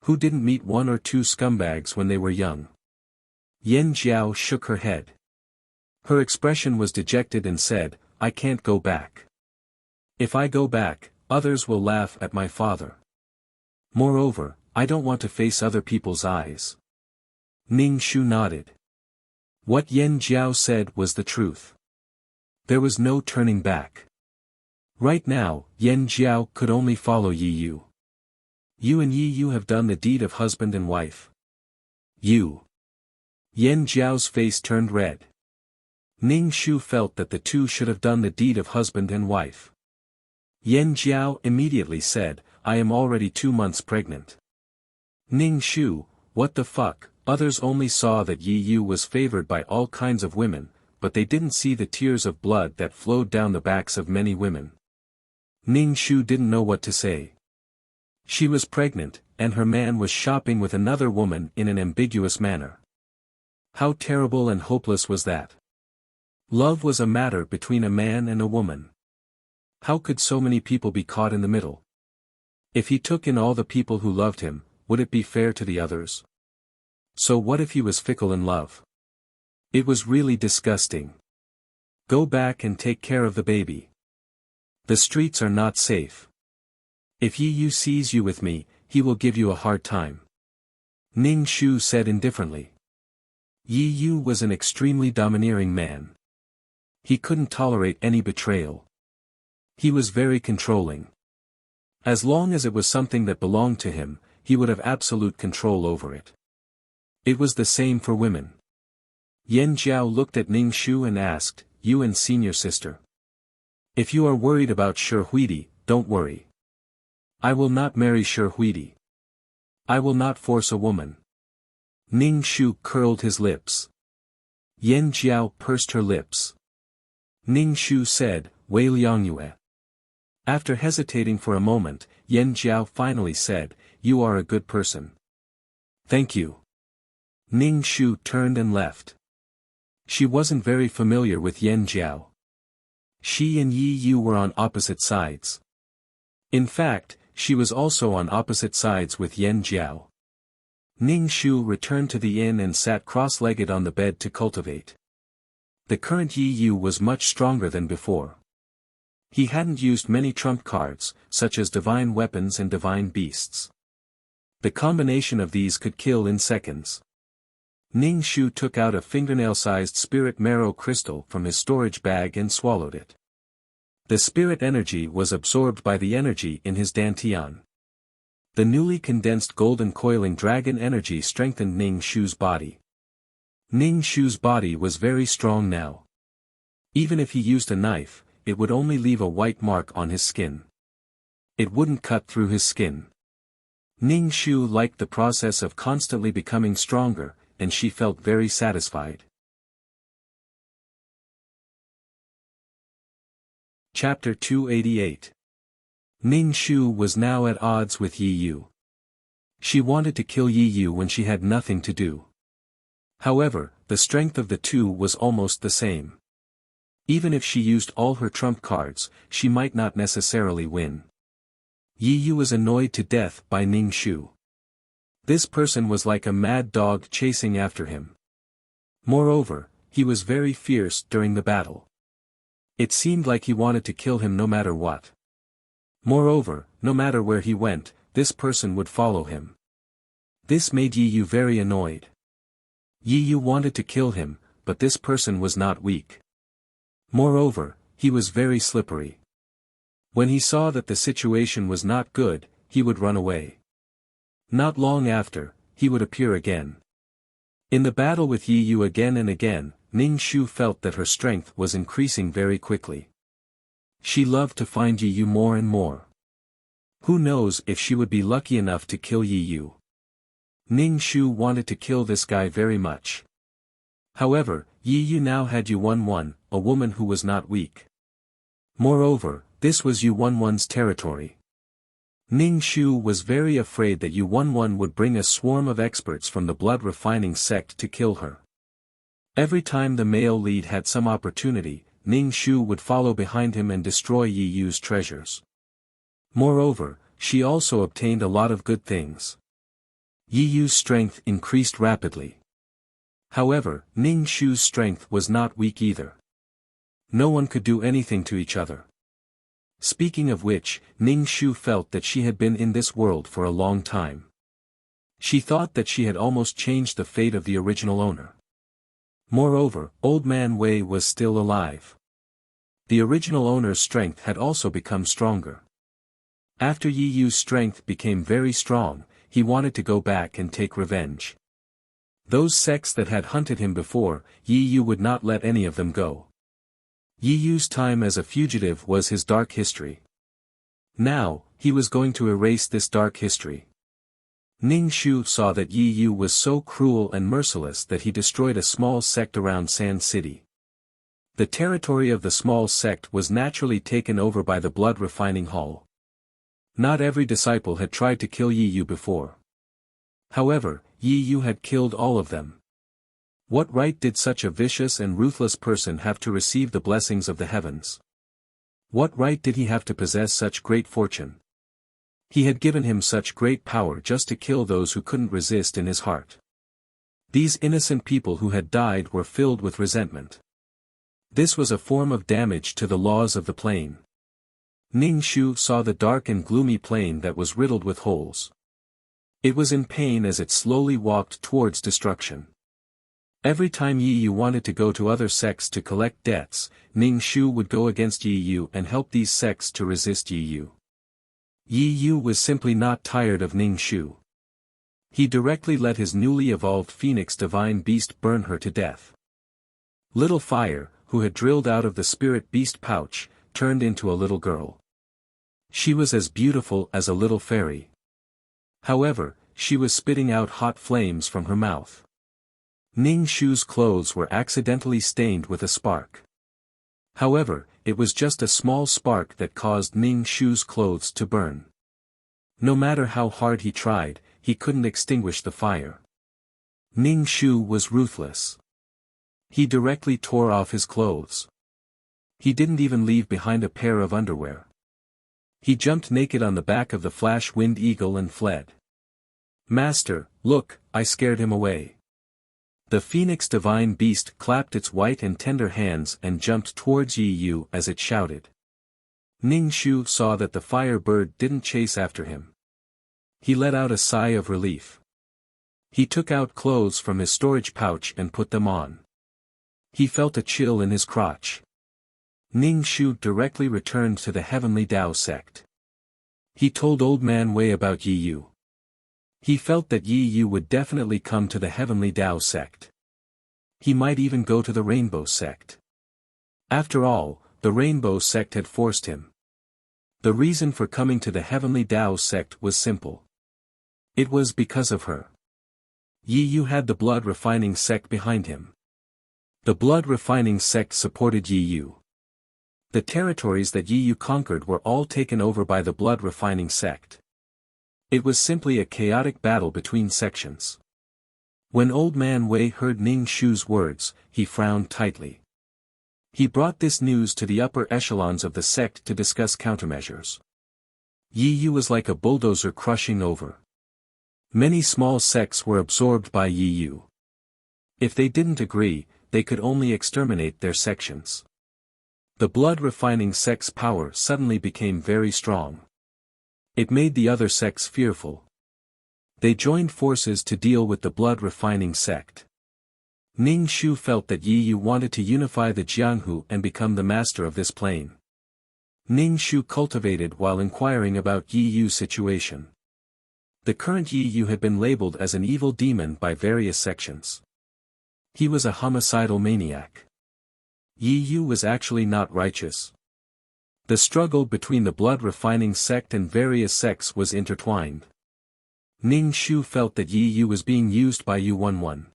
Who didn't meet one or two scumbags when they were young? Yan Jiao shook her head. Her expression was dejected and said, I can't go back. If I go back, others will laugh at my father. Moreover, I don't want to face other people's eyes. Ning Shu nodded. What Yan Jiao said was the truth. There was no turning back. Right now, Yan Jiao could only follow Yi Yu. You and Yi Yu have done the deed of husband and wife. You. Yan Jiao's face turned red. Ning Shu felt that the two should have done the deed of husband and wife. Yan Jiao immediately said, I am already 2 months pregnant. Ning Shu, what the fuck, others only saw that Yi Yu was favored by all kinds of women, but they didn't see the tears of blood that flowed down the backs of many women. Ning Shu didn't know what to say. She was pregnant, and her man was shopping with another woman in an ambiguous manner. How terrible and hopeless was that? Love was a matter between a man and a woman. How could so many people be caught in the middle? If he took in all the people who loved him, would it be fair to the others? So what if he was fickle in love? It was really disgusting. Go back and take care of the baby. The streets are not safe. If Yi Yu sees you with me, he will give you a hard time. Ning Shu said indifferently. Yi Yu was an extremely domineering man. He couldn't tolerate any betrayal. He was very controlling. As long as it was something that belonged to him, he would have absolute control over it. It was the same for women. Yan Jiao looked at Ning Shu and asked, "You and senior sister? If you are worried about Shi Huidi, don't worry. I will not marry Shi Huidi. I will not force a woman." Ning Shu curled his lips. Yan Jiao pursed her lips. Ning Shu said, "Wei Liangyue." After hesitating for a moment, Yan Jiao finally said, "You are a good person." "Thank you." Ning Shu turned and left. She wasn't very familiar with Yan Jiao. She and Yi Yu were on opposite sides. In fact, she was also on opposite sides with Yan Jiao. Ning Shu returned to the inn and sat cross-legged on the bed to cultivate. The current Yi Yu was much stronger than before. He hadn't used many trump cards, such as divine weapons and divine beasts. The combination of these could kill in seconds. Ning Shu took out a fingernail-sized spirit marrow crystal from his storage bag and swallowed it. The spirit energy was absorbed by the energy in his dantian. The newly condensed golden coiling dragon energy strengthened Ning Shu's body. Ning Shu's body was very strong now. Even if he used a knife, it would only leave a white mark on his skin. It wouldn't cut through his skin. Ning Shu liked the process of constantly becoming stronger, and she felt very satisfied. Chapter 288. Ning Shu was now at odds with Yi Yu. She wanted to kill Yi Yu when she had nothing to do. However, the strength of the two was almost the same. Even if she used all her trump cards, she might not necessarily win. Yi Yu was annoyed to death by Ning Shu. This person was like a mad dog chasing after him. Moreover, he was very fierce during the battle. It seemed like he wanted to kill him no matter what. Moreover, no matter where he went, this person would follow him. This made Yi Yu very annoyed. Yi Yu wanted to kill him, but this person was not weak. Moreover, he was very slippery. When he saw that the situation was not good, he would run away. Not long after, he would appear again. In the battle with Yi Yu again and again, Ning Shu felt that her strength was increasing very quickly. She loved to find Yi Yu more and more. Who knows if she would be lucky enough to kill Yi Yu. Ning Shu wanted to kill this guy very much. However, Yi Yu now had Yu-1-1, a woman who was not weak. Moreover, this was Yu-1-1's territory. Ning Shu was very afraid that Yu-1-1 would bring a swarm of experts from the blood-refining sect to kill her. Every time the male lead had some opportunity, Ning Shu would follow behind him and destroy Yi Yu's treasures. Moreover, she also obtained a lot of good things. Yi Yu's strength increased rapidly. However, Ning Shu's strength was not weak either. No one could do anything to each other. Speaking of which, Ning Shu felt that she had been in this world for a long time. She thought that she had almost changed the fate of the original owner. Moreover, Old Man Wei was still alive. The original owner's strength had also become stronger. After Yi Yu's strength became very strong, he wanted to go back and take revenge. Those sects that had hunted him before, Yi Yu would not let any of them go. Yi Yu's time as a fugitive was his dark history. Now, he was going to erase this dark history. Ning Shu saw that Yi Yu was so cruel and merciless that he destroyed a small sect around Sand City. The territory of the small sect was naturally taken over by the blood refining hall. Not every disciple had tried to kill Yi Yu before. However, Yi Yu had killed all of them. What right did such a vicious and ruthless person have to receive the blessings of the heavens? What right did he have to possess such great fortune? He had given him such great power just to kill those who couldn't resist in his heart. These innocent people who had died were filled with resentment. This was a form of damage to the laws of the plane. Ning Shu saw the dark and gloomy plane that was riddled with holes. It was in pain as it slowly walked towards destruction. Every time Yi Yu wanted to go to other sects to collect debts, Ning Shu would go against Yi Yu and help these sects to resist Yi Yu. Yi Yu was simply not tired of Ning Shu. He directly let his newly evolved Phoenix Divine Beast burn her to death. Little Fire, who had drilled out of the Spirit Beast pouch, turned into a little girl. She was as beautiful as a little fairy. However, she was spitting out hot flames from her mouth. Ning Shu's clothes were accidentally stained with a spark. However, it was just a small spark that caused Ning Shu's clothes to burn. No matter how hard he tried, he couldn't extinguish the fire. Ning Shu was ruthless. He directly tore off his clothes. He didn't even leave behind a pair of underwear. He jumped naked on the back of the Flash Wind Eagle and fled. "Master, look, I scared him away." The Phoenix Divine Beast clapped its white and tender hands and jumped towards Yi Yu as it shouted. Ning Shu saw that the fire bird didn't chase after him. He let out a sigh of relief. He took out clothes from his storage pouch and put them on. He felt a chill in his crotch. Ning Shu directly returned to the Heavenly Tao sect. He told Old Man Wei about Yi Yu. He felt that Yi Yu would definitely come to the Heavenly Tao sect. He might even go to the Rainbow sect. After all, the Rainbow sect had forced him. The reason for coming to the Heavenly Tao sect was simple. It was because of her. Yi Yu had the blood refining sect behind him. The blood refining sect supported Yi Yu. The territories that Yi Yu conquered were all taken over by the blood refining sect. It was simply a chaotic battle between sections. When Old Man Wei heard Ning Shu's words, he frowned tightly. He brought this news to the upper echelons of the sect to discuss countermeasures. Yi Yu was like a bulldozer crushing over. Many small sects were absorbed by Yi Yu. If they didn't agree, they could only exterminate their sections. The blood refining sect's power suddenly became very strong. It made the other sects fearful. They joined forces to deal with the blood refining sect. Ning Shu felt that Yi Yu wanted to unify the Jianghu and become the master of this plane. Ning Shu cultivated while inquiring about Yi Yu's situation. The current Yi Yu had been labeled as an evil demon by various sections. He was a homicidal maniac. Yi Yu was actually not righteous. The struggle between the blood refining sect and various sects was intertwined. Ning Shu felt that Yi Yu was being used by Yu11.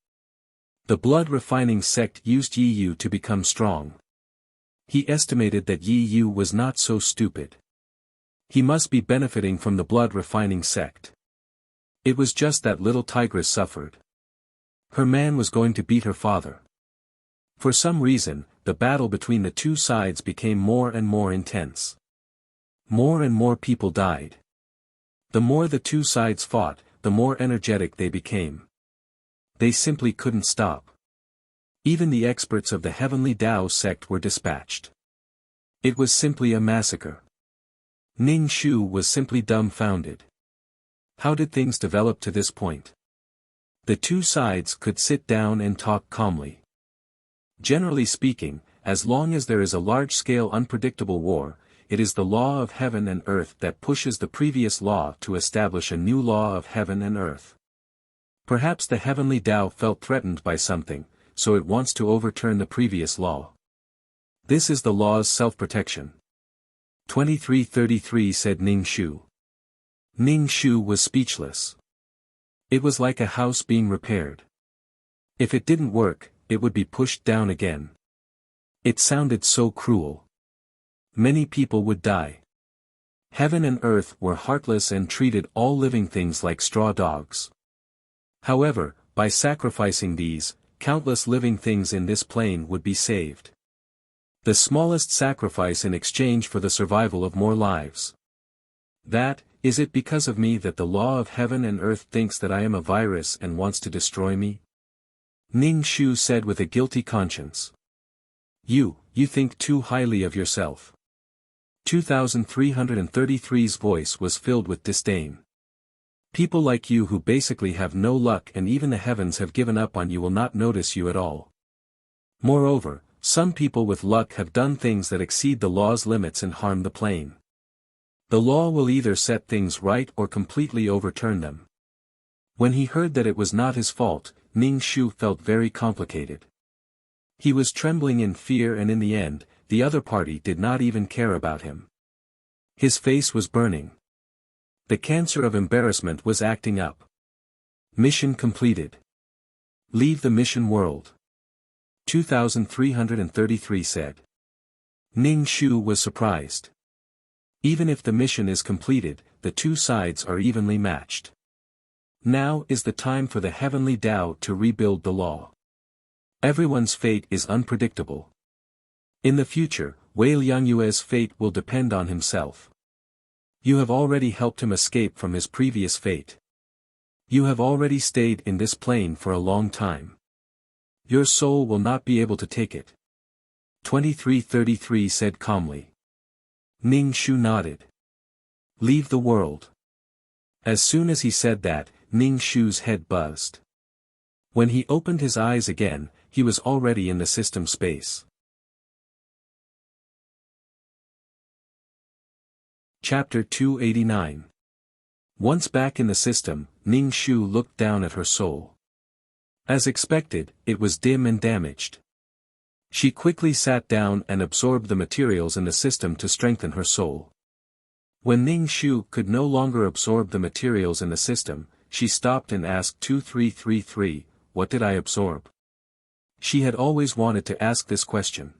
The blood refining sect used Yi Yu to become strong. He estimated that Yi Yu was not so stupid. He must be benefiting from the blood refining sect. It was just that little tigress suffered. Her man was going to beat her father. For some reason, the battle between the two sides became more and more intense. More and more people died. The more the two sides fought, the more energetic they became. They simply couldn't stop. Even the experts of the Heavenly Tao sect were dispatched. It was simply a massacre. Ning Shu was simply dumbfounded. How did things develop to this point? The two sides could sit down and talk calmly. Generally speaking, as long as there is a large-scale unpredictable war, it is the law of heaven and earth that pushes the previous law to establish a new law of heaven and earth. Perhaps the Heavenly Tao felt threatened by something, so it wants to overturn the previous law. This is the law's self-protection. 2333 said Ning Shu. Ning Shu was speechless. It was like a house being repaired. If it didn't work, it would be pushed down again. It sounded so cruel. Many people would die. Heaven and earth were heartless and treated all living things like straw dogs. However, by sacrificing these, countless living things in this plane would be saved. The smallest sacrifice in exchange for the survival of more lives. Is it because of me that the law of heaven and earth thinks that I am a virus and wants to destroy me? Ning Shu said with a guilty conscience. You think too highly of yourself. 2333's voice was filled with disdain. People like you who basically have no luck and even the heavens have given up on you will not notice you at all. Moreover, some people with luck have done things that exceed the law's limits and harm the plane. The law will either set things right or completely overturn them. When he heard that it was not his fault, Ning Shu felt very complicated. He was trembling in fear, and in the end, the other party did not even care about him. His face was burning. The cancer of embarrassment was acting up. Mission completed. Leave the mission world. 2333 said. Ning Shu was surprised. Even if the mission is completed, the two sides are evenly matched. Now is the time for the heavenly Tao to rebuild the law. Everyone's fate is unpredictable. In the future, Wei Liangyue's fate will depend on himself. You have already helped him escape from his previous fate. You have already stayed in this plane for a long time. Your soul will not be able to take it. 2333 said calmly. Ning Shu nodded. Leave the world. As soon as he said that, Ning Shu's head buzzed. When he opened his eyes again, he was already in the system space. Chapter 289. Once back in the system, Ning Shu looked down at her soul. As expected, it was dim and damaged. She quickly sat down and absorbed the materials in the system to strengthen her soul. When Ning Shu could no longer absorb the materials in the system, she stopped and asked 2333, "What did I absorb?" She had always wanted to ask this question.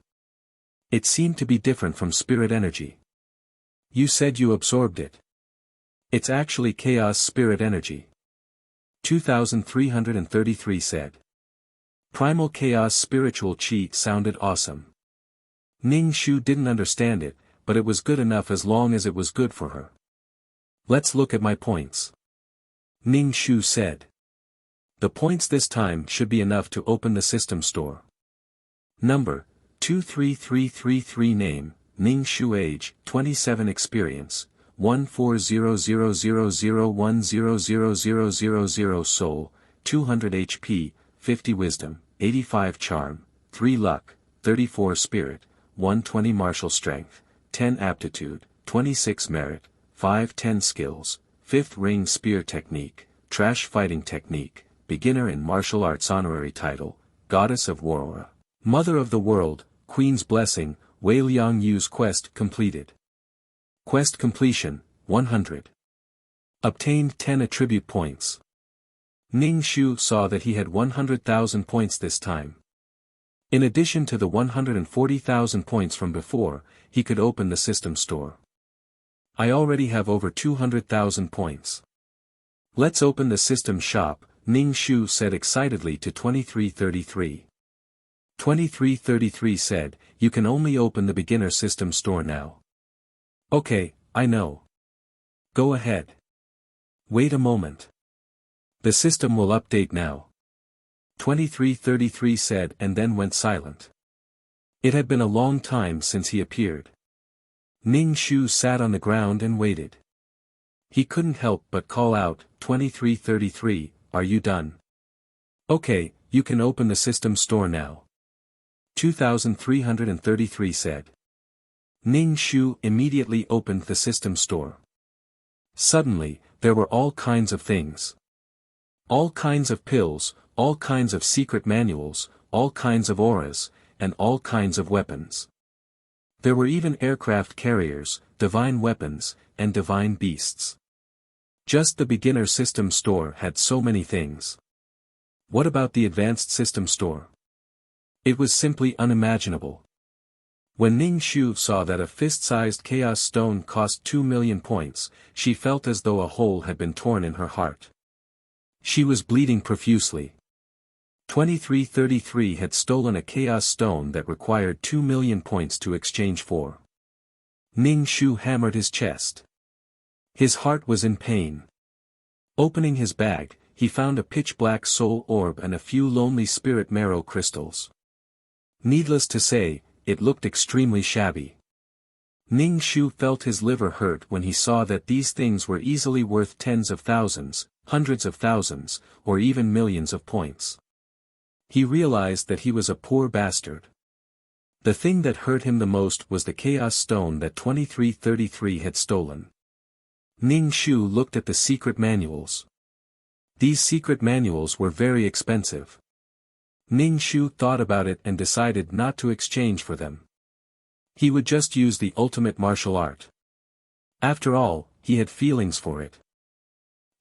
It seemed to be different from spirit energy. You said you absorbed it. It's actually chaos spirit energy. 2333 said. Primal chaos spiritual chi sounded awesome. Ning Shu didn't understand it, but it was good enough as long as it was good for her. Let's look at my points. Ning Shu said. The points this time should be enough to open the system store. Number, 23333 name, Ning Shu age, 27 experience, 140000100000 soul, 200 HP, 50 wisdom, 85 charm, 3 luck, 34 spirit, 120 martial strength, 10 aptitude, 26 merit, 510 skills, 5th ring spear technique, trash fighting technique, beginner in martial arts honorary title, goddess of war, mother of the world, queen's blessing, Wei Liangyu's quest completed. Quest completion, 100. Obtained 10 attribute points. Ning Shu saw that he had 100,000 points this time. In addition to the 140,000 points from before, he could open the system store. I already have over 200,000 points. Let's open the system shop, Ning Shu said excitedly to 2333. 2333 said, you can only open the beginner system store now. Okay, I know. Go ahead. Wait a moment. The system will update now. 2333 said and then went silent. It had been a long time since he appeared. Ning Shu sat on the ground and waited. He couldn't help but call out, 2333, are you done? Okay, you can open the system store now. 2333 said. Ning Shu immediately opened the system store. Suddenly, there were all kinds of things. All kinds of pills, all kinds of secret manuals, all kinds of auras, and all kinds of weapons. There were even aircraft carriers, divine weapons, and divine beasts. Just the beginner system store had so many things. What about the advanced system store? It was simply unimaginable. When Ning Shu saw that a fist-sized chaos stone cost 2 million points, she felt as though a hole had been torn in her heart. She was bleeding profusely. 2333 had stolen a chaos stone that required 2 million points to exchange for. Ning Shu hammered his chest. His heart was in pain. Opening his bag, he found a pitch-black soul orb and a few lonely spirit marrow crystals. Needless to say, it looked extremely shabby. Ning Shu felt his liver hurt when he saw that these things were easily worth tens of thousands, hundreds of thousands, or even millions of points. He realized that he was a poor bastard. The thing that hurt him the most was the Chaos Stone that 2333 had stolen. Ning Shu looked at the secret manuals. These secret manuals were very expensive. Ning Shu thought about it and decided not to exchange for them. He would just use the ultimate martial art. After all, he had feelings for it.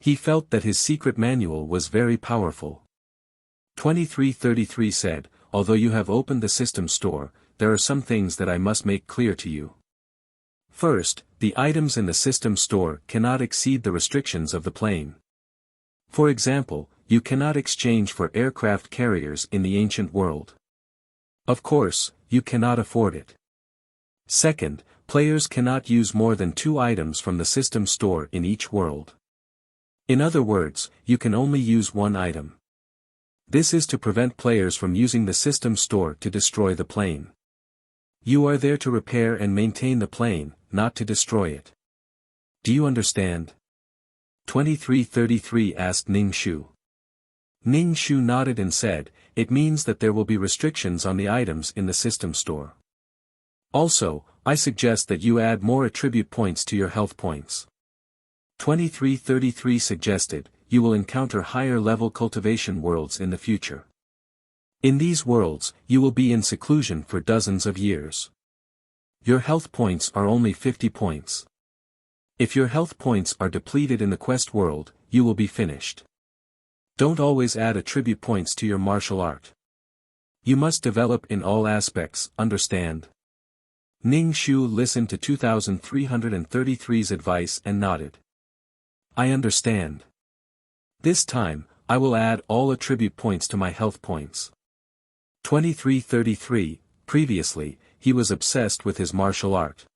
He felt that his secret manual was very powerful. 2333 said, "Although you have opened the system store, there are some things that I must make clear to you. First, the items in the system store cannot exceed the restrictions of the plane. For example, you cannot exchange for aircraft carriers in the ancient world. Of course, you cannot afford it. Second, players cannot use more than 2 items from the system store in each world. In other words, you can only use 1 item. This is to prevent players from using the system store to destroy the plane. You are there to repair and maintain the plane, not to destroy it. Do you understand?" 2333 asked Ning Shu. Ning Shu nodded and said, "It means that there will be restrictions on the items in the system store. Also, I suggest that you add more attribute points to your health points." 2333 suggested, "You will encounter higher level cultivation worlds in the future. In these worlds, you will be in seclusion for dozens of years. Your health points are only 50 points. If your health points are depleted in the quest world, you will be finished. Don't always add attribute points to your martial art. You must develop in all aspects, understand?" Ning Shu listened to 2333's advice and nodded. "I understand. This time, I will add all attribute points to my health points." 2333, previously, he was obsessed with his martial art.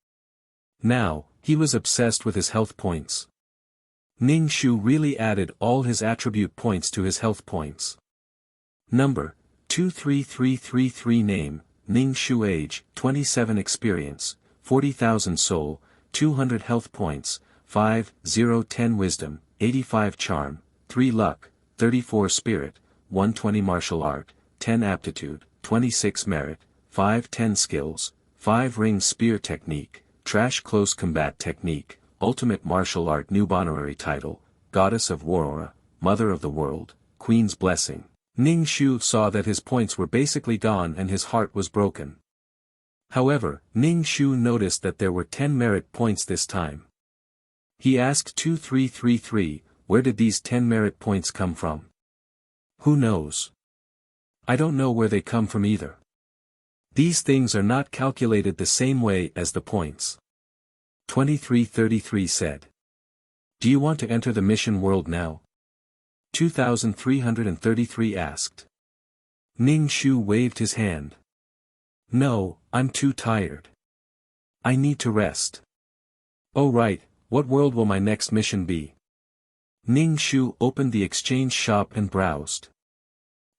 Now, he was obsessed with his health points. Ning Shu really added all his attribute points to his health points. Number, 23333 Name, Ning Shu Age, 27 Experience, 40,000 Soul, 200 Health Points, 5, 0, 10 Wisdom, 85 Charm, 3 Luck, 34 Spirit, 120 Martial Art, 10 Aptitude, 26 Merit, 5 10 Skills, 5 Ring Spear Technique, Trash Close Combat Technique, Ultimate Martial Art New Honorary Title, Goddess of War, Mother of the World, Queen's Blessing. Ning Shu saw that his points were basically gone and his heart was broken. However, Ning Shu noticed that there were 10 merit points this time. He asked 2333, "Where did these 10 merit points come from?" "Who knows? I don't know where they come from either. These things are not calculated the same way as the points." 2333 said. "Do you want to enter the mission world now?" 2333 asked. Ning Shu waved his hand. "No, I'm too tired. I need to rest." "Oh right, what world will my next mission be?" Ning Shu opened the exchange shop and browsed.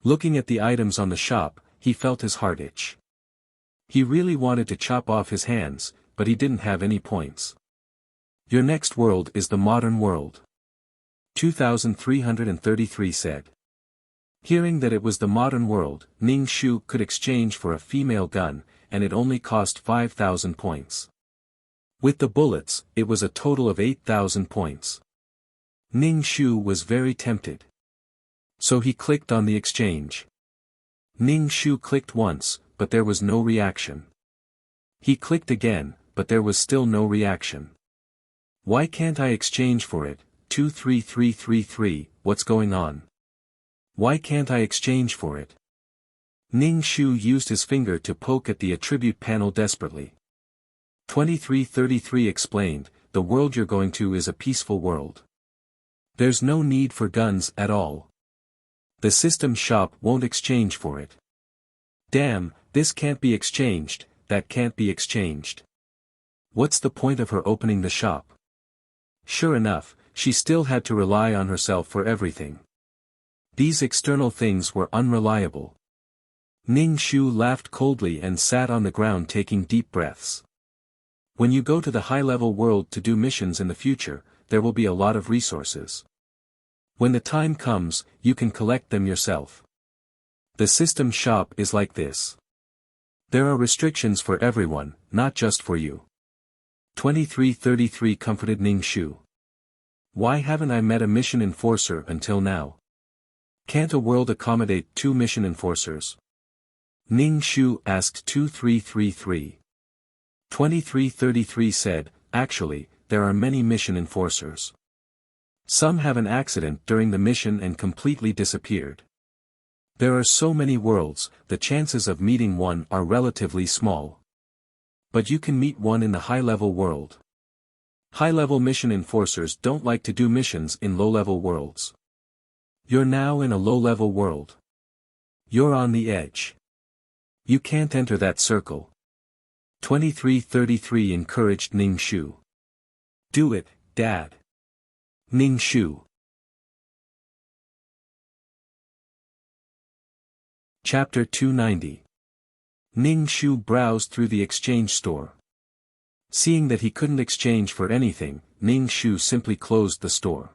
Looking at the items on the shop, he felt his heart itch. He really wanted to chop off his hands, but he didn't have any points. "Your next world is the modern world," 2333 said. Hearing that it was the modern world, Ning Shu could exchange for a female gun, and it only cost 5,000 points. With the bullets, it was a total of 8,000 points. Ning Shu was very tempted. So he clicked on the exchange. Ning Shu clicked once, but there was no reaction. He clicked again, but there was still no reaction. "Why can't I exchange for it, 23333, what's going on? Why can't I exchange for it?" Ning Shu used his finger to poke at the attribute panel desperately. 2333 explained, "The world you're going to is a peaceful world. There's no need for guns at all. The system shop won't exchange for it." "Damn, this can't be exchanged, that can't be exchanged. What's the point of her opening the shop?" Sure enough, she still had to rely on herself for everything. These external things were unreliable. Ning Shu laughed coldly and sat on the ground taking deep breaths. When you go to the high-level world to do missions in the future, there will be a lot of resources. When the time comes, you can collect them yourself. The system shop is like this. There are restrictions for everyone, not just for you. 2333 comforted Ning Shu. Why haven't I met a mission enforcer until now? Can't a world accommodate 2 mission enforcers? Ning Shu asked 2333. 2333 said, actually, there are many mission enforcers. Some have an accident during the mission and completely disappeared. There are so many worlds, the chances of meeting one are relatively small. But you can meet one in the high-level world. High-level mission enforcers don't like to do missions in low-level worlds. You're now in a low-level world. You're on the edge. You can't enter that circle. 2333 encouraged Ning Shu. Do it, Dad. Ning Shu. Chapter 290. Ning Shu browsed through the exchange store. Seeing that he couldn't exchange for anything, Ning Shu simply closed the store.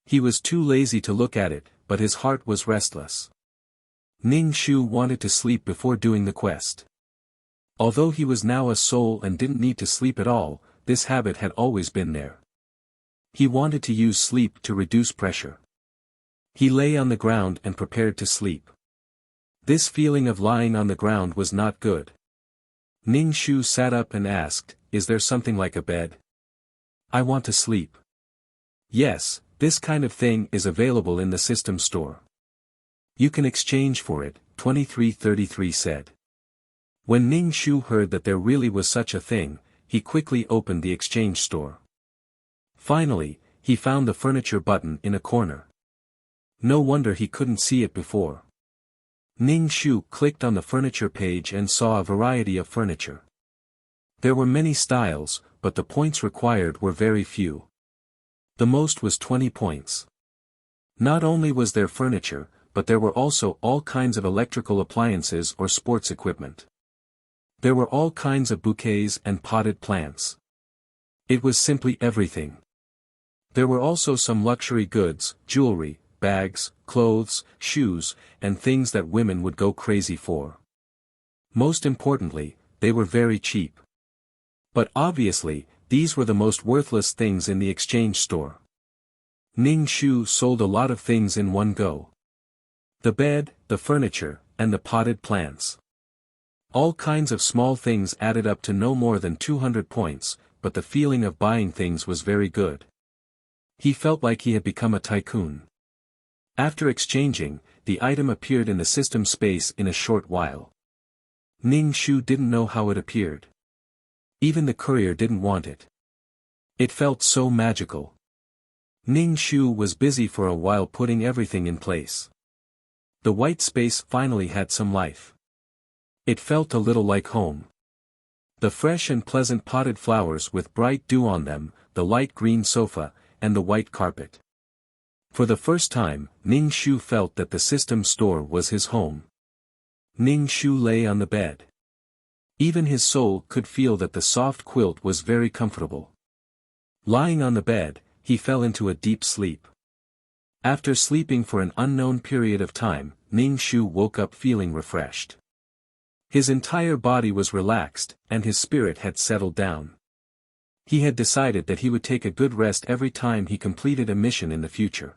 He was too lazy to look at it, but his heart was restless. Ning Shu wanted to sleep before doing the quest. Although he was now a soul and didn't need to sleep at all, this habit had always been there. He wanted to use sleep to reduce pressure. He lay on the ground and prepared to sleep. This feeling of lying on the ground was not good. Ning Shu sat up and asked, is there something like a bed? I want to sleep. Yes, this kind of thing is available in the system store. You can exchange for it, 2333 said. When Ning Shu heard that there really was such a thing, he quickly opened the exchange store. Finally, he found the furniture button in a corner. No wonder he couldn't see it before. Ning Shu clicked on the furniture page and saw a variety of furniture. There were many styles, but the points required were very few. The most was 20 points. Not only was there furniture, but there were also all kinds of electrical appliances or sports equipment. There were all kinds of bouquets and potted plants. It was simply everything. There were also some luxury goods, jewelry, bags, clothes, shoes, and things that women would go crazy for. Most importantly, they were very cheap. But obviously, these were the most worthless things in the exchange store. Ning Shu sold a lot of things in one go. The bed, the furniture, and the potted plants. All kinds of small things added up to no more than 200 points, but the feeling of buying things was very good. He felt like he had become a tycoon. After exchanging, the item appeared in the system space in a short while. Ning Shu didn't know how it appeared. Even the courier didn't want it. It felt so magical. Ning Shu was busy for a while putting everything in place. The white space finally had some life. It felt a little like home. The fresh and pleasant potted flowers with bright dew on them, the light green sofa, and the white carpet. For the first time, Ning Shu felt that the system store was his home. Ning Shu lay on the bed. Even his soul could feel that the soft quilt was very comfortable. Lying on the bed, he fell into a deep sleep. After sleeping for an unknown period of time, Ning Shu woke up feeling refreshed. His entire body was relaxed, and his spirit had settled down. He had decided that he would take a good rest every time he completed a mission in the future.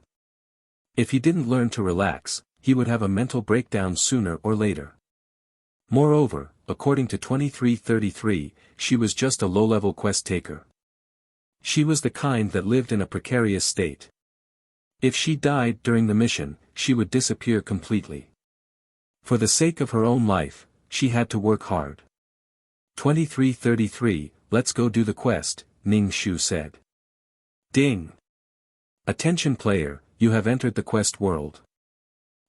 If he didn't learn to relax, he would have a mental breakdown sooner or later. Moreover, according to 2333, she was just a low-level quest taker. She was the kind that lived in a precarious state. If she died during the mission, she would disappear completely. For the sake of her own life, she had to work hard. 2333, let's go do the quest, Ning Shu said. Ding! Attention player, you have entered the quest world.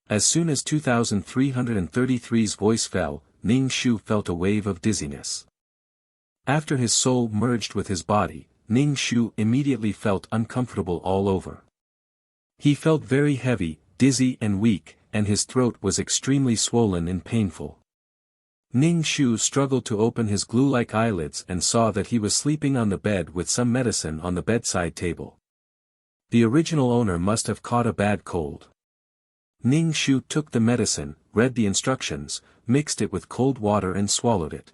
As soon as 2333's voice fell, Ning Shu felt a wave of dizziness. After his soul merged with his body, Ning Shu immediately felt uncomfortable all over. He felt very heavy, dizzy and weak, and his throat was extremely swollen and painful. Ning Shu struggled to open his glue-like eyelids and saw that he was sleeping on the bed with some medicine on the bedside table. The original owner must have caught a bad cold. Ning Shu took the medicine, read the instructions, mixed it with cold water and swallowed it.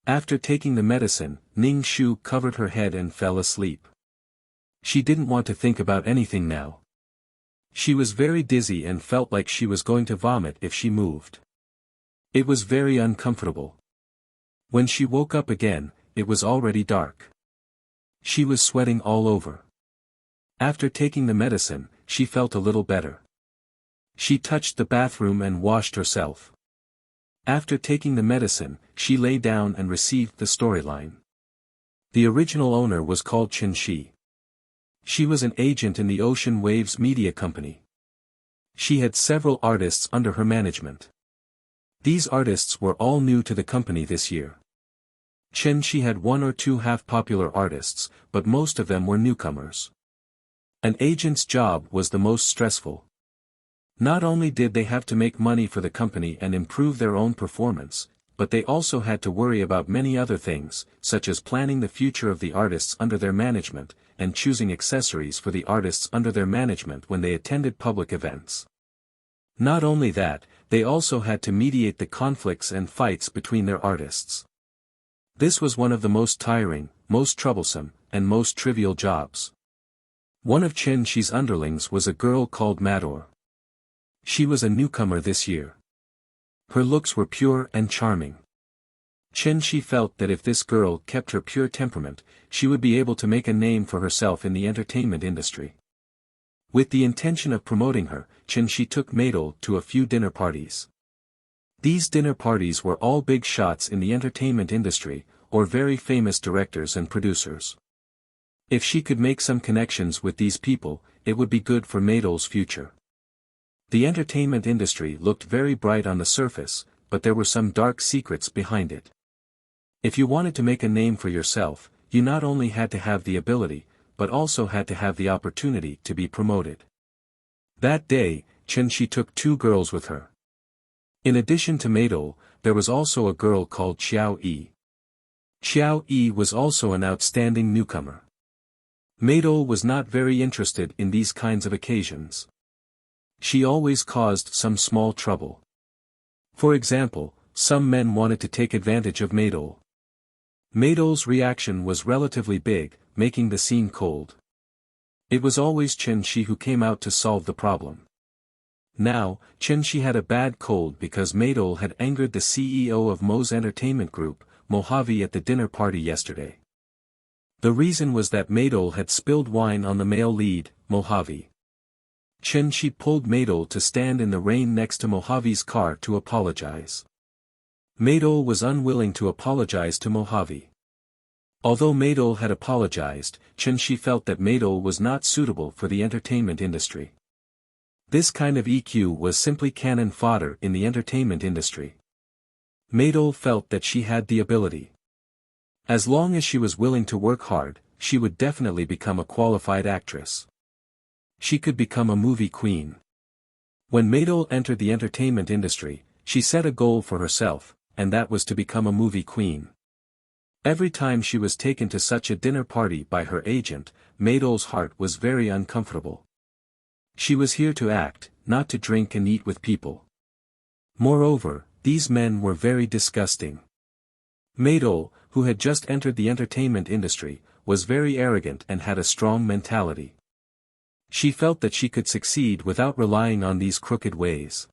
After taking the medicine, Ning Shu covered her head and fell asleep. She didn't want to think about anything now. She was very dizzy and felt like she was going to vomit if she moved. It was very uncomfortable. When she woke up again, it was already dark. She was sweating all over. After taking the medicine, she felt a little better. She touched the bathroom and washed herself. After taking the medicine, she lay down and received the storyline. The original owner was called Chen Shi. She was an agent in the Ocean Waves Media Company. She had several artists under her management. These artists were all new to the company this year. Chen Shi had one or two half-popular artists, but most of them were newcomers. An agent's job was the most stressful. Not only did they have to make money for the company and improve their own performance, but they also had to worry about many other things, such as planning the future of the artists under their management, and choosing accessories for the artists under their management when they attended public events. Not only that, they also had to mediate the conflicts and fights between their artists. This was one of the most tiring, most troublesome, and most trivial jobs. One of Chen Shi's underlings was a girl called Mador. She was a newcomer this year. Her looks were pure and charming. Chen Shi felt that if this girl kept her pure temperament, she would be able to make a name for herself in the entertainment industry. With the intention of promoting her, Chen Shi took Madol to a few dinner parties. These dinner parties were all big shots in the entertainment industry, or very famous directors and producers. If she could make some connections with these people, it would be good for Madol's future. The entertainment industry looked very bright on the surface, but there were some dark secrets behind it. If you wanted to make a name for yourself, you not only had to have the ability, but also had to have the opportunity to be promoted. That day, Chen Shi took two girls with her. In addition to Madol, there was also a girl called Xiao Yi. Xiao Yi was also an outstanding newcomer. Madol was not very interested in these kinds of occasions. She always caused some small trouble. For example, some men wanted to take advantage of Madol. Madol's reaction was relatively big, making the scene cold. It was always Chen Shi who came out to solve the problem. Now, Chen Shi had a bad cold because Madol had angered the CEO of Mo's entertainment group, Mojave, at the dinner party yesterday. The reason was that Madol had spilled wine on the male lead, Mojave. Chen Shi pulled Madol to stand in the rain next to Mojave's car to apologize. Madol was unwilling to apologize to Mojave. Although Madol had apologized, Chen Shi felt that Madol was not suitable for the entertainment industry. This kind of EQ was simply cannon fodder in the entertainment industry. Madol felt that she had the ability. As long as she was willing to work hard, she would definitely become a qualified actress. She could become a movie queen. When Madol entered the entertainment industry, she set a goal for herself, and that was to become a movie queen. Every time she was taken to such a dinner party by her agent, Madol's heart was very uncomfortable. She was here to act, not to drink and eat with people. Moreover, these men were very disgusting. Madol, who had just entered the entertainment industry, was very arrogant and had a strong mentality. She felt that she could succeed without relying on these crooked ways.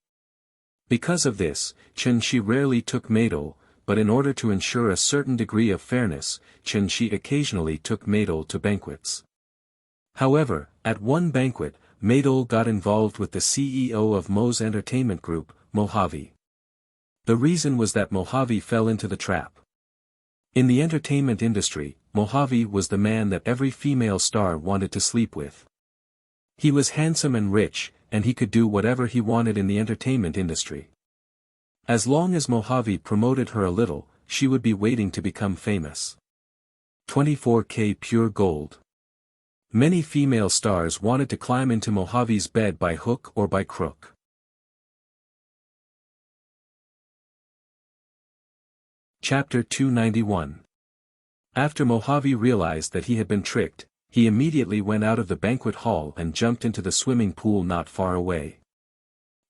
Because of this, Chen Shi rarely took Madol, but in order to ensure a certain degree of fairness, Chen Shi occasionally took Madol to banquets. However, at one banquet, Madol got involved with the CEO of Mo's entertainment group, Mojave. The reason was that Mojave fell into the trap. In the entertainment industry, Mojave was the man that every female star wanted to sleep with. He was handsome and rich, and he could do whatever he wanted in the entertainment industry. As long as Mojave promoted her a little, she would be waiting to become famous. 24K pure gold. Many female stars wanted to climb into Mojave's bed by hook or by crook. Chapter 291. After Mojave realized that he had been tricked, he immediately went out of the banquet hall and jumped into the swimming pool not far away.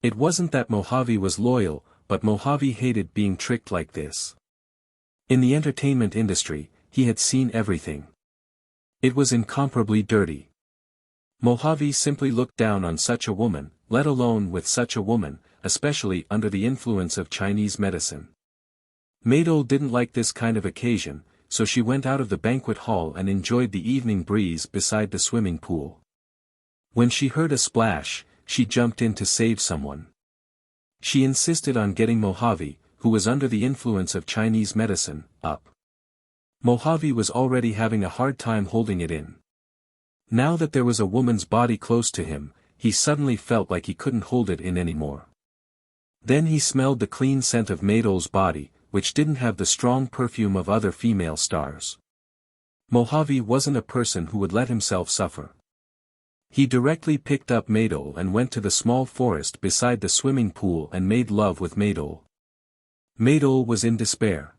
It wasn't that Mojave was loyal, but Mojave hated being tricked like this. In the entertainment industry, he had seen everything. It was incomparably dirty. Mojave simply looked down on such a woman, let alone with such a woman, especially under the influence of Chinese medicine. Maydole didn't like this kind of occasion, so she went out of the banquet hall and enjoyed the evening breeze beside the swimming pool. When she heard a splash, she jumped in to save someone. She insisted on getting Mojave, who was under the influence of Chinese medicine, up. Mojave was already having a hard time holding it in. Now that there was a woman's body close to him, he suddenly felt like he couldn't hold it in anymore. Then he smelled the clean scent of Maydole's body, which didn't have the strong perfume of other female stars. Mojave wasn't a person who would let himself suffer. He directly picked up Maydole and went to the small forest beside the swimming pool and made love with Maydole. Maydole was in despair.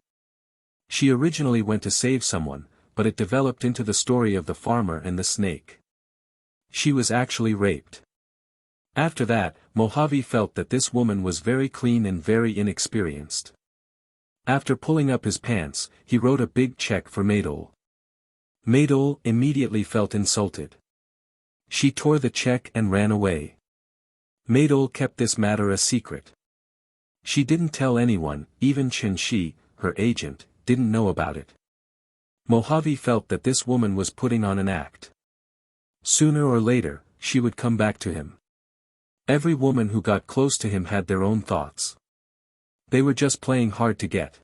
She originally went to save someone, but it developed into the story of the farmer and the snake. She was actually raped. After that, Mojave felt that this woman was very clean and very inexperienced. After pulling up his pants, he wrote a big check for Maydole. Maydole immediately felt insulted. She tore the check and ran away. Maydole kept this matter a secret. She didn't tell anyone, even Chen Shi, her agent, didn't know about it. Mojave felt that this woman was putting on an act. Sooner or later, she would come back to him. Every woman who got close to him had their own thoughts. They were just playing hard to get.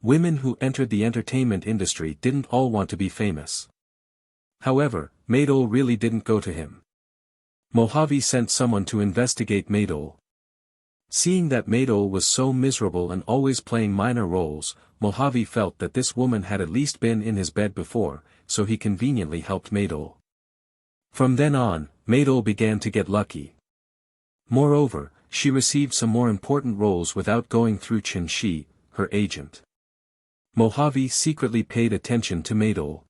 Women who entered the entertainment industry didn't all want to be famous. However, Maydole really didn't go to him. Mojave sent someone to investigate Maydole. Seeing that Maydole was so miserable and always playing minor roles, Mojave felt that this woman had at least been in his bed before, so he conveniently helped Maydole. From then on, Maydole began to get lucky. Moreover, she received some more important roles without going through Chen Shi, her agent. Mojave secretly paid attention to Maydole.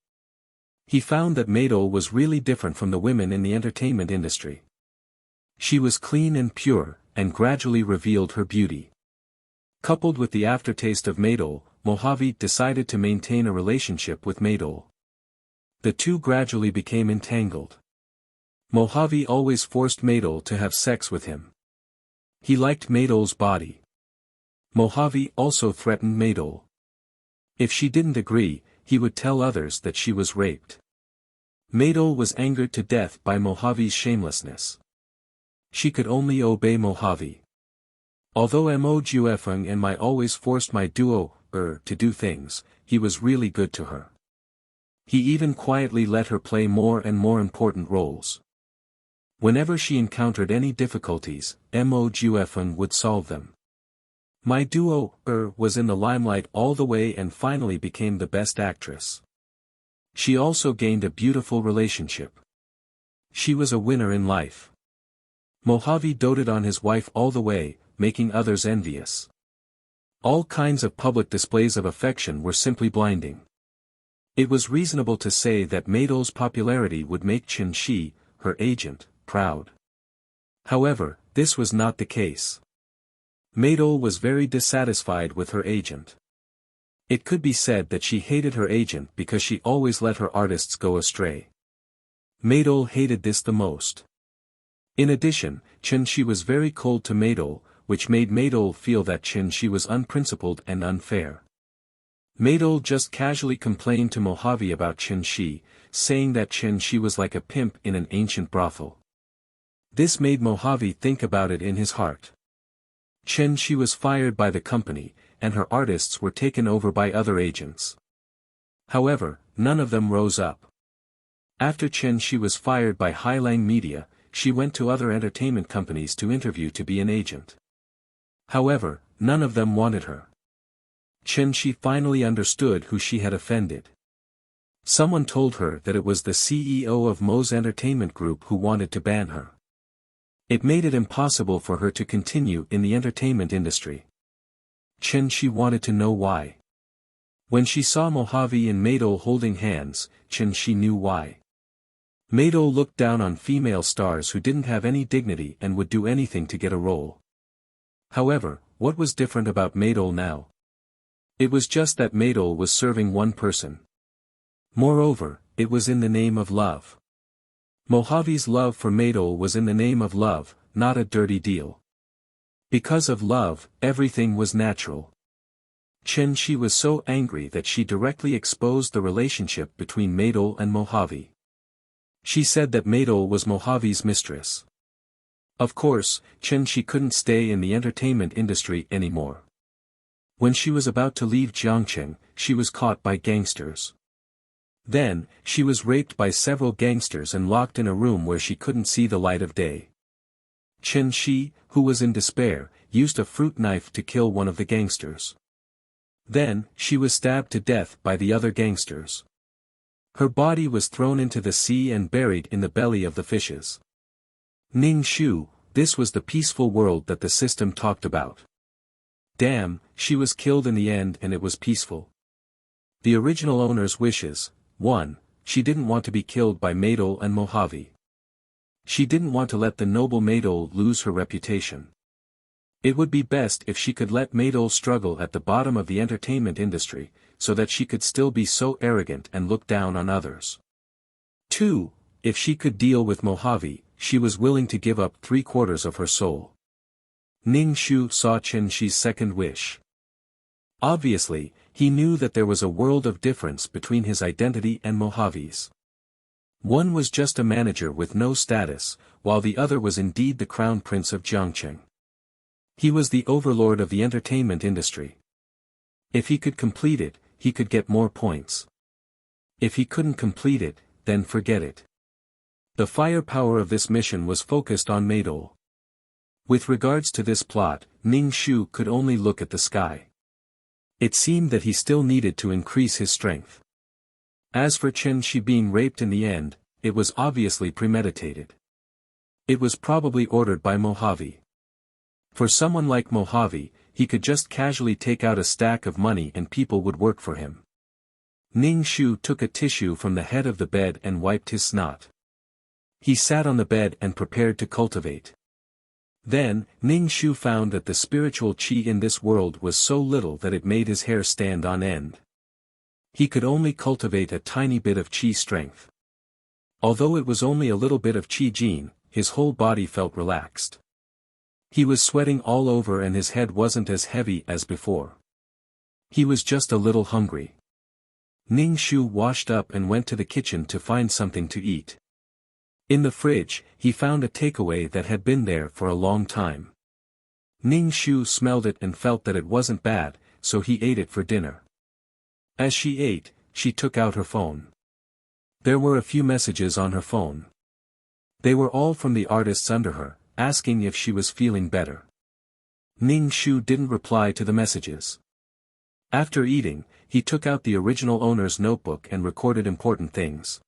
He found that Maydole was really different from the women in the entertainment industry. She was clean and pure, and gradually revealed her beauty. Coupled with the aftertaste of Maydole, Mojave decided to maintain a relationship with Maydole. The two gradually became entangled. Mojave always forced Maydole to have sex with him. He liked Maydole's body. Mojave also threatened Maydole. If she didn't agree, he would tell others that she was raped. Maydole was angered to death by Mojave's shamelessness. She could only obey Mojave. Although Mo Juefeng and Mai always forced my duo, to do things, he was really good to her. He even quietly let her play more and more important roles. Whenever she encountered any difficulties, Mo Juefeng would solve them. My duo, was in the limelight all the way and finally became the best actress. She also gained a beautiful relationship. She was a winner in life. Mojave doted on his wife all the way, making others envious. All kinds of public displays of affection were simply blinding. It was reasonable to say that Maydole's popularity would make Chen Shi, her agent, proud. However, this was not the case. Maydole was very dissatisfied with her agent. It could be said that she hated her agent because she always let her artists go astray. Maydole hated this the most. In addition, Chen Shi was very cold to Maydole, which made Maydole feel that Chen Shi was unprincipled and unfair. Maydole just casually complained to Mojave about Chen Shi, saying that Chen Shi was like a pimp in an ancient brothel. This made Mojave think about it in his heart. Chen Shi was fired by the company, and her artists were taken over by other agents. However, none of them rose up. After Chen Shi was fired by Highlang Media, she went to other entertainment companies to interview to be an agent. However, none of them wanted her. Chen Shi finally understood who she had offended. Someone told her that it was the CEO of Mo's entertainment group who wanted to ban her. It made it impossible for her to continue in the entertainment industry. Chen Shi wanted to know why. When she saw Mojave and Madol holding hands, she knew why. Madol looked down on female stars who didn't have any dignity and would do anything to get a role. However, what was different about Madol now? It was just that Madol was serving one person. Moreover, it was in the name of love. Mojave's love for Madol was in the name of love, not a dirty deal. Because of love, everything was natural. She was so angry that she directly exposed the relationship between Madol and Mojave. She said that Madol was Mojave's mistress. Of course, she couldn't stay in the entertainment industry anymore. When she was about to leave Jiangcheng, she was caught by gangsters. Then, she was raped by several gangsters and locked in a room where she couldn't see the light of day. Shi, who was in despair, used a fruit knife to kill one of the gangsters. Then, she was stabbed to death by the other gangsters. Her body was thrown into the sea and buried in the belly of the fishes. Ning Shu, this was the peaceful world that the system talked about. Damn, she was killed in the end and it was peaceful. The original owner's wishes: 1. She didn't want to be killed by Madol and Mojave. She didn't want to let the noble Madol lose her reputation. It would be best if she could let Madol struggle at the bottom of the entertainment industry, so that she could still be so arrogant and look down on others. 2. If she could deal with Mojave, she was willing to give up 3/4 of her soul. Ning Shu saw Shi's second wish. Obviously, he knew that there was a world of difference between his identity and Mojave's. One was just a manager with no status, while the other was indeed the crown prince of Jiangcheng. He was the overlord of the entertainment industry. If he could complete it, he could get more points. If he couldn't complete it, then forget it. The firepower of this mission was focused on Madol. With regards to this plot, Ning Shu could only look at the sky. It seemed that he still needed to increase his strength. As for Shi being raped in the end, it was obviously premeditated. It was probably ordered by Mojave. For someone like Mojave, he could just casually take out a stack of money and people would work for him. Ning Shu took a tissue from the head of the bed and wiped his snot. He sat on the bed and prepared to cultivate. Then, Ning Shu found that the spiritual qi in this world was so little that it made his hair stand on end. He could only cultivate a tiny bit of qi strength. Although it was only a little bit of qi jin, his whole body felt relaxed. He was sweating all over and his head wasn't as heavy as before. He was just a little hungry. Ning Shu washed up and went to the kitchen to find something to eat. In the fridge, he found a takeaway that had been there for a long time. Ning Shu smelled it and felt that it wasn't bad, so he ate it for dinner. As she ate, she took out her phone. There were a few messages on her phone. They were all from the artists under her, asking if she was feeling better. Ning Shu didn't reply to the messages. After eating, he took out the original owner's notebook and recorded important things.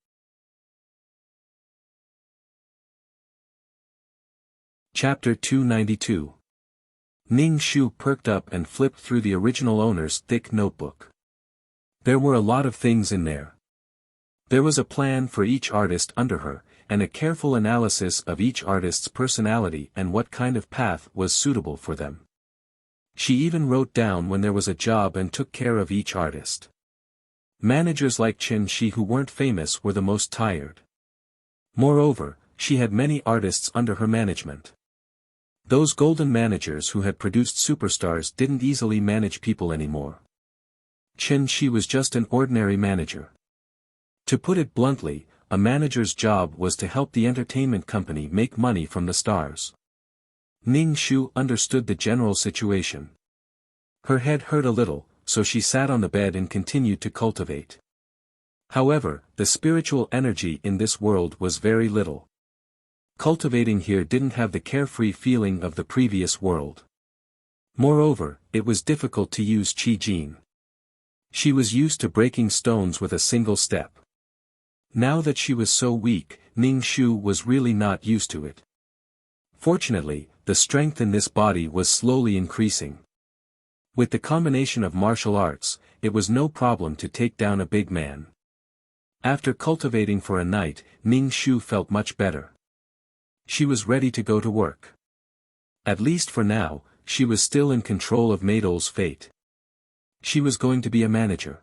Chapter 292. Ning Shu perked up and flipped through the original owner's thick notebook. There were a lot of things in there. There was a plan for each artist under her, and a careful analysis of each artist's personality and what kind of path was suitable for them. She even wrote down when there was a job and took care of each artist. Managers like Shi who weren't famous were the most tired. Moreover, she had many artists under her management. Those golden managers who had produced superstars didn't easily manage people anymore. Shi was just an ordinary manager. To put it bluntly, a manager's job was to help the entertainment company make money from the stars. Ning Shu understood the general situation. Her head hurt a little, so she sat on the bed and continued to cultivate. However, the spiritual energy in this world was very little. Cultivating here didn't have the carefree feeling of the previous world. Moreover, it was difficult to use qi jin. She was used to breaking stones with a single step. Now that she was so weak, Ning Shu was really not used to it. Fortunately, the strength in this body was slowly increasing. With the combination of martial arts, it was no problem to take down a big man. After cultivating for a night, Ning Shu felt much better. She was ready to go to work. At least for now, she was still in control of Maydol's fate. She was going to be a manager.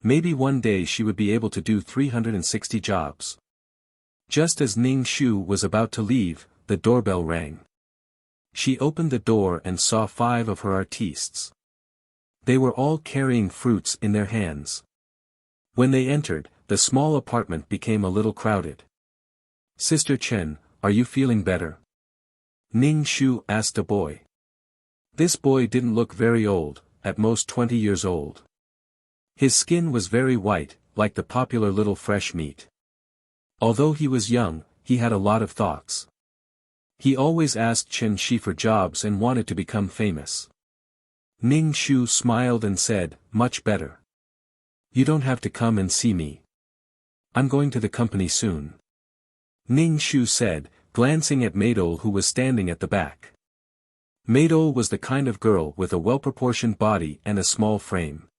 Maybe one day she would be able to do 360 jobs. Just as Ning Shu was about to leave, the doorbell rang. She opened the door and saw 5 of her artistes. They were all carrying fruits in their hands. When they entered, the small apartment became a little crowded. "Sister Chen, are you feeling better?" Ning Shu asked a boy. This boy didn't look very old, at most 20 years old. His skin was very white, like the popular little fresh meat. Although he was young, he had a lot of thoughts. He always asked Chen Shi for jobs and wanted to become famous. Ning Shu smiled and said, "Much better. You don't have to come and see me. I'm going to the company soon," Ning Shu said, glancing at Maydol who was standing at the back. Maydol was the kind of girl with a well-proportioned body and a small frame.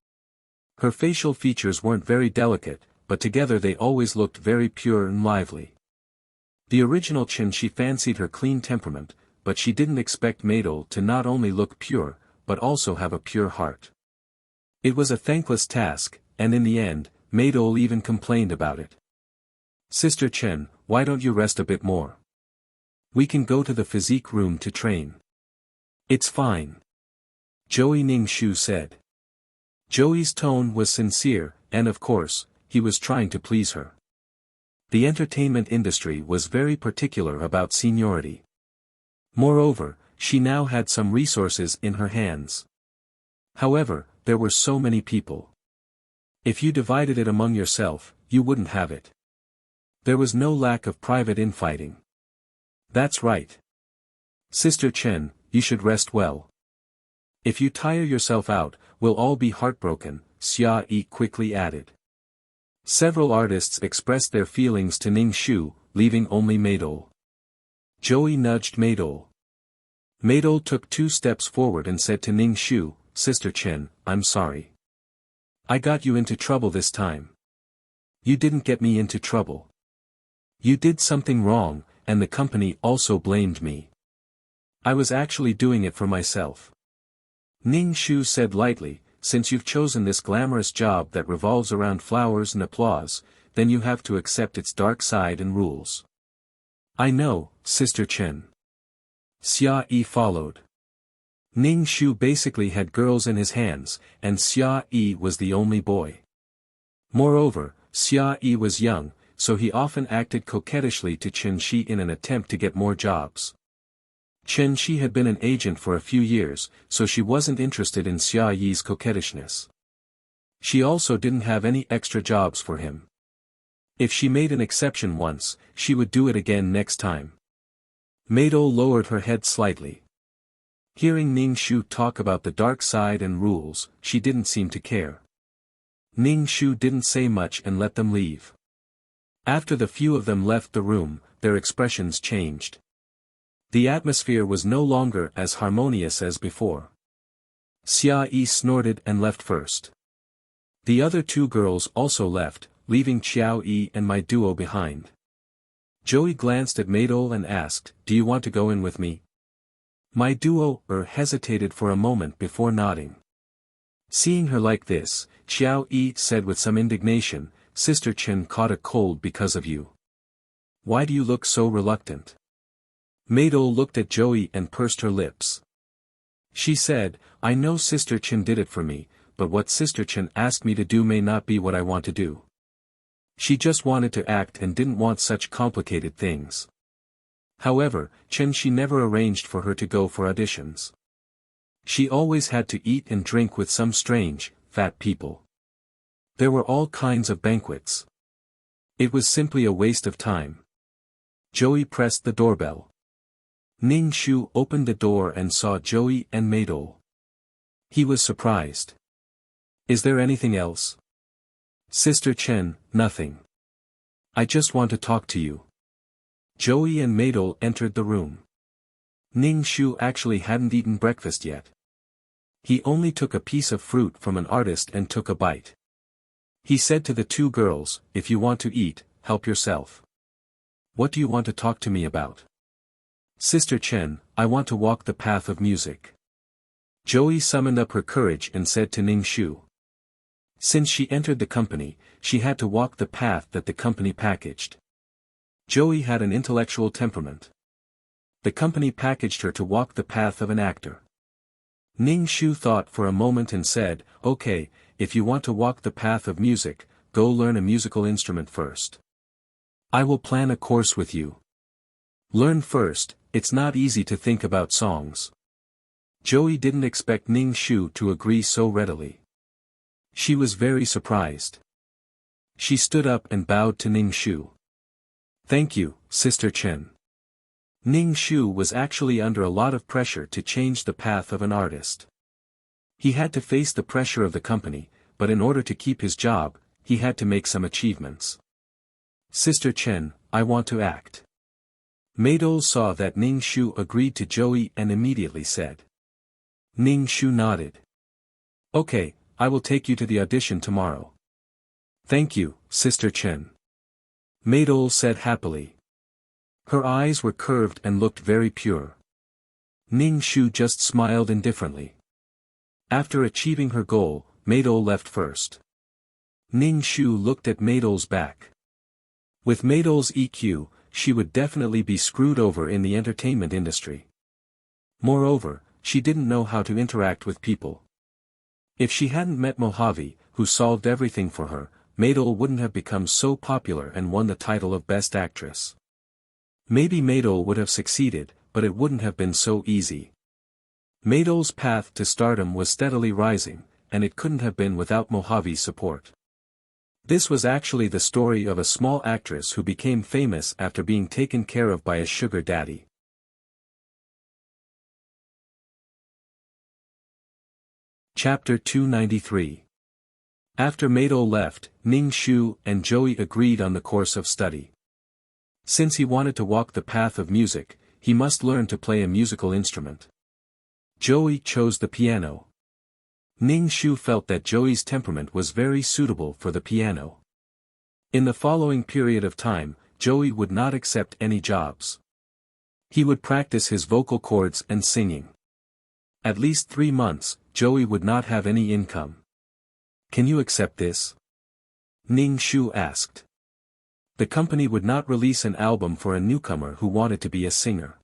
Her facial features weren't very delicate, but together they always looked very pure and lively. The original Chen Shi fancied her clean temperament, but she didn't expect Maydol to not only look pure, but also have a pure heart. It was a thankless task, and in the end, Maydol even complained about it. "Sister Chen, why don't you rest a bit more? We can go to the physique room to train." "It's fine," Joey Ning Shu said. Joey's tone was sincere, and of course, he was trying to please her. The entertainment industry was very particular about seniority. Moreover, she now had some resources in her hands. However, there were so many people. If you divided it among yourself, you wouldn't have it. There was no lack of private infighting. "That's right. Sister Chen, you should rest well. If you tire yourself out, we'll all be heartbroken," Xia Yi quickly added. Several artists expressed their feelings to Ning Shu, leaving only Maydol. Joey nudged Maydol. Maydol took 2 steps forward and said to Ning Shu, "Sister Chen, I'm sorry. I got you into trouble this time." "You didn't get me into trouble. You did something wrong, and the company also blamed me. I was actually doing it for myself." Ning Shu said lightly, "Since you've chosen this glamorous job that revolves around flowers and applause, then you have to accept its dark side and rules." "I know, Sister Chen." Xia Yi followed. Ning Shu basically had girls in his hands, and Xia Yi was the only boy. Moreover, Xia Yi was young, so he often acted coquettishly to Chen Shi in an attempt to get more jobs. Chen Shi had been an agent for a few years, so she wasn't interested in Xia Yi's coquettishness. She also didn't have any extra jobs for him. If she made an exception once, she would do it again next time. Maydol lowered her head slightly. Hearing Ning Shu talk about the dark side and rules, she didn't seem to care. Ning Shu didn't say much and let them leave. After the few of them left the room, their expressions changed. The atmosphere was no longer as harmonious as before. Xia Yi snorted and left first. The other 2 girls also left, leaving Qiao Yi and my duo behind. Joey glanced at Maydol and asked, "Do you want to go in with me?" My duo hesitated for a moment before nodding. Seeing her like this, Qiao Yi said with some indignation, "Sister Chen caught a cold because of you. Why do you look so reluctant?" Maydol looked at Joey and pursed her lips. She said, "I know Sister Chen did it for me, but what Sister Chen asked me to do may not be what I want to do. She just wanted to act and didn't want such complicated things." However, Chen Shi never arranged for her to go for auditions. She always had to eat and drink with some strange, fat people. There were all kinds of banquets. It was simply a waste of time. Joey pressed the doorbell. Ning Shu opened the door and saw Joey and Maydol. He was surprised. "Is there anything else?" "Sister Chen, nothing. I just want to talk to you." Joey and Maydol entered the room. Ning Shu actually hadn't eaten breakfast yet. He only took a piece of fruit from an artist and took a bite. He said to the two girls, "If you want to eat, help yourself. What do you want to talk to me about?" "Sister Chen, I want to walk the path of music." Joey summoned up her courage and said to Ning Shu. Since she entered the company, she had to walk the path that the company packaged. Joey had an intellectual temperament. The company packaged her to walk the path of an actor. Ning Shu thought for a moment and said, "Okay, if you want to walk the path of music, go learn a musical instrument first. I will plan a course with you. Learn first, it's not easy to think about songs." Joey didn't expect Ning Shu to agree so readily. She was very surprised. She stood up and bowed to Ning Shu. "Thank you, Sister Chen." Ning Shu was actually under a lot of pressure to change the path of an artist. He had to face the pressure of the company, but in order to keep his job, he had to make some achievements. "Sister Chen, I want to act." Maidol saw that Ning Shu agreed to Joey and immediately said. Ning Shu nodded. "Okay, I will take you to the audition tomorrow." "Thank you, Sister Chen." Maidol said happily. Her eyes were curved and looked very pure. Ning Shu just smiled indifferently. After achieving her goal, Maidol left first. Ning Shu looked at Maidol's back. With Maidol's EQ, she would definitely be screwed over in the entertainment industry. Moreover, she didn't know how to interact with people. If she hadn't met Mojave, who solved everything for her, Maidol wouldn't have become so popular and won the title of Best Actress. Maybe Maidol would have succeeded, but it wouldn't have been so easy. Maidol's path to stardom was steadily rising, and it couldn't have been without Mojave's support. This was actually the story of a small actress who became famous after being taken care of by a sugar daddy. Chapter 293. After Maidol left, Ning Shu and Joey agreed on the course of study. Since he wanted to walk the path of music, he must learn to play a musical instrument. Joey chose the piano. Ning Shu felt that Joey's temperament was very suitable for the piano. In the following period of time, Joey would not accept any jobs. He would practice his vocal cords and singing. At least 3 months, Joey would not have any income. "Can you accept this?" Ning Shu asked. The company would not release an album for a newcomer who wanted to be a singer.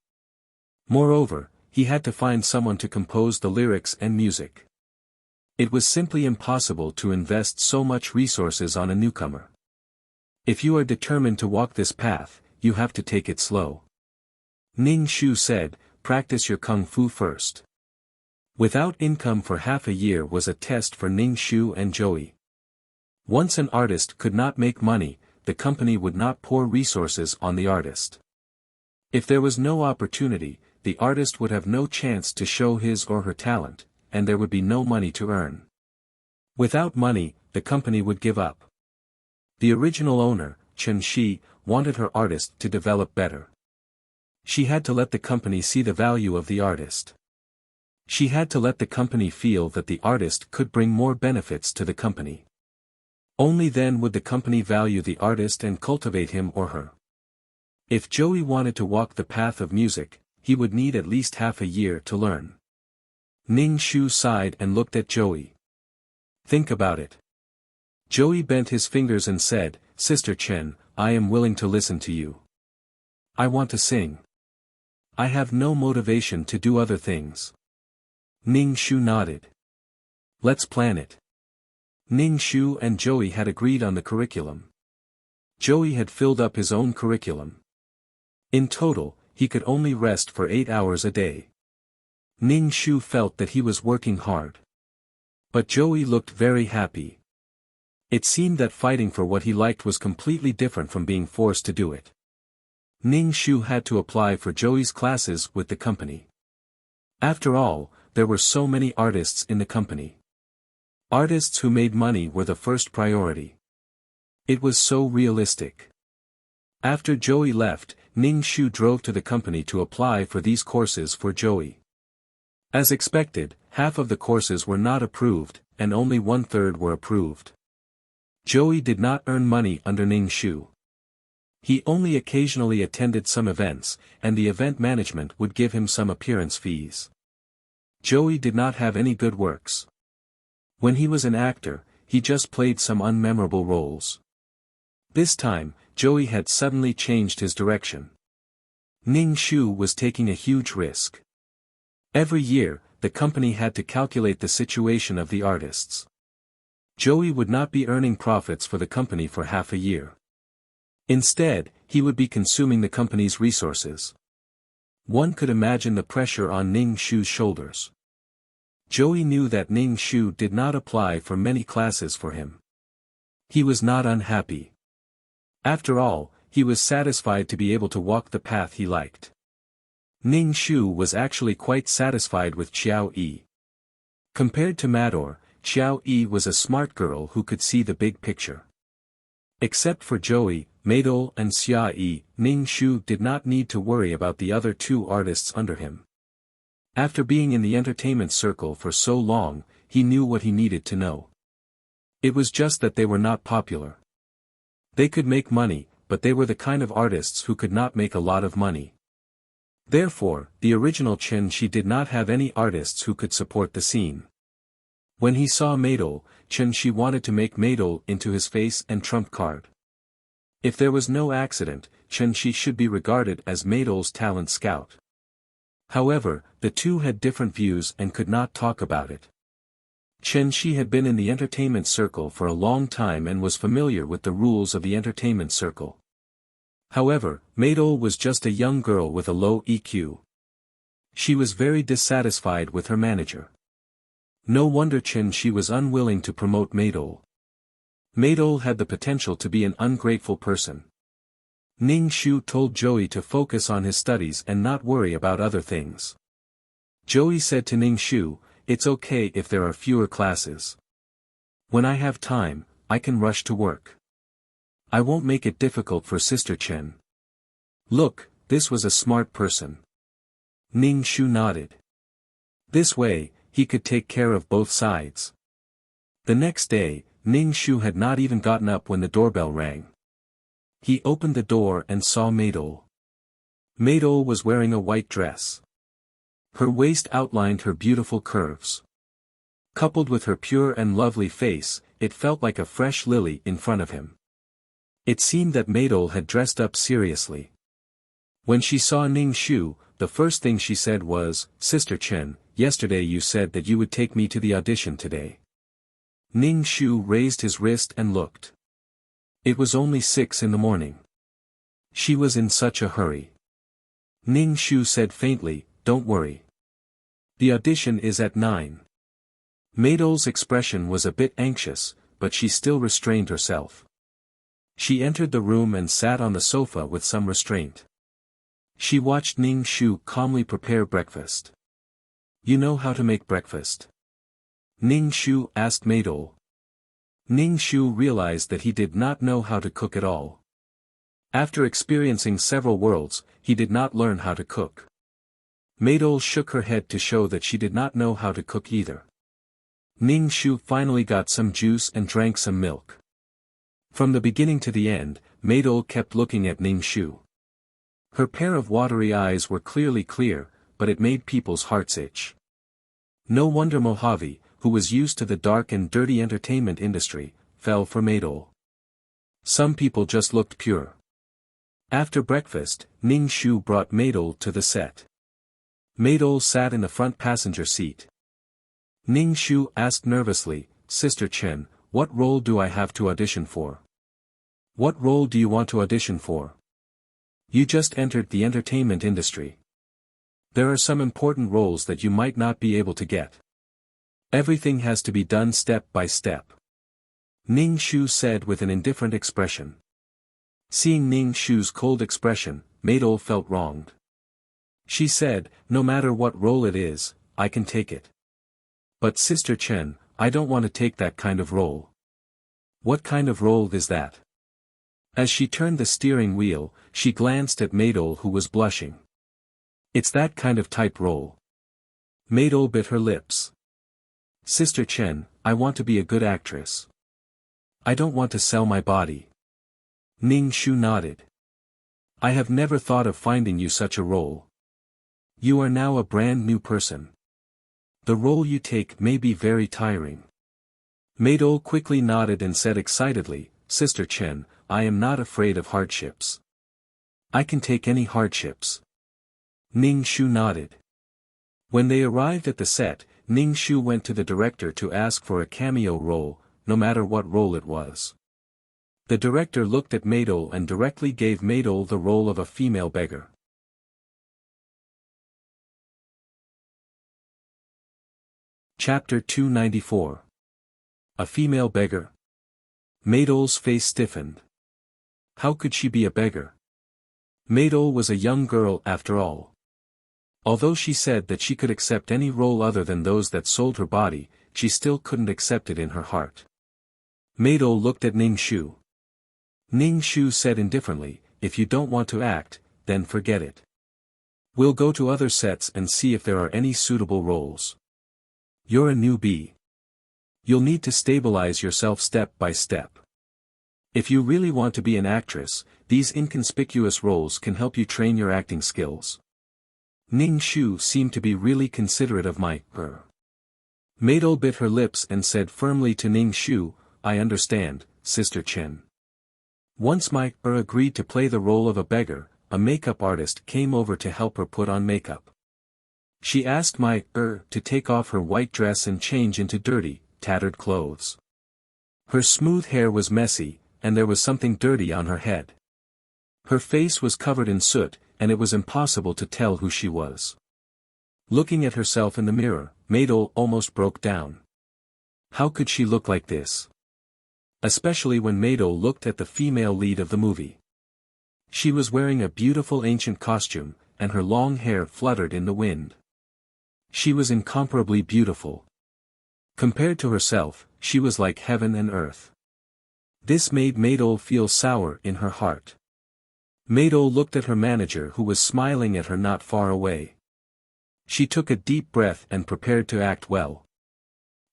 Moreover, he had to find someone to compose the lyrics and music. It was simply impossible to invest so much resources on a newcomer. "If you are determined to walk this path, you have to take it slow." Ning Shu said, "Practice your kung fu first." Without income for half a year was a test for Ning Shu and Joey. Once an artist could not make money, the company would not pour resources on the artist. If there was no opportunity, the artist would have no chance to show his or her talent, and there would be no money to earn. Without money, the company would give up. The original owner, Chen Shi, wanted her artist to develop better. She had to let the company see the value of the artist. She had to let the company feel that the artist could bring more benefits to the company. Only then would the company value the artist and cultivate him or her. If Joey wanted to walk the path of music, he would need at least half a year to learn. Ning Shu sighed and looked at Joey. "Think about it." Joey bent his fingers and said, "Sister Chen, I am willing to listen to you. I want to sing. I have no motivation to do other things." Ning Shu nodded. "Let's plan it." Ning Shu and Joey had agreed on the curriculum. Joey had filled up his own curriculum. In total, he could only rest for 8 hours a day. Ning Shu felt that he was working hard. But Joey looked very happy. It seemed that fighting for what he liked was completely different from being forced to do it. Ning Shu had to apply for Joey's classes with the company. After all, there were so many artists in the company. Artists who made money were the first priority. It was so realistic. After Joey left, Ning Shu drove to the company to apply for these courses for Joey. As expected, half of the courses were not approved, and only 1/3 were approved. Joey did not earn money under Ning Shu. He only occasionally attended some events, and the event management would give him some appearance fees. Joey did not have any good works. When he was an actor, he just played some unmemorable roles. This time, Joey had suddenly changed his direction. Ning Shu was taking a huge risk. Every year, the company had to calculate the situation of the artists. Joey would not be earning profits for the company for half a year. Instead, he would be consuming the company's resources. One could imagine the pressure on Ning Shu's shoulders. Joey knew that Ning Shu did not apply for many classes for him. He was not unhappy. After all, he was satisfied to be able to walk the path he liked. Ning Shu was actually quite satisfied with Xiao Yi. Compared to Mador, Xiao Yi was a smart girl who could see the big picture. Except for Joey, Madol and Xia Yi, Ning Shu did not need to worry about the other two artists under him. After being in the entertainment circle for so long, he knew what he needed to know. It was just that they were not popular. They could make money, but they were the kind of artists who could not make a lot of money. Therefore, the original Chen Shi did not have any artists who could support the scene. When he saw Madol, Chen Shi wanted to make Madol into his face and trump card. If there was no accident, Chen Shi should be regarded as Madol's talent scout. However, the two had different views and could not talk about it. Chen Shi had been in the entertainment circle for a long time and was familiar with the rules of the entertainment circle. However, Madol was just a young girl with a low EQ. She was very dissatisfied with her manager. No wonder Chen Shi was unwilling to promote Madol. Madol had the potential to be an ungrateful person. Ning Shu told Joey to focus on his studies and not worry about other things. Joey said to Ning Shu, "It's okay if there are fewer classes. When I have time, I can rush to work. I won't make it difficult for Sister Chen." Look, this was a smart person. Ning Shu nodded. This way, he could take care of both sides. The next day, Ning Shu had not even gotten up when the doorbell rang. He opened the door and saw Madol. Madol was wearing a white dress. Her waist outlined her beautiful curves. Coupled with her pure and lovely face, it felt like a fresh lily in front of him. It seemed that Madol had dressed up seriously. When she saw Ning Shu, the first thing she said was, "Sister Chen, yesterday you said that you would take me to the audition today." Ning Shu raised his wrist and looked. It was only 6 in the morning. She was in such a hurry. Ning Shu said faintly, "Don't worry. The audition is at 9. Madol's expression was a bit anxious, but she still restrained herself. She entered the room and sat on the sofa with some restraint. She watched Ning Shu calmly prepare breakfast. "You know how to make breakfast?" Ning Shu asked Madol. Ning Shu realized that he did not know how to cook at all. After experiencing several worlds, he did not learn how to cook. Madol shook her head to show that she did not know how to cook either. Ning Shu finally got some juice and drank some milk. From the beginning to the end, Madol kept looking at Ning Shu. Her pair of watery eyes were clearly clear, but it made people's hearts itch. No wonder Mojave, who was used to the dark and dirty entertainment industry, fell for Madol. Some people just looked pure. After breakfast, Ning Shu brought Madol to the set. Madol sat in the front passenger seat. Ning Shu asked nervously, "Sister Chen, what role do I have to audition for?" "What role do you want to audition for? You just entered the entertainment industry. There are some important roles that you might not be able to get. Everything has to be done step by step." Ning Shu said with an indifferent expression. Seeing Ning Shu's cold expression, Madol felt wronged. She said, "No matter what role it is, I can take it. But Sister Chen, I don't want to take that kind of role." "What kind of role is that?" As she turned the steering wheel, she glanced at Madol who was blushing. "It's that kind of type role." Maydol bit her lips. Sister Chen, I want to be a good actress. I don't want to sell my body. Ning Shu nodded. I have never thought of finding you such a role. You are now a brand new person. The role you take may be very tiring. Maydol quickly nodded and said excitedly, Sister Chen, I am not afraid of hardships. I can take any hardships. Ning Shu nodded. When they arrived at the set, Ning Shu went to the director to ask for a cameo role, no matter what role it was. The director looked at Maydol and directly gave Maydol the role of a female beggar. Chapter 294. A female beggar. Maydol's face stiffened. How could she be a beggar? Maydol was a young girl after all. Although she said that she could accept any role other than those that sold her body, she still couldn't accept it in her heart. Maydol looked at Ning Shu. Ning Shu said indifferently, if you don't want to act, then forget it. We'll go to other sets and see if there are any suitable roles. You're a newbie. You'll need to stabilize yourself step by step. If you really want to be an actress, these inconspicuous roles can help you train your acting skills. Ning Shu seemed to be really considerate of her. Maydol bit her lips and said firmly to Ning Shu, I understand, Sister Chen. Once agreed to play the role of a beggar, a makeup artist came over to help her put on makeup. She asked to take off her white dress and change into dirty, tattered clothes. Her smooth hair was messy, and there was something dirty on her head. Her face was covered in soot, and it was impossible to tell who she was. Looking at herself in the mirror, Maydol almost broke down. How could she look like this? Especially when Maydol looked at the female lead of the movie. She was wearing a beautiful ancient costume, and her long hair fluttered in the wind. She was incomparably beautiful. Compared to herself, she was like heaven and earth. This made Maydol feel sour in her heart. Maydol looked at her manager who was smiling at her not far away. She took a deep breath and prepared to act well.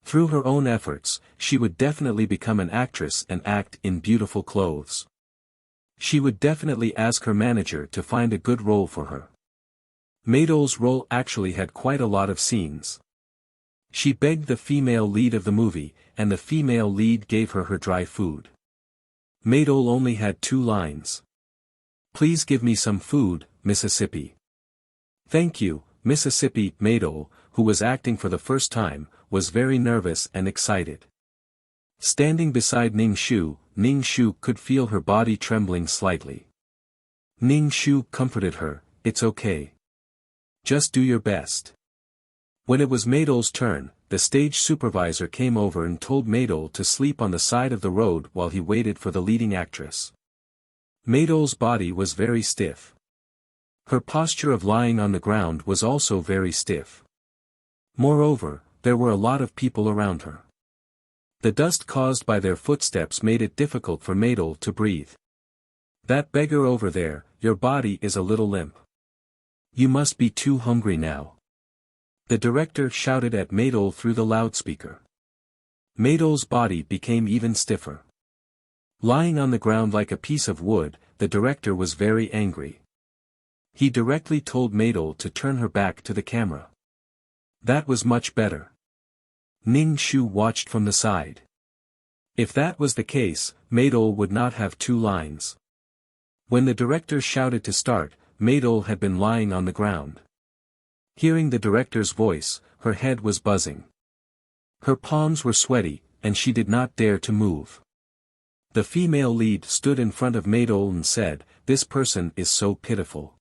Through her own efforts, she would definitely become an actress and act in beautiful clothes. She would definitely ask her manager to find a good role for her. Maydol's role actually had quite a lot of scenes. She begged the female lead of the movie, and the female lead gave her dry food. Maydol only had 2 lines. Please give me some food, Mississippi. Thank you, Mississippi. Maydol, who was acting for the first time, was very nervous and excited. Standing beside Ning Shu could feel her body trembling slightly. Ning Shu comforted her, it's okay. Just do your best. When it was Maydol's turn, the stage supervisor came over and told Maydol to sleep on the side of the road while he waited for the leading actress. Maydol's body was very stiff. Her posture of lying on the ground was also very stiff. Moreover, there were a lot of people around her. The dust caused by their footsteps made it difficult for Maydol to breathe. That beggar over there, your body is a little limp. You must be too hungry now. The director shouted at Maydol through the loudspeaker. Maydol's body became even stiffer. Lying on the ground like a piece of wood, the director was very angry. He directly told Maydol to turn her back to the camera. That was much better. Ning Shu watched from the side. If that was the case, Maydol would not have 2 lines. When the director shouted to start, Maydol had been lying on the ground. Hearing the director's voice, her head was buzzing. Her palms were sweaty, and she did not dare to move. The female lead stood in front of Maydol and said, "This person is so pitiful."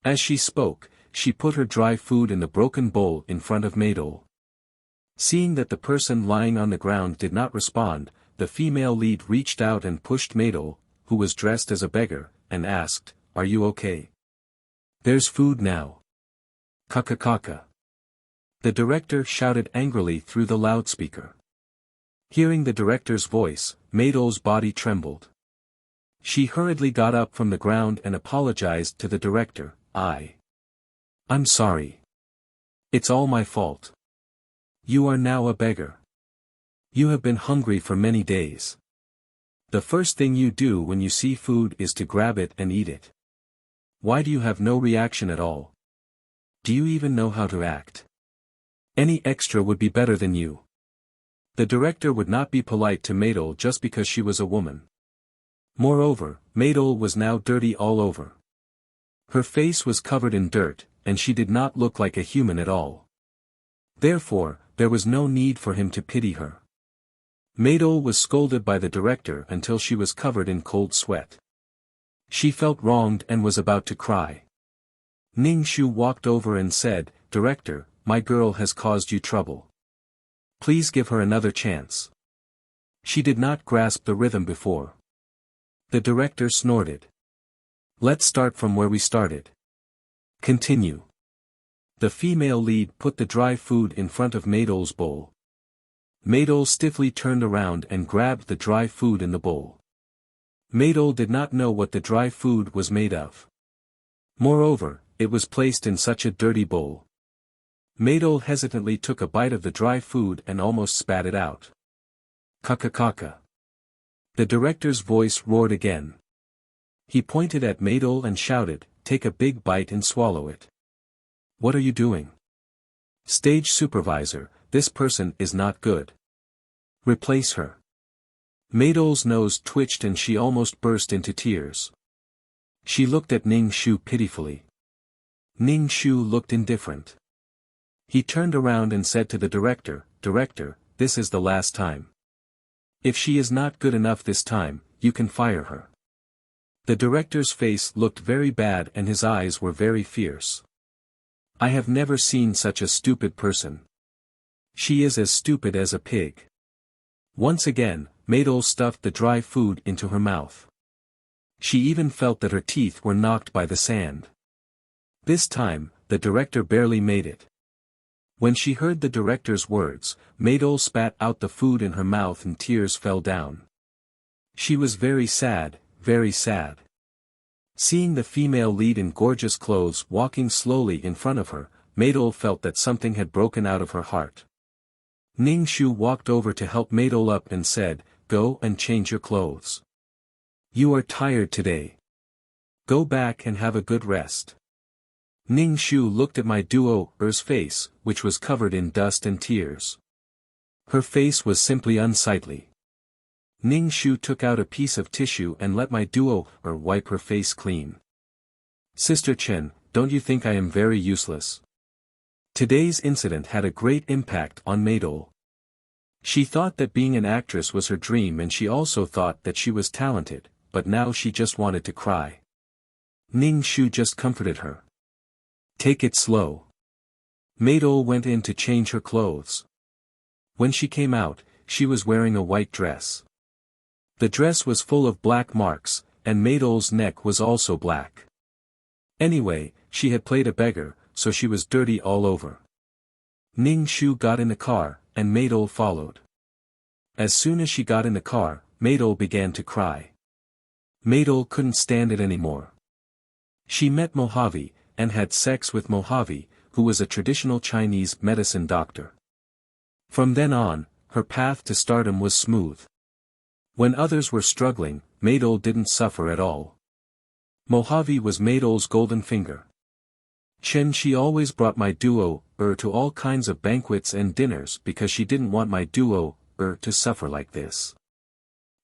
As she spoke, she put her dry food in the broken bowl in front of Maydol. Seeing that the person lying on the ground did not respond, the female lead reached out and pushed Maydol, who was dressed as a beggar, and asked, "Are you okay? There's food now." Kaka. The director shouted angrily through the loudspeaker. Hearing the director's voice, Maydol's body trembled. She hurriedly got up from the ground and apologized to the director. I'm sorry. It's all my fault. You are now a beggar. You have been hungry for many days. The first thing you do when you see food is to grab it and eat it. Why do you have no reaction at all? Do you even know how to act? Any extra would be better than you. The director would not be polite to Maidol just because she was a woman. Moreover, Maidol was now dirty all over. Her face was covered in dirt, and she did not look like a human at all. Therefore, there was no need for him to pity her. Maidol was scolded by the director until she was covered in cold sweat. She felt wronged and was about to cry. Ning Shu walked over and said, "Director, my girl has caused you trouble. Please give her another chance." She did not grasp the rhythm before. The director snorted. "Let's start from where we started. Continue." The female lead put the dry food in front of Maidol's bowl. Maidol stiffly turned around and grabbed the dry food in the bowl. Maidol did not know what the dry food was made of. Moreover, it was placed in such a dirty bowl. Maidol hesitantly took a bite of the dry food and almost spat it out. "Kaka-kaka." The director's voice roared again. He pointed at Maidol and shouted, "Take a big bite and swallow it." "What are you doing?" "Stage supervisor, this person is not good. Replace her." Maidol's nose twitched and she almost burst into tears. She looked at Ning Shu pitifully. Ning Shu looked indifferent. He turned around and said to the director, "Director, this is the last time. If she is not good enough this time, you can fire her." The director's face looked very bad and his eyes were very fierce. "I have never seen such a stupid person. She is as stupid as a pig." Once again, Maidol stuffed the dry food into her mouth. She even felt that her teeth were knocked by the sand. This time, the director barely made it. When she heard the director's words, Maidol spat out the food in her mouth and tears fell down. She was very sad, very sad. Seeing the female lead in gorgeous clothes walking slowly in front of her, Maidol felt that something had broken out of her heart. Ning Shu walked over to help Maidol up and said, "Go and change your clothes. You are tired today. Go back and have a good rest." Ning Shu looked at my duo-er's face, which was covered in dust and tears. Her face was simply unsightly. Ning Shu took out a piece of tissue and let my duo-er wipe her face clean. "Sister Chen, don't you think I am very useless?" Today's incident had a great impact on Maidol. She thought that being an actress was her dream and she also thought that she was talented, but now she just wanted to cry. Ning Shu just comforted her. "Take it slow." Maidol went in to change her clothes. When she came out, she was wearing a white dress. The dress was full of black marks, and Maidol's neck was also black. Anyway, she had played a beggar, so she was dirty all over. Ning Shu got in the car, and Maidol followed. As soon as she got in the car, Maidol began to cry. Maidol couldn't stand it anymore. She met Mojave, and had sex with Mojave, who was a traditional Chinese medicine doctor. From then on, her path to stardom was smooth. When others were struggling, Maidol didn't suffer at all. Mojave was Maidol's golden finger. She always brought my duo-er to all kinds of banquets and dinners because she didn't want my duo-er to suffer like this.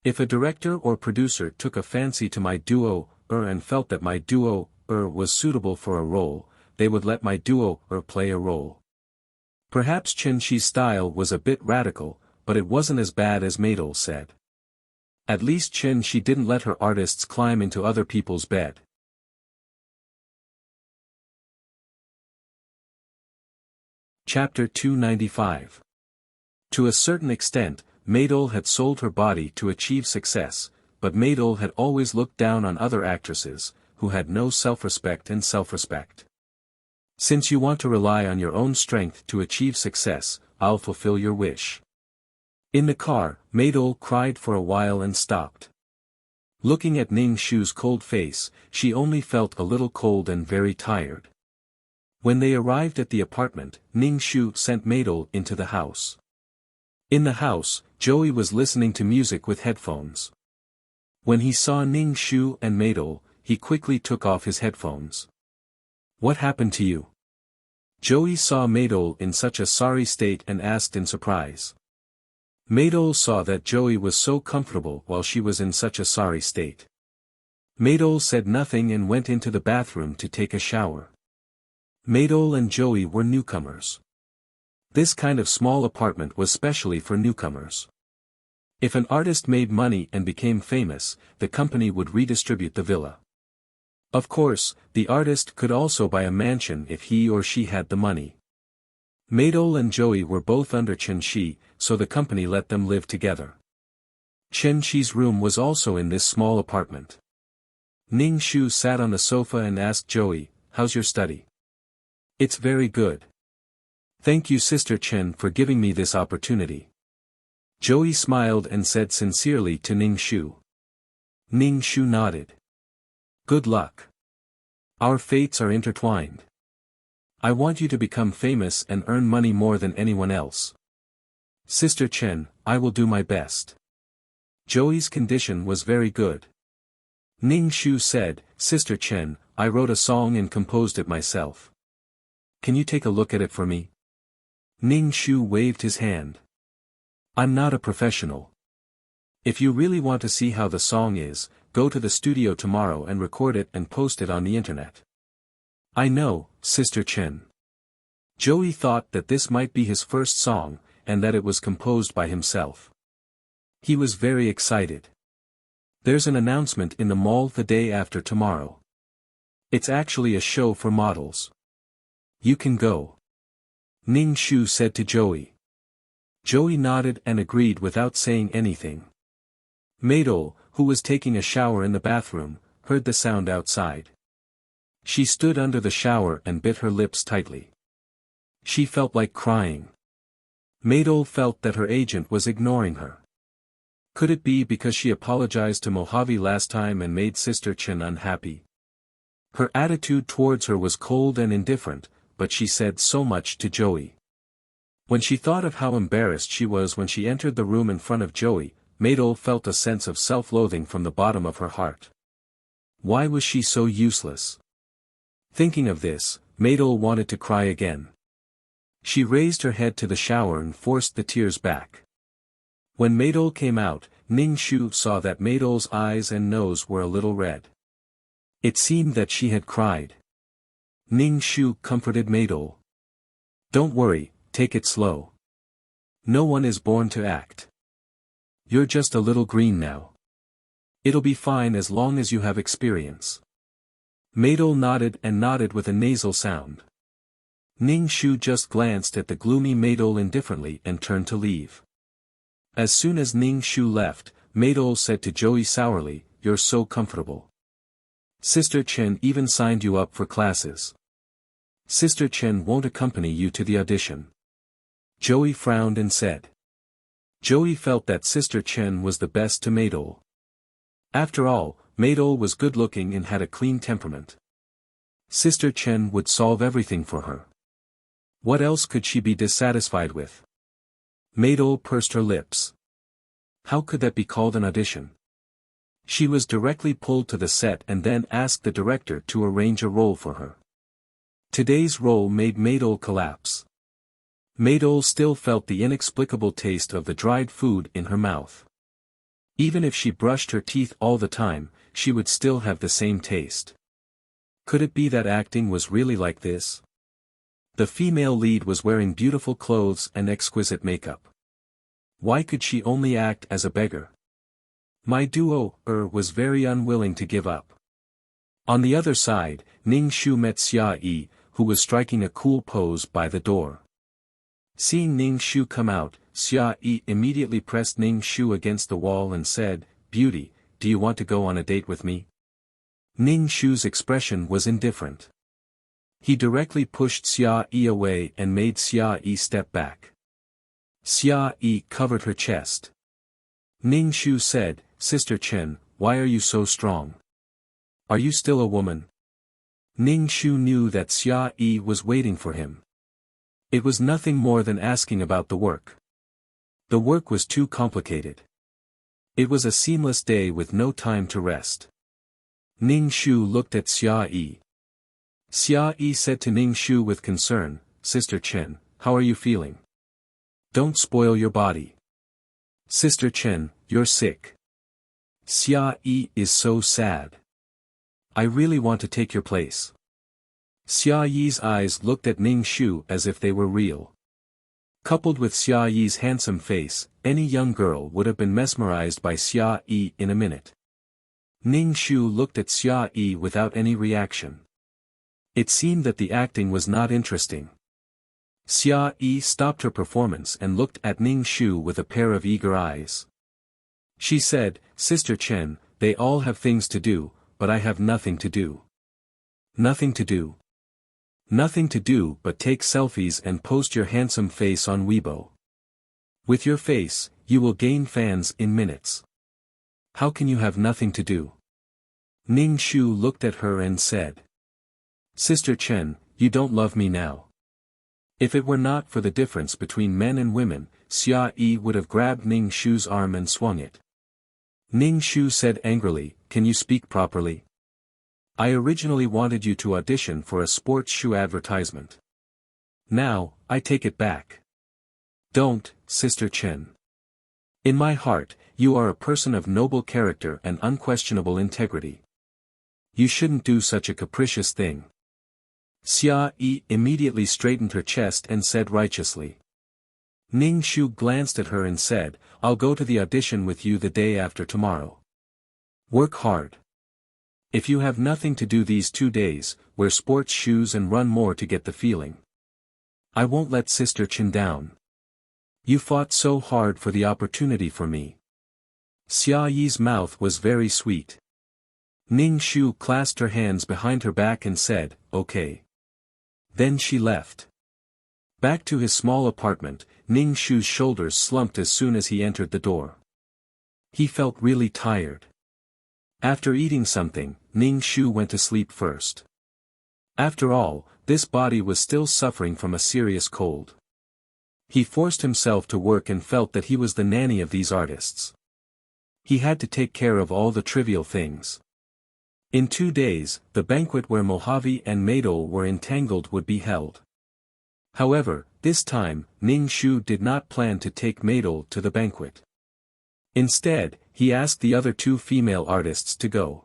If a director or producer took a fancy to my duo-er and felt that my duo-er was suitable for a role, they would let my duo-er play a role. Perhaps Chen-Chi's style was a bit radical, but it wasn't as bad as Maidol said. At least Chen-Chi didn't let her artists climb into other people's bed. Chapter 295. To a certain extent, Maidol had sold her body to achieve success, but Maidol had always looked down on other actresses, who had no self-respect and self-respect. Since you want to rely on your own strength to achieve success, I'll fulfill your wish. In the car, Maidol cried for a while and stopped. Looking at Ning Shu's cold face, she only felt a little cold and very tired. When they arrived at the apartment, Ning Shu sent Madol into the house. In the house, Joey was listening to music with headphones. When he saw Ning Shu and Madol, he quickly took off his headphones. "What happened to you?" Joey saw Madol in such a sorry state and asked in surprise. Madol saw that Joey was so comfortable while she was in such a sorry state. Madol said nothing and went into the bathroom to take a shower. Madol and Joey were newcomers. This kind of small apartment was specially for newcomers. If an artist made money and became famous, the company would redistribute the villa. Of course, the artist could also buy a mansion if he or she had the money. Madol and Joey were both under Chen Shi, so the company let them live together. Chen Shi's room was also in this small apartment. Ning Shu sat on the sofa and asked Joey, "How's your study?" "It's very good. Thank you Sister Chen for giving me this opportunity." Joey smiled and said sincerely to Ning Shu. Ning Shu nodded. "Good luck. Our fates are intertwined. I want you to become famous and earn money more than anyone else. Sister Chen, I will do my best." Joey's condition was very good. Ning Shu said, "Sister Chen, I wrote a song and composed it myself. Can you take a look at it for me?" Ning Shu waved his hand. "I'm not a professional. If you really want to see how the song is, go to the studio tomorrow and record it and post it on the internet." "I know, Sister Chen." Joey thought that this might be his first song, and that it was composed by himself. He was very excited. "There's an announcement in the mall the day after tomorrow. It's actually a show for models. You can go." Ning Shu said to Joey. Joey nodded and agreed without saying anything. Madol, who was taking a shower in the bathroom, heard the sound outside. She stood under the shower and bit her lips tightly. She felt like crying. Madol felt that her agent was ignoring her. Could it be because she apologized to Mojave last time and made Sister Chen unhappy? Her attitude towards her was cold and indifferent, but she said so much to Joey. When she thought of how embarrassed she was when she entered the room in front of Joey, Madol felt a sense of self-loathing from the bottom of her heart. Why was she so useless? Thinking of this, Madol wanted to cry again. She raised her head to the shower and forced the tears back. When Madol came out, Ning Shu saw that Madol's eyes and nose were a little red. It seemed that she had cried. Ning Shu comforted Madol. "Don't worry, take it slow. No one is born to act. You're just a little green now. It'll be fine as long as you have experience." Madol nodded and nodded with a nasal sound. Ning Shu just glanced at the gloomy Madol indifferently and turned to leave. As soon as Ning Shu left, Madol said to Joey sourly, "You're so comfortable. Sister Chen even signed you up for classes. Sister Chen won't accompany you to the audition." Joey frowned and said. Joey felt that Sister Chen was the best to Madol. After all, Madol was good-looking and had a clean temperament. Sister Chen would solve everything for her. What else could she be dissatisfied with? Madol pursed her lips. How could that be called an audition? She was directly pulled to the set and then asked the director to arrange a role for her. Today's role made Madol collapse. Madol still felt the inexplicable taste of the dried food in her mouth. Even if she brushed her teeth all the time, she would still have the same taste. Could it be that acting was really like this? The female lead was wearing beautiful clothes and exquisite makeup. Why could she only act as a beggar? My duo, was very unwilling to give up. On the other side, Ning Shu met Xia Yi, who was striking a cool pose by the door. Seeing Ning Shu come out, Xia Yi immediately pressed Ning Shu against the wall and said, "Beauty, do you want to go on a date with me?" Ning Shu's expression was indifferent. He directly pushed Xia Yi away and made Xia Yi step back. Xia Yi covered her chest. Ning Shu said, "Sister Chen, why are you so strong? Are you still a woman?" Ning Shu knew that Xia Yi was waiting for him. It was nothing more than asking about the work. The work was too complicated. It was a seamless day with no time to rest. Ning Shu looked at Xia Yi. Xia Yi said to Ning Shu with concern, "Sister Chen, how are you feeling? Don't spoil your body. Sister Chen, you're sick. Xia Yi is so sad. I really want to take your place." Xia Yi's eyes looked at Ning Shu as if they were real. Coupled with Xia Yi's handsome face, any young girl would have been mesmerized by Xia Yi in a minute. Ning Shu looked at Xia Yi without any reaction. It seemed that the acting was not interesting. Xia Yi stopped her performance and looked at Ning Shu with a pair of eager eyes. She said, "Sister Chen, they all have things to do, but I have nothing to do." "Nothing to do?" "Nothing to do but take selfies and post your handsome face on Weibo. With your face, you will gain fans in minutes. How can you have nothing to do?" Ning Shu looked at her and said, "Sister Chen, you don't love me now." If it were not for the difference between men and women, Xia Yi would have grabbed Ning Shu's arm and swung it. Ning Shu said angrily, "Can you speak properly? I originally wanted you to audition for a sports shoe advertisement. Now, I take it back. Don't, Sister Chen. In my heart, you are a person of noble character and unquestionable integrity. You shouldn't do such a capricious thing." Xia Yi immediately straightened her chest and said righteously. Ning Shu glanced at her and said, "I'll go to the audition with you the day after tomorrow. Work hard. If you have nothing to do these 2 days, wear sports shoes and run more to get the feeling. I won't let Sister Chen down. You fought so hard for the opportunity for me." Xia Yi's mouth was very sweet. Ning Shu clasped her hands behind her back and said, "Okay." Then she left. Back to his small apartment, Ning Shu's shoulders slumped as soon as he entered the door. He felt really tired. After eating something, Ning Shu went to sleep first. After all, this body was still suffering from a serious cold. He forced himself to work and felt that he was the nanny of these artists. He had to take care of all the trivial things. In 2 days, the banquet where Mojave and Maidol were entangled would be held. However, this time, Ning Shu did not plan to take Maidol to the banquet. Instead, he asked the other 2 female artists to go.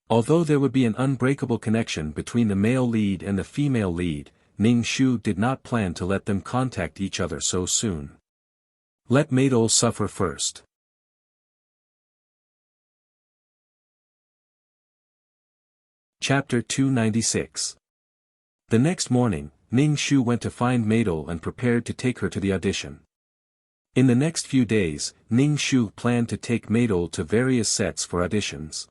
Although there would be an unbreakable connection between the male lead and the female lead, Ning Shu did not plan to let them contact each other so soon. Let Maidol suffer first. Chapter 296. The next morning, Ning Shu went to find Maidol and prepared to take her to the audition. In the next few days, Ning Shu planned to take Maidol to various sets for auditions.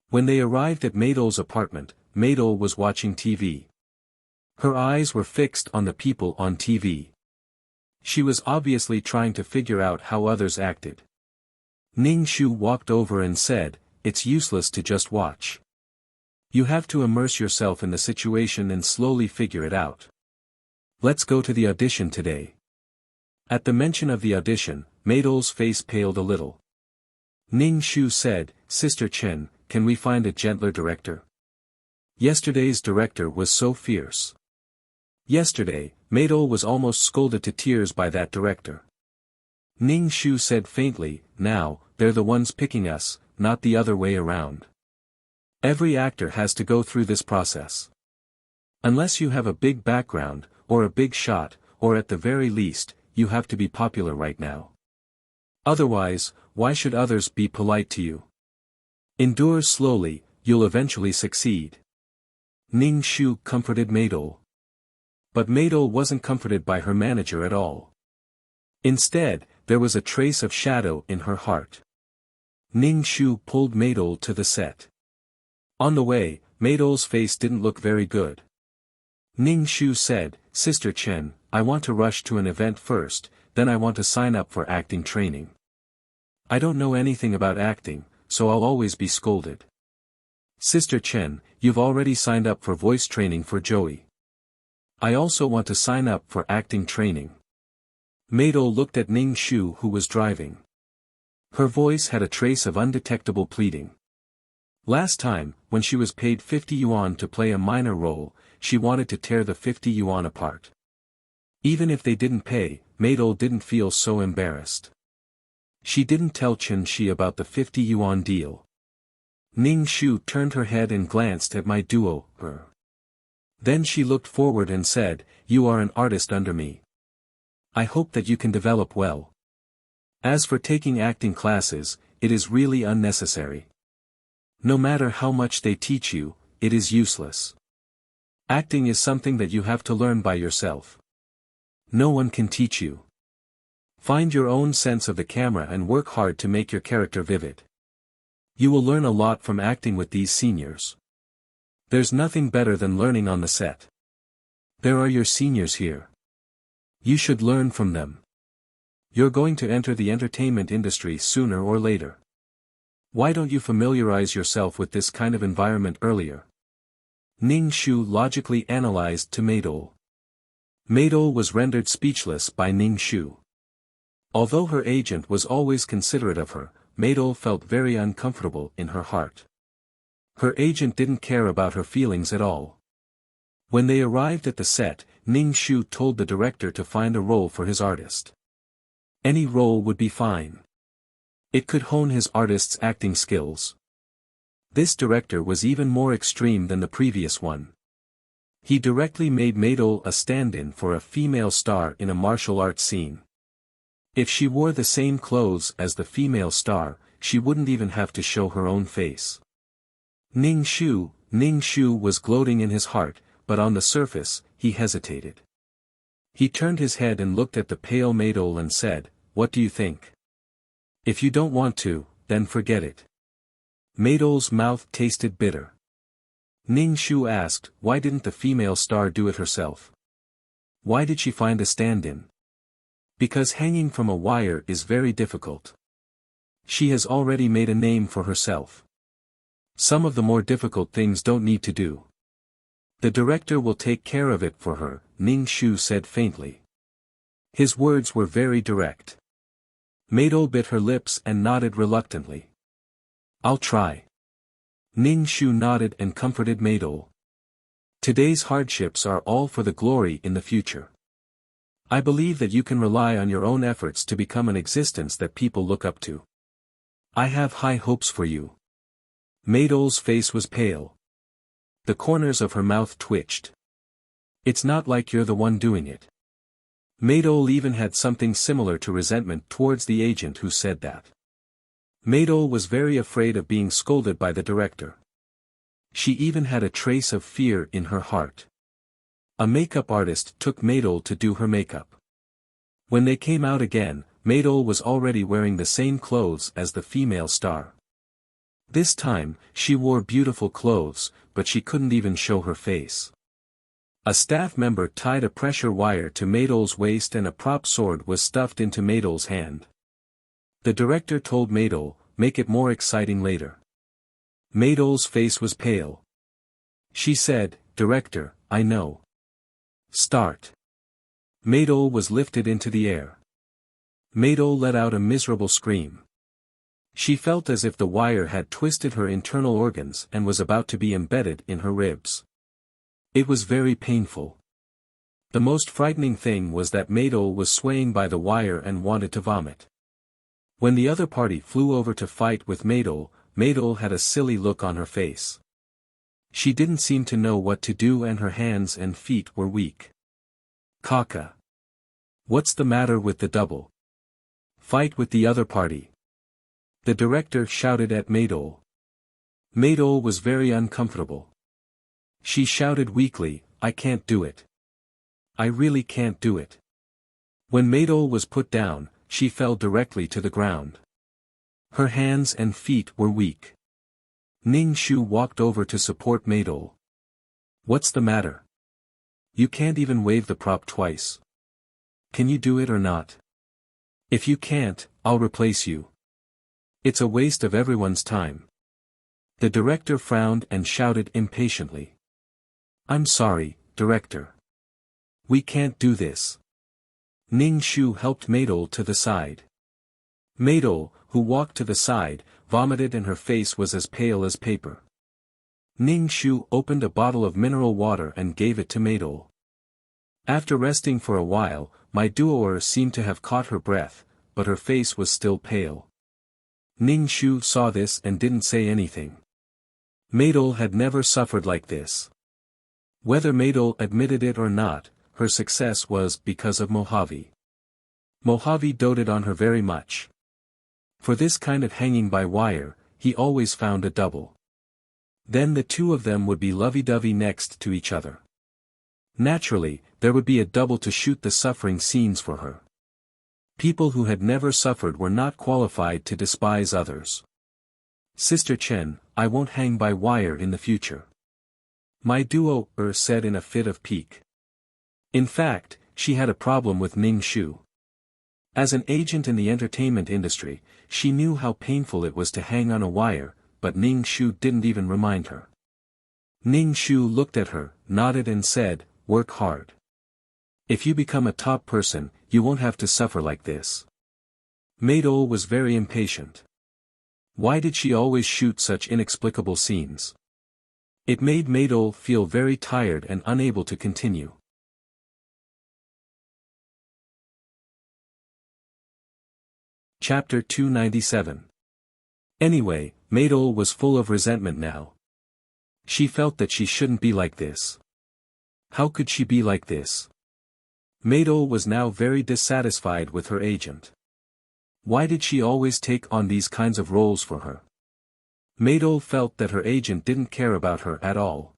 When they arrived at Maidol's apartment, Maidol was watching TV. Her eyes were fixed on the people on TV. She was obviously trying to figure out how others acted. Ning Shu walked over and said, "It's useless to just watch. You have to immerse yourself in the situation and slowly figure it out. Let's go to the audition today." At the mention of the audition, Maidol's face paled a little. Ning Shu said, "Sister Chen, can we find a gentler director? Yesterday's director was so fierce. Yesterday, Maidol was almost scolded to tears by that director." Ning Shu said faintly, "Now, they're the ones picking us, not the other way around. Every actor has to go through this process. Unless you have a big background, or a big shot, or at the very least, you have to be popular right now. Otherwise, why should others be polite to you? Endure slowly, you'll eventually succeed." Ning Shu comforted Maidol. But Maidol wasn't comforted by her manager at all. Instead, there was a trace of shadow in her heart. Ning Shu pulled Maidol to the set. On the way, Maidol's face didn't look very good. Ning Shu said, "Sister Chen, I want to rush to an event first, then I want to sign up for acting training. I don't know anything about acting, so I'll always be scolded." Sister Chen, you've already signed up for voice training for Joey. I also want to sign up for acting training. Madol looked at Ning Shu who was driving. Her voice had a trace of undetectable pleading. Last time, when she was paid 50 yuan to play a minor role, she wanted to tear the 50 yuan apart. Even if they didn't pay, Madol didn't feel so embarrassed. She didn't tell Chen Shi about the 50 yuan deal. Ning Shu turned her head and glanced at my duo, her. Then she looked forward and said, "You are an artist under me. I hope that you can develop well. As for taking acting classes, it is really unnecessary. No matter how much they teach you, it is useless. Acting is something that you have to learn by yourself. No one can teach you. Find your own sense of the camera and work hard to make your character vivid. You will learn a lot from acting with these seniors. There's nothing better than learning on the set. There are your seniors here. You should learn from them. You're going to enter the entertainment industry sooner or later. Why don't you familiarize yourself with this kind of environment earlier?" Ning Shu logically analyzed to Madol. Madol was rendered speechless by Ning Shu. Although her agent was always considerate of her, Madol felt very uncomfortable in her heart. Her agent didn't care about her feelings at all. When they arrived at the set, Ning Shu told the director to find a role for his artist. Any role would be fine. It could hone his artist's acting skills. This director was even more extreme than the previous one. He directly made Madol a stand-in for a female star in a martial arts scene. If she wore the same clothes as the female star, she wouldn't even have to show her own face. Ning Shu was gloating in his heart, but on the surface, he hesitated. He turned his head and looked at the pale Madol and said, "What do you think? If you don't want to, then forget it." Madol's mouth tasted bitter. Ning Shu asked, "Why didn't the female star do it herself? Why did she find a stand-in?" "Because hanging from a wire is very difficult. She has already made a name for herself. Some of the more difficult things don't need to do. The director will take care of it for her," Ning Shu said faintly. His words were very direct. Madol bit her lips and nodded reluctantly. "I'll try." Ning Shu nodded and comforted Madol. "Today's hardships are all for the glory in the future. I believe that you can rely on your own efforts to become an existence that people look up to. I have high hopes for you." Madol's face was pale. The corners of her mouth twitched. "It's not like you're the one doing it." Madol even had something similar to resentment towards the agent who said that. Madol was very afraid of being scolded by the director. She even had a trace of fear in her heart. A makeup artist took Madol to do her makeup. When they came out again, Madol was already wearing the same clothes as the female star. This time, she wore beautiful clothes, but she couldn't even show her face. A staff member tied a pressure wire to Madol's waist and a prop sword was stuffed into Madol's hand. The director told Madol, "Make it more exciting later." Madol's face was pale. She said, "Director, I know. Start." Madol was lifted into the air. Madol let out a miserable scream. She felt as if the wire had twisted her internal organs and was about to be embedded in her ribs. It was very painful. The most frightening thing was that Madol was swaying by the wire and wanted to vomit. When the other party flew over to fight with Madol, Madol had a silly look on her face. She didn't seem to know what to do and her hands and feet were weak. "Kaka. What's the matter with the double? Fight with the other party." The director shouted at Madol. Madol was very uncomfortable. She shouted weakly, "I can't do it. I really can't do it." When Madol was put down, she fell directly to the ground. Her hands and feet were weak. Ning Shu walked over to support Madol. "What's the matter? You can't even wave the prop twice. Can you do it or not? If you can't, I'll replace you. It's a waste of everyone's time." The director frowned and shouted impatiently. I'm sorry, director. We can't do this. Ning Shu helped Maidol to the side. Maidol, who walked to the side, vomited and her face was as pale as paper. Ning Shu opened a bottle of mineral water and gave it to Maidol. After resting for a while, my duoer seemed to have caught her breath, but her face was still pale. Ning Shu saw this and didn't say anything. Maidol had never suffered like this. Whether Maidol admitted it or not, her success was because of Mojave. Mojave doted on her very much. For this kind of hanging by wire, he always found a double. Then the two of them would be lovey-dovey next to each other. Naturally, there would be a double to shoot the suffering scenes for her. People who had never suffered were not qualified to despise others. Sister Chen, I won't hang by wire in the future. My duoer said in a fit of pique. In fact, she had a problem with Ning Shu. As an agent in the entertainment industry, she knew how painful it was to hang on a wire, but Ning Shu didn't even remind her. Ning Shu looked at her, nodded and said, work hard. If you become a top person, you won't have to suffer like this. Maidol was very impatient. Why did she always shoot such inexplicable scenes? It made Maidol feel very tired and unable to continue. Chapter 297. Anyway, Maidol was full of resentment now. She felt that she shouldn't be like this. How could she be like this? Maidol was now very dissatisfied with her agent. Why did she always take on these kinds of roles for her? Maidol felt that her agent didn't care about her at all.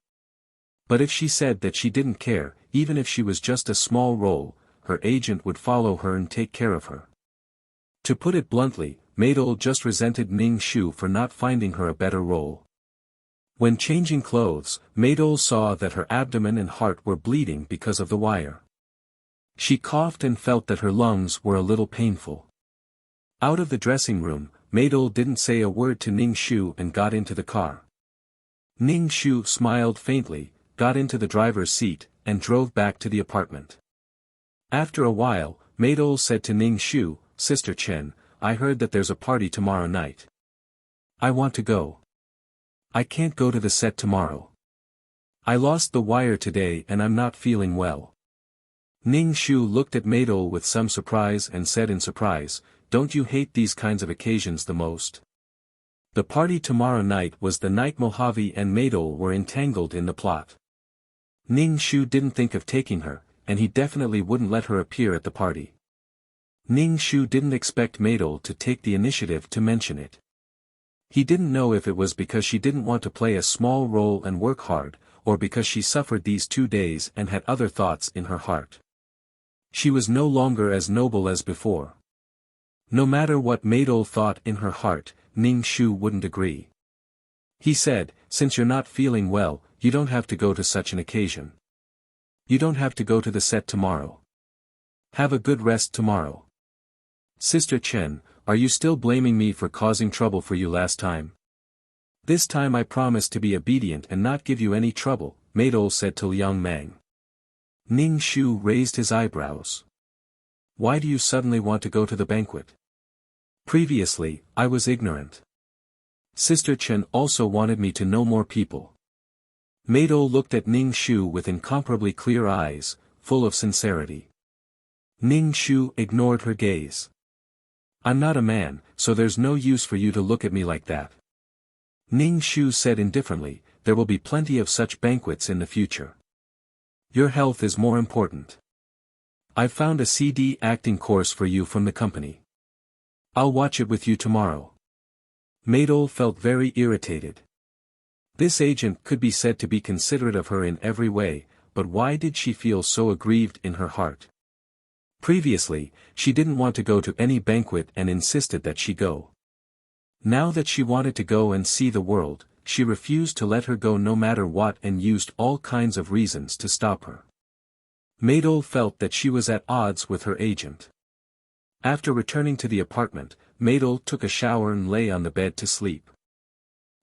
But if she said that she didn't care, even if she was just a small role, her agent would follow her and take care of her. To put it bluntly, Maidol just resented Ning Shu for not finding her a better role. When changing clothes, Maidol saw that her abdomen and heart were bleeding because of the wire. She coughed and felt that her lungs were a little painful. Out of the dressing room, Maidol didn't say a word to Ning Shu and got into the car. Ning Shu smiled faintly, got into the driver's seat, and drove back to the apartment. After a while, Maidol said to Ning Shu, Sister Chen, I heard that there's a party tomorrow night. I want to go. I can't go to the set tomorrow. I lost the wire today and I'm not feeling well. Ning Shu looked at Maidol with some surprise and said in surprise, don't you hate these kinds of occasions the most? The party tomorrow night was the night Mojave and Maidol were entangled in the plot. Ning Shu didn't think of taking her, and he definitely wouldn't let her appear at the party. Ning Shu didn't expect Maidol to take the initiative to mention it. He didn't know if it was because she didn't want to play a small role and work hard, or because she suffered these 2 days and had other thoughts in her heart. She was no longer as noble as before. No matter what Maidol thought in her heart, Ning Shu wouldn't agree. He said, since you're not feeling well, you don't have to go to such an occasion. You don't have to go to the set tomorrow. Have a good rest tomorrow. Sister Chen, are you still blaming me for causing trouble for you last time? This time I promise to be obedient and not give you any trouble, Maidol said to Liang Mang. Ning Shu raised his eyebrows. Why do you suddenly want to go to the banquet? Previously, I was ignorant. Sister Chen also wanted me to know more people. Maidol looked at Ning Shu with incomparably clear eyes, full of sincerity. Ning Shu ignored her gaze. I'm not a man, so there's no use for you to look at me like that. Ning Shu said indifferently, there will be plenty of such banquets in the future. Your health is more important. I've found a CD acting course for you from the company. I'll watch it with you tomorrow. Maidol felt very irritated. This agent could be said to be considerate of her in every way, but why did she feel so aggrieved in her heart? Previously, she didn't want to go to any banquet and insisted that she go. Now that she wanted to go and see the world, she refused to let her go no matter what and used all kinds of reasons to stop her. Maidol felt that she was at odds with her agent. After returning to the apartment, Maidol took a shower and lay on the bed to sleep.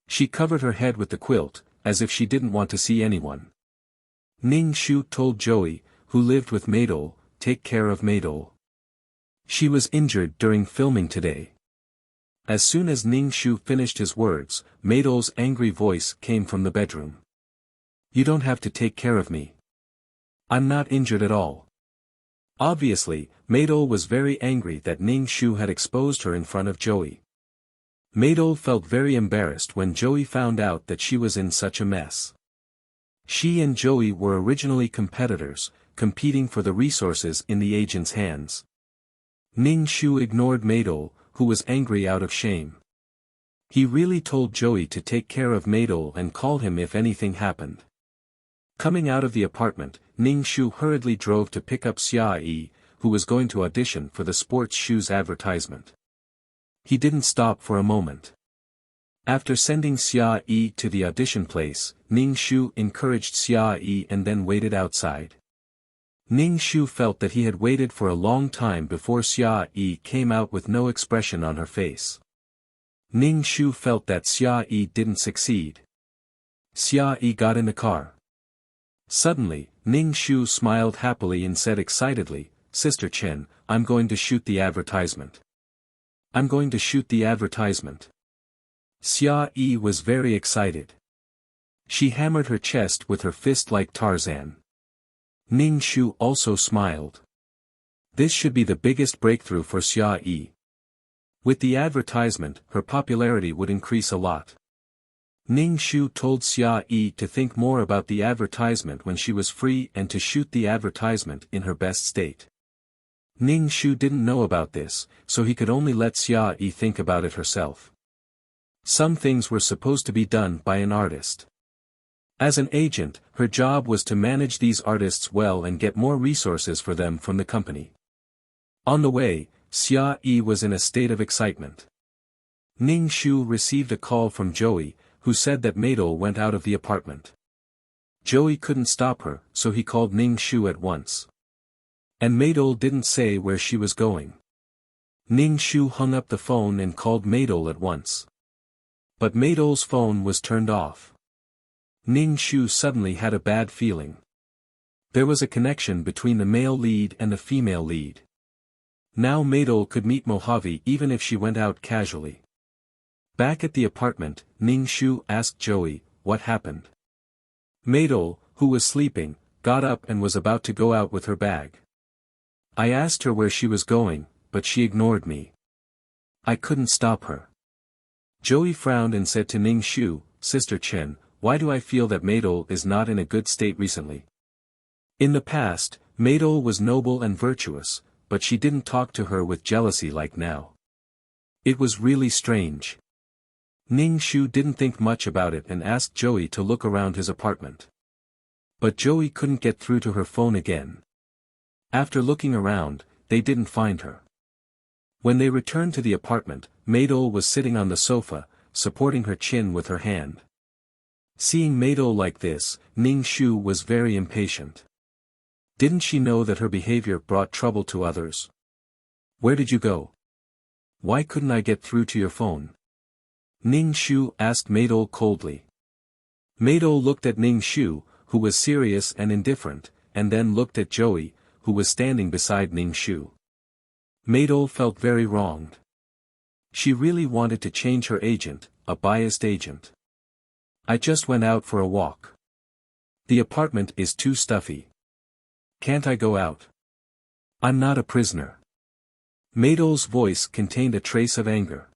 She covered her head with the quilt, as if she didn't want to see anyone. Ning Shu told Joey, who lived with Maydol, take care of Maydol. She was injured during filming today. As soon as Ning Shu finished his words, Maydol's angry voice came from the bedroom. You don't have to take care of me. I'm not injured at all. Obviously, Maydol was very angry that Ning Shu had exposed her in front of Joey. Maydol felt very embarrassed when Joey found out that she was in such a mess. She and Joey were originally competitors, competing for the resources in the agent's hands. Ning Shu ignored Maydol, who was angry out of shame. He really told Joey to take care of Maydol and call him if anything happened. Coming out of the apartment, Ning Shu hurriedly drove to pick up Xia Yi, who was going to audition for the sports shoes advertisement. He didn't stop for a moment. After sending Xia Yi to the audition place, Ning Shu encouraged Xia Yi and then waited outside. Ning Shu felt that he had waited for a long time before Xia Yi came out with no expression on her face. Ning Shu felt that Xia Yi didn't succeed. Xia Yi got in the car. Suddenly, Ning Shu smiled happily and said excitedly, Sister Chen, I'm going to shoot the advertisement. I'm going to shoot the advertisement. Xia Yi was very excited. She hammered her chest with her fist like Tarzan. Ning Shu also smiled. This should be the biggest breakthrough for Xia Yi. With the advertisement, her popularity would increase a lot. Ning Shu told Xia Yi to think more about the advertisement when she was free and to shoot the advertisement in her best state. Ning Shu didn't know about this, so he could only let Xia Yi think about it herself. Some things were supposed to be done by an artist. As an agent, her job was to manage these artists well and get more resources for them from the company. On the way, Xia Yi was in a state of excitement. Ning Shu received a call from Joey, who said that Maydol went out of the apartment. Joey couldn't stop her, so he called Ning Shu at once. And Maydol didn't say where she was going. Ning Shu hung up the phone and called Maydol at once. But Maydol's phone was turned off. Ning Shu suddenly had a bad feeling. There was a connection between the male lead and the female lead. Now Maydol could meet Mojave even if she went out casually. Back at the apartment, Ning Shu asked Joey, what happened? Maydol, who was sleeping, got up and was about to go out with her bag. I asked her where she was going, but she ignored me. I couldn't stop her. Joey frowned and said to Ning Shu, Sister Chen, why do I feel that Maydol is not in a good state recently? In the past, Maydol was noble and virtuous, but she didn't talk to her with jealousy like now. It was really strange. Ning Shu didn't think much about it and asked Joey to look around his apartment. But Joey couldn't get through to her phone again. After looking around, they didn't find her. When they returned to the apartment, Maydol was sitting on the sofa, supporting her chin with her hand. Seeing Maydol like this, Ning Shu was very impatient. Didn't she know that her behavior brought trouble to others? Where did you go? Why couldn't I get through to your phone? Ning Shu asked Maydol coldly. Maydol looked at Ning Shu, who was serious and indifferent, and then looked at Joey, who was standing beside Ning Shu. Maydol felt very wronged. She really wanted to change her agent, a biased agent. I just went out for a walk. The apartment is too stuffy. Can't I go out? I'm not a prisoner. Maydol's voice contained a trace of anger.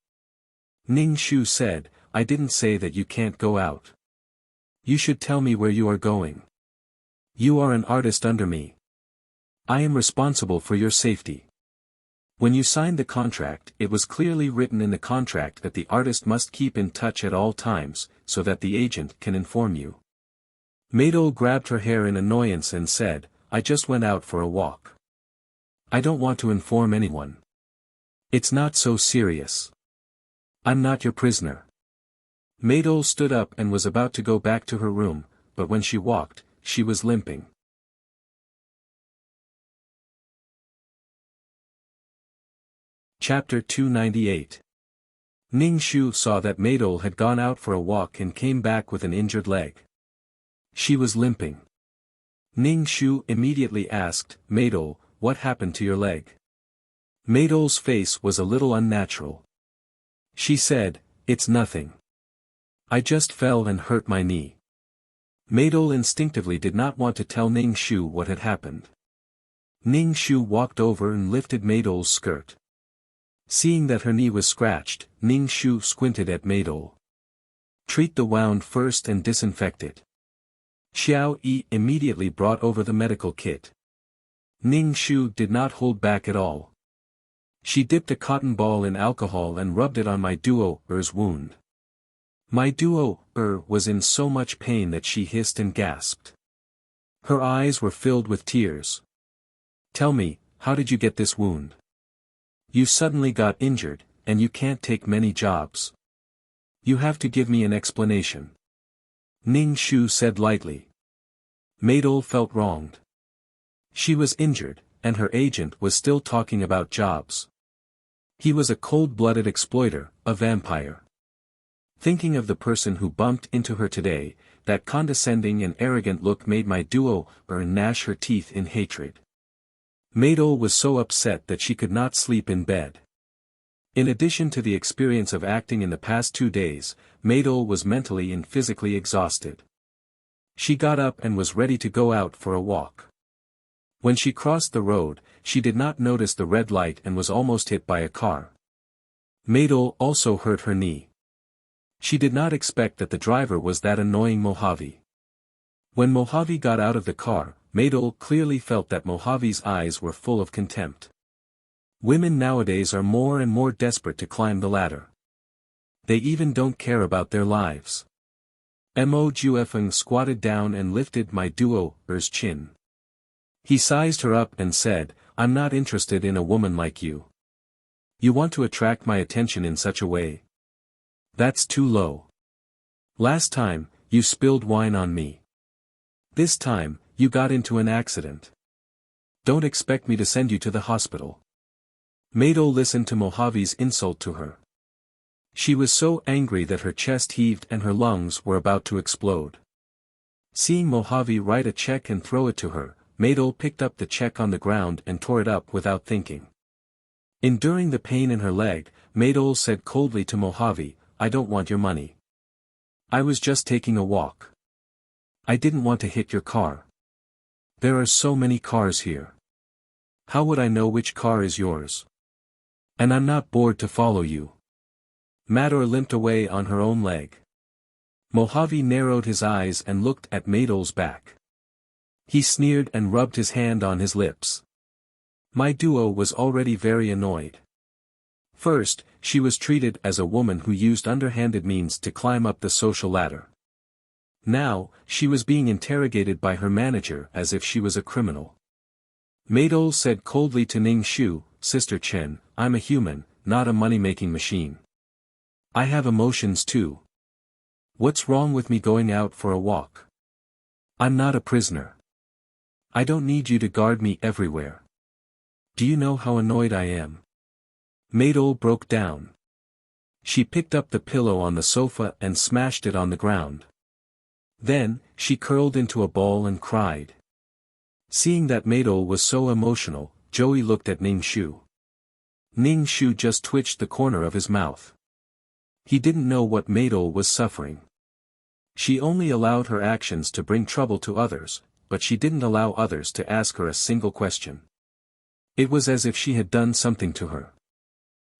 Ning Shu said, I didn't say that you can't go out. You should tell me where you are going. You are an artist under me. I am responsible for your safety. When you signed the contract, it was clearly written in the contract that the artist must keep in touch at all times, so that the agent can inform you. Maydol grabbed her hair in annoyance and said, I just went out for a walk. I don't want to inform anyone. It's not so serious. I'm not your prisoner. Maydol stood up and was about to go back to her room, but when she walked, she was limping. Chapter 298. Ning Shu saw that Maidol had gone out for a walk and came back with an injured leg. She was limping. Ning Shu immediately asked, Maidol, what happened to your leg? Maidol's face was a little unnatural. She said, it's nothing. I just fell and hurt my knee. Maidol instinctively did not want to tell Ning Shu what had happened. Ning Shu walked over and lifted Maidol's skirt. Seeing that her knee was scratched, Ning Shu squinted at Maidol. Treat the wound first and disinfect it. Xiao Yi immediately brought over the medical kit. Ning Shu did not hold back at all. She dipped a cotton ball in alcohol and rubbed it on my duo-er's wound. My duo-er was in so much pain that she hissed and gasped. Her eyes were filled with tears. Tell me, how did you get this wound? You suddenly got injured, and you can't take many jobs. You have to give me an explanation. Ning Shu said lightly. Maidol felt wronged. She was injured, and her agent was still talking about jobs. He was a cold-blooded exploiter, a vampire. Thinking of the person who bumped into her today, that condescending and arrogant look made my duo-er gnash her teeth in hatred. Maidol was so upset that she could not sleep in bed. In addition to the experience of acting in the past 2 days, Maidol was mentally and physically exhausted. She got up and was ready to go out for a walk. When she crossed the road, she did not notice the red light and was almost hit by a car. Maidol also hurt her knee. She did not expect that the driver was that annoying Mojave. When Mojave got out of the car, Maidol clearly felt that Mojave's eyes were full of contempt. Women nowadays are more and more desperate to climb the ladder. They even don't care about their lives. Mo Juefeng squatted down and lifted my duo-er's chin. He sized her up and said, I'm not interested in a woman like you. You want to attract my attention in such a way? That's too low. Last time, you spilled wine on me. This time, you got into an accident. Don't expect me to send you to the hospital. Maidol listened to Mojave's insult to her. She was so angry that her chest heaved and her lungs were about to explode. Seeing Mojave write a check and throw it to her, Maidol picked up the check on the ground and tore it up without thinking. Enduring the pain in her leg, Maidol said coldly to Mojave, I don't want your money. I was just taking a walk. I didn't want to hit your car. There are so many cars here. How would I know which car is yours? And I'm not bored to follow you. Maidol limped away on her own leg. Mojave narrowed his eyes and looked at Maidol's back. He sneered and rubbed his hand on his lips. My duo was already very annoyed. First, she was treated as a woman who used underhanded means to climb up the social ladder. Now, she was being interrogated by her manager as if she was a criminal. Maidol said coldly to Ning Shu, Sister Chen, I'm a human, not a money-making machine. I have emotions too. What's wrong with me going out for a walk? I'm not a prisoner. I don't need you to guard me everywhere. Do you know how annoyed I am? Maidol broke down. She picked up the pillow on the sofa and smashed it on the ground. Then, she curled into a ball and cried. Seeing that Maidol was so emotional, Joey looked at Ning Shu. Ning Shu just twitched the corner of his mouth. He didn't know what Maidol was suffering. She only allowed her actions to bring trouble to others, but she didn't allow others to ask her a single question. It was as if she had done something to her.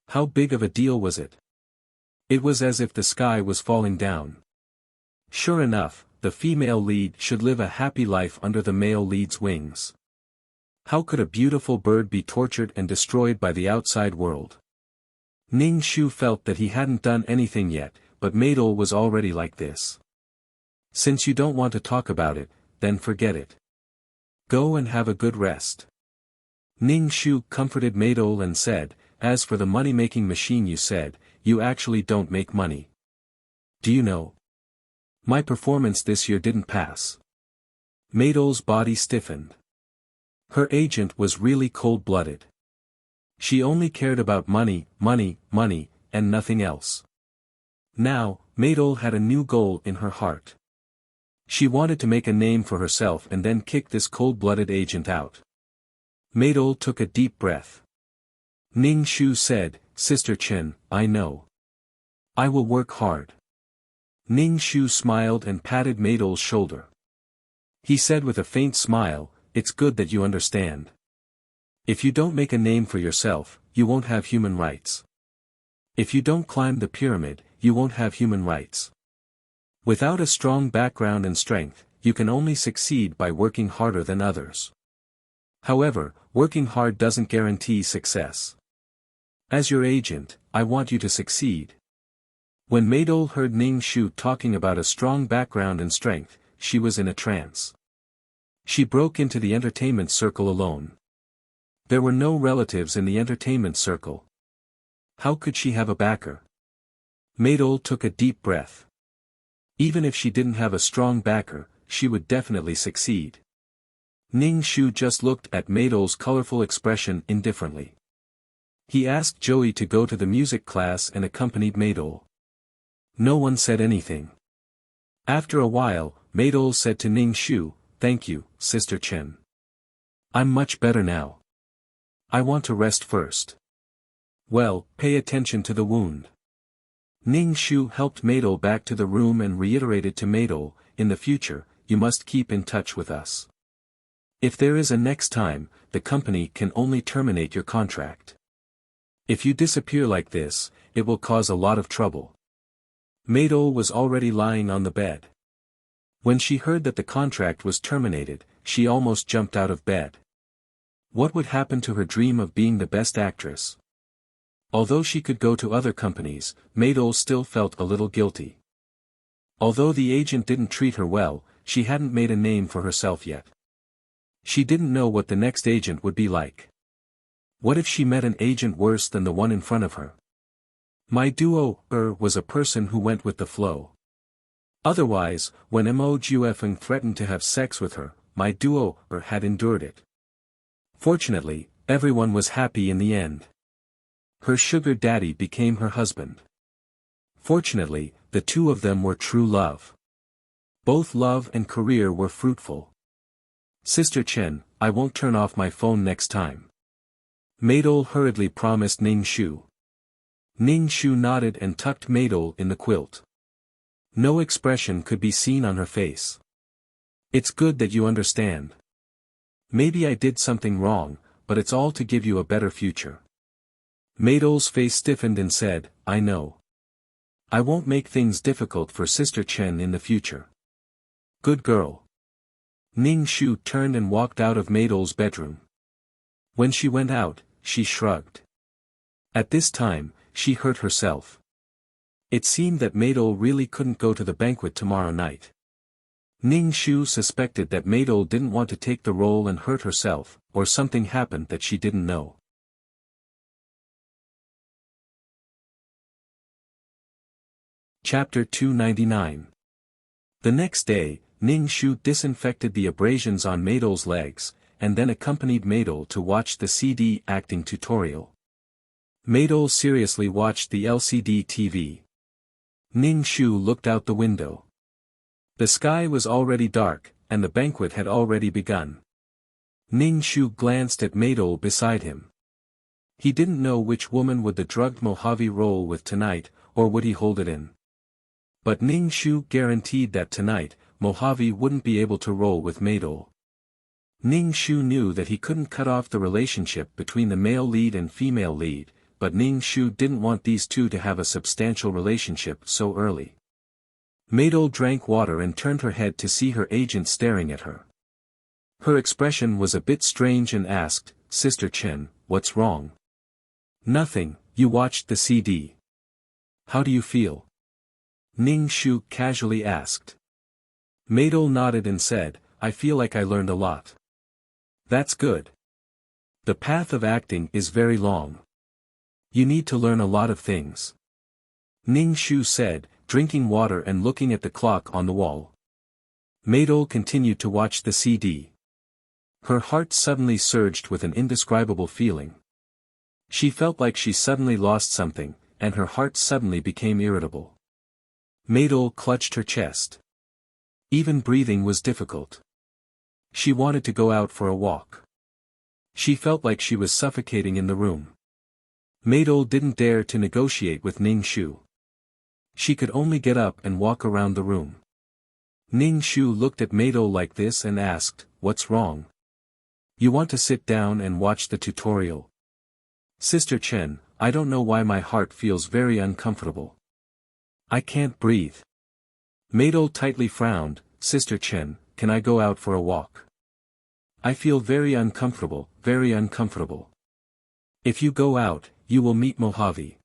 How big of a deal was it? It was as if the sky was falling down. Sure enough, the female lead should live a happy life under the male lead's wings. How could a beautiful bird be tortured and destroyed by the outside world? Ning Shu felt that he hadn't done anything yet, but Maidol was already like this. Since you don't want to talk about it, then forget it. Go and have a good rest. Ning Shu comforted Maidol and said, as for the money-making machine you said, you actually don't make money. Do you know? My performance this year didn't pass. Maidol's body stiffened. Her agent was really cold-blooded. She only cared about money, money, money, and nothing else. Now, Maydol had a new goal in her heart. She wanted to make a name for herself and then kick this cold-blooded agent out. Maydol took a deep breath. Ning Shu said, "Sister Chen, I know. I will work hard." Ning Shu smiled and patted Maydol's shoulder. He said with a faint smile, "It's good that you understand. If you don't make a name for yourself, you won't have human rights. If you don't climb the pyramid, you won't have human rights. Without a strong background and strength, you can only succeed by working harder than others. However, working hard doesn't guarantee success. As your agent, I want you to succeed." When Maydol heard Ning Shu talking about a strong background and strength, she was in a trance. She broke into the entertainment circle alone. There were no relatives in the entertainment circle. How could she have a backer? Maydol took a deep breath. Even if she didn't have a strong backer, she would definitely succeed. Ning Shu just looked at Maydol's colorful expression indifferently. He asked Joey to go to the music class and accompanied Maydol. No one said anything. After a while, Maydol said to Ning Shu, "Thank you, Sister Chen. I'm much better now. I want to rest first." "Well, pay attention to the wound." Ning Shu helped Maydol back to the room and reiterated to Maydol, "In the future, you must keep in touch with us. If there is a next time, the company can only terminate your contract. If you disappear like this, it will cause a lot of trouble." Maydol was already lying on the bed. When she heard that the contract was terminated, she almost jumped out of bed. What would happen to her dream of being the best actress? Although she could go to other companies, Maydol still felt a little guilty. Although the agent didn't treat her well, she hadn't made a name for herself yet. She didn't know what the next agent would be like. What if she met an agent worse than the one in front of her? My duo, was a person who went with the flow. Otherwise, when Mo Juefeng threatened to have sex with her, my duo, had endured it. Fortunately, everyone was happy in the end. Her sugar daddy became her husband. Fortunately, the two of them were true love. Both love and career were fruitful. Sister Chen, I won't turn off my phone next time. Maydol hurriedly promised Ning Shu. Ning Shu nodded and tucked Maydol in the quilt. No expression could be seen on her face. It's good that you understand. Maybe I did something wrong, but it's all to give you a better future. Maydol's face stiffened and said, I know. I won't make things difficult for Sister Chen in the future. Good girl. Ning Shu turned and walked out of Maydol's bedroom. When she went out, she shrugged. At this time, she hurt herself. It seemed that Maydol really couldn't go to the banquet tomorrow night. Ning Shu suspected that Maydol didn't want to take the role and hurt herself, or something happened that she didn't know. Chapter 299. The next day, Ning Shu disinfected the abrasions on Maydol's legs, and then accompanied Maydol to watch the CD acting tutorial. Maydol seriously watched the LCD TV. Ning Shu looked out the window. The sky was already dark, and the banquet had already begun. Ning Shu glanced at Maydol beside him. He didn't know which woman would the drugged Mojave roll with tonight, or would he hold it in. But Ning Shu guaranteed that tonight, Mojave wouldn't be able to roll with Maydol. Ning Shu knew that he couldn't cut off the relationship between the male lead and female lead, but Ning Shu didn't want these two to have a substantial relationship so early. Maydol drank water and turned her head to see her agent staring at her. Her expression was a bit strange and asked, Sister Chen, what's wrong? Nothing, you watched the CD. How do you feel? Ning Shu casually asked. Maydol nodded and said, I feel like I learned a lot. That's good. The path of acting is very long. You need to learn a lot of things. Ning Shu said, drinking water and looking at the clock on the wall. Maydol continued to watch the CD. Her heart suddenly surged with an indescribable feeling. She felt like she suddenly lost something, and her heart suddenly became irritable. Maydol clutched her chest. Even breathing was difficult. She wanted to go out for a walk. She felt like she was suffocating in the room. Maydol didn't dare to negotiate with Ning Shu. She could only get up and walk around the room. Ning Shu looked at Maydol like this and asked, "What's wrong? You want to sit down and watch the tutorial?" "Sister Chen, I don't know why my heart feels very uncomfortable. I can't breathe." Maydol tightly frowned. "Sister Chen, can I go out for a walk? I feel very uncomfortable, very uncomfortable." "If you go out, you will meet Mojave."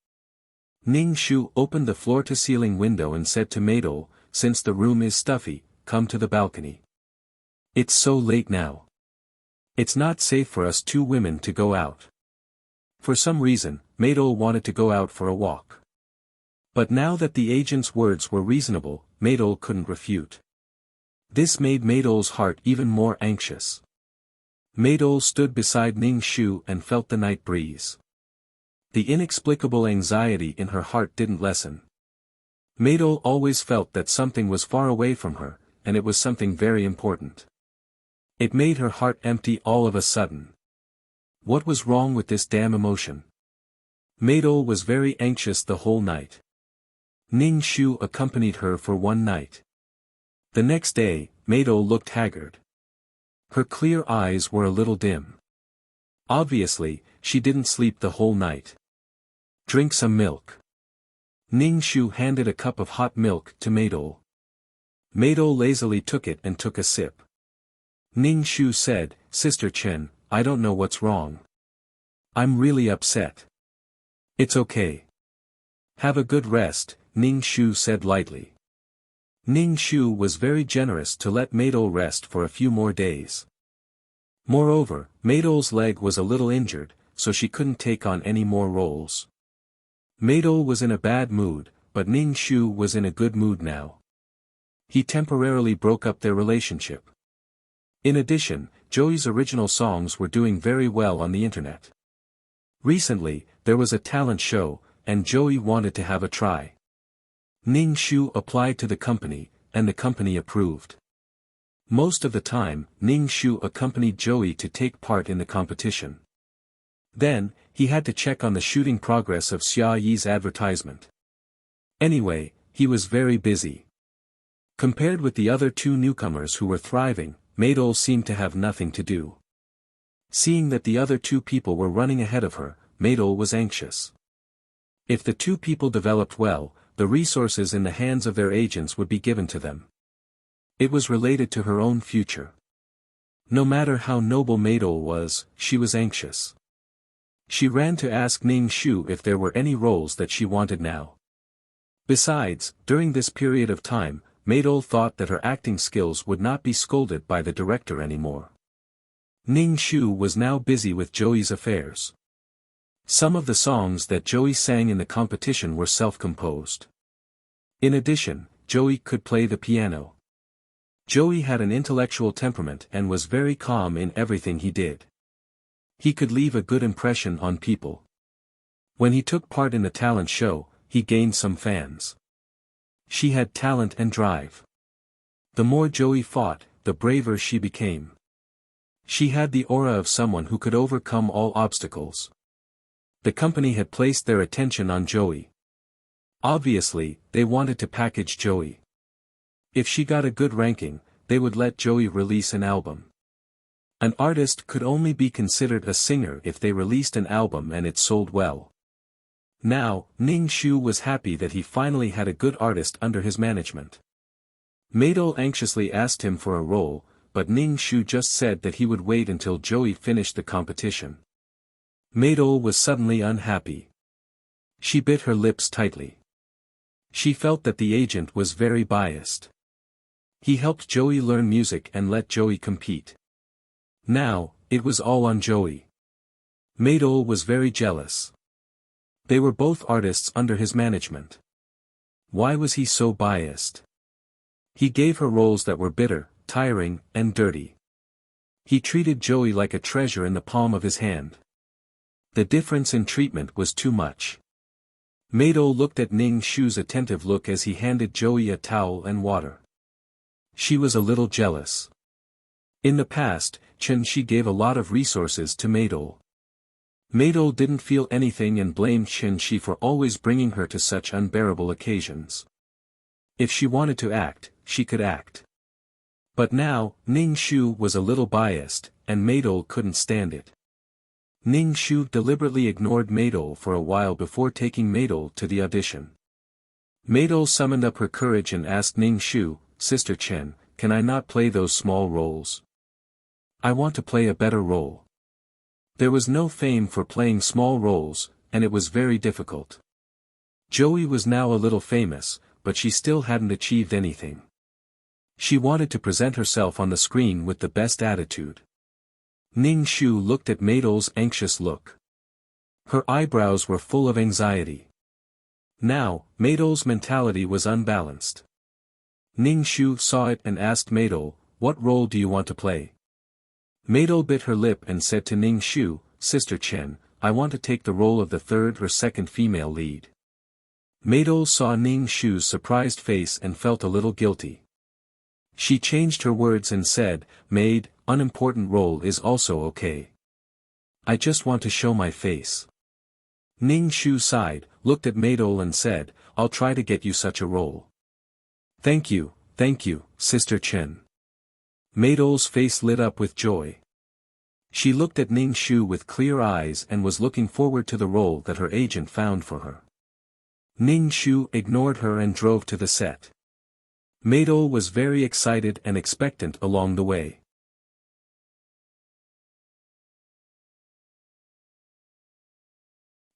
Ning Shu opened the floor-to-ceiling window and said to Maydol, "Since the room is stuffy, come to the balcony. It's so late now. It's not safe for us two women to go out." For some reason, Maydol wanted to go out for a walk. But now that the agent's words were reasonable, Maydol couldn't refute. This made Maydol's heart even more anxious. Maydol stood beside Ning Shu and felt the night breeze. The inexplicable anxiety in her heart didn't lessen. Maydol always felt that something was far away from her, and it was something very important. It made her heart empty all of a sudden. What was wrong with this damn emotion? Maydol was very anxious the whole night. Ning Shu accompanied her for one night. The next day, Maydol looked haggard. Her clear eyes were a little dim. Obviously, she didn't sleep the whole night. "Drink some milk." Ning Shu handed a cup of hot milk to Maydol. Maydol lazily took it and took a sip. Ning Shu said, "Sister Chen, I don't know what's wrong. I'm really upset." "It's okay. Have a good rest," Ning Shu said lightly. Ning Shu was very generous to let Maydol rest for a few more days. Moreover, Maydol's leg was a little injured, so she couldn't take on any more roles. Maydol was in a bad mood, but Ning Shu was in a good mood now. He temporarily broke up their relationship. In addition, Joey's original songs were doing very well on the internet. Recently, there was a talent show, and Joey wanted to have a try. Ning Shu applied to the company, and the company approved. Most of the time, Ning Shu accompanied Joey to take part in the competition. Then, he had to check on the shooting progress of Xia Yi's advertisement. Anyway, he was very busy. Compared with the other two newcomers who were thriving, Maydol seemed to have nothing to do. Seeing that the other two people were running ahead of her, Maydol was anxious. If the two people developed well, the resources in the hands of their agents would be given to them. It was related to her own future. No matter how noble Maydol was, she was anxious. She ran to ask Ning Shu if there were any roles that she wanted now. Besides, during this period of time, Maydol thought that her acting skills would not be scolded by the director anymore. Ning Shu was now busy with Joey's affairs. Some of the songs that Joey sang in the competition were self-composed. In addition, Joey could play the piano. Joey had an intellectual temperament and was very calm in everything he did. He could leave a good impression on people. When he took part in the talent show, he gained some fans. She had talent and drive. The more Joey fought, the braver she became. She had the aura of someone who could overcome all obstacles. The company had placed their attention on Joey. Obviously, they wanted to package Joey. If she got a good ranking, they would let Joey release an album. An artist could only be considered a singer if they released an album and it sold well. Now, Ning Shu was happy that he finally had a good artist under his management. Maydol anxiously asked him for a role, but Ning Shu just said that he would wait until Joey finished the competition. Maydol was suddenly unhappy. She bit her lips tightly. She felt that the agent was very biased. He helped Joey learn music and let Joey compete. Now, it was all on Joey. Maydol was very jealous. They were both artists under his management. Why was he so biased? He gave her roles that were bitter, tiring, and dirty. He treated Joey like a treasure in the palm of his hand. The difference in treatment was too much. Mado looked at Ning Shu's attentive look as he handed Joey a towel and water. She was a little jealous. In the past, Chen Shi gave a lot of resources to Mado. Mado didn't feel anything and blamed Chen Shi for always bringing her to such unbearable occasions. If she wanted to act, she could act. But now, Ning Shu was a little biased, and Mado couldn't stand it. Ning Shu deliberately ignored Mado for a while before taking Mado to the audition. Mado summoned up her courage and asked Ning Shu, "Sister Chen, can I not play those small roles? I want to play a better role." There was no fame for playing small roles, and it was very difficult. Joey was now a little famous, but she still hadn't achieved anything. She wanted to present herself on the screen with the best attitude. Ning Shu looked at Mado's anxious look. Her eyebrows were full of anxiety. Now, Mado's mentality was unbalanced. Ning Shu saw it and asked Mado, "What role do you want to play?" Mado bit her lip and said to Ning Shu, "Sister Chen, I want to take the role of the third or second female lead." Mado saw Ning Shu's surprised face and felt a little guilty. She changed her words and said, "Maid, unimportant role is also okay. I just want to show my face." Ning Shu sighed, looked at Mado and said, "I'll try to get you such a role." Thank you, Sister Chen." Mado's face lit up with joy. She looked at Ning Shu with clear eyes and was looking forward to the role that her agent found for her. Ning Shu ignored her and drove to the set. Mado was very excited and expectant along the way.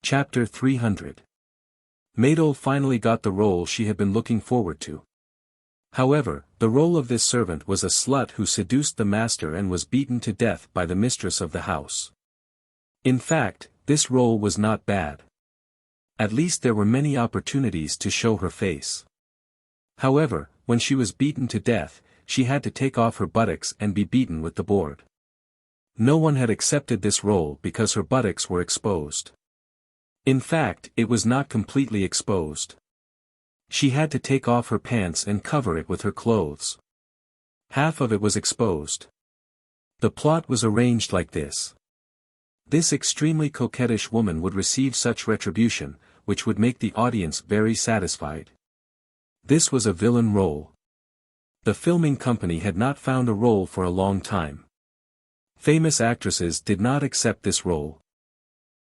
Chapter 300. Mado finally got the role she had been looking forward to. However, the role of this servant was a slut who seduced the master and was beaten to death by the mistress of the house. In fact, this role was not bad. At least there were many opportunities to show her face. However, when she was beaten to death, she had to take off her buttocks and be beaten with the board. No one had accepted this role because her buttocks were exposed. In fact, it was not completely exposed. She had to take off her pants and cover it with her clothes. Half of it was exposed. The plot was arranged like this. This extremely coquettish woman would receive such retribution, which would make the audience very satisfied. This was a villain role. The filming company had not found a role for a long time. Famous actresses did not accept this role.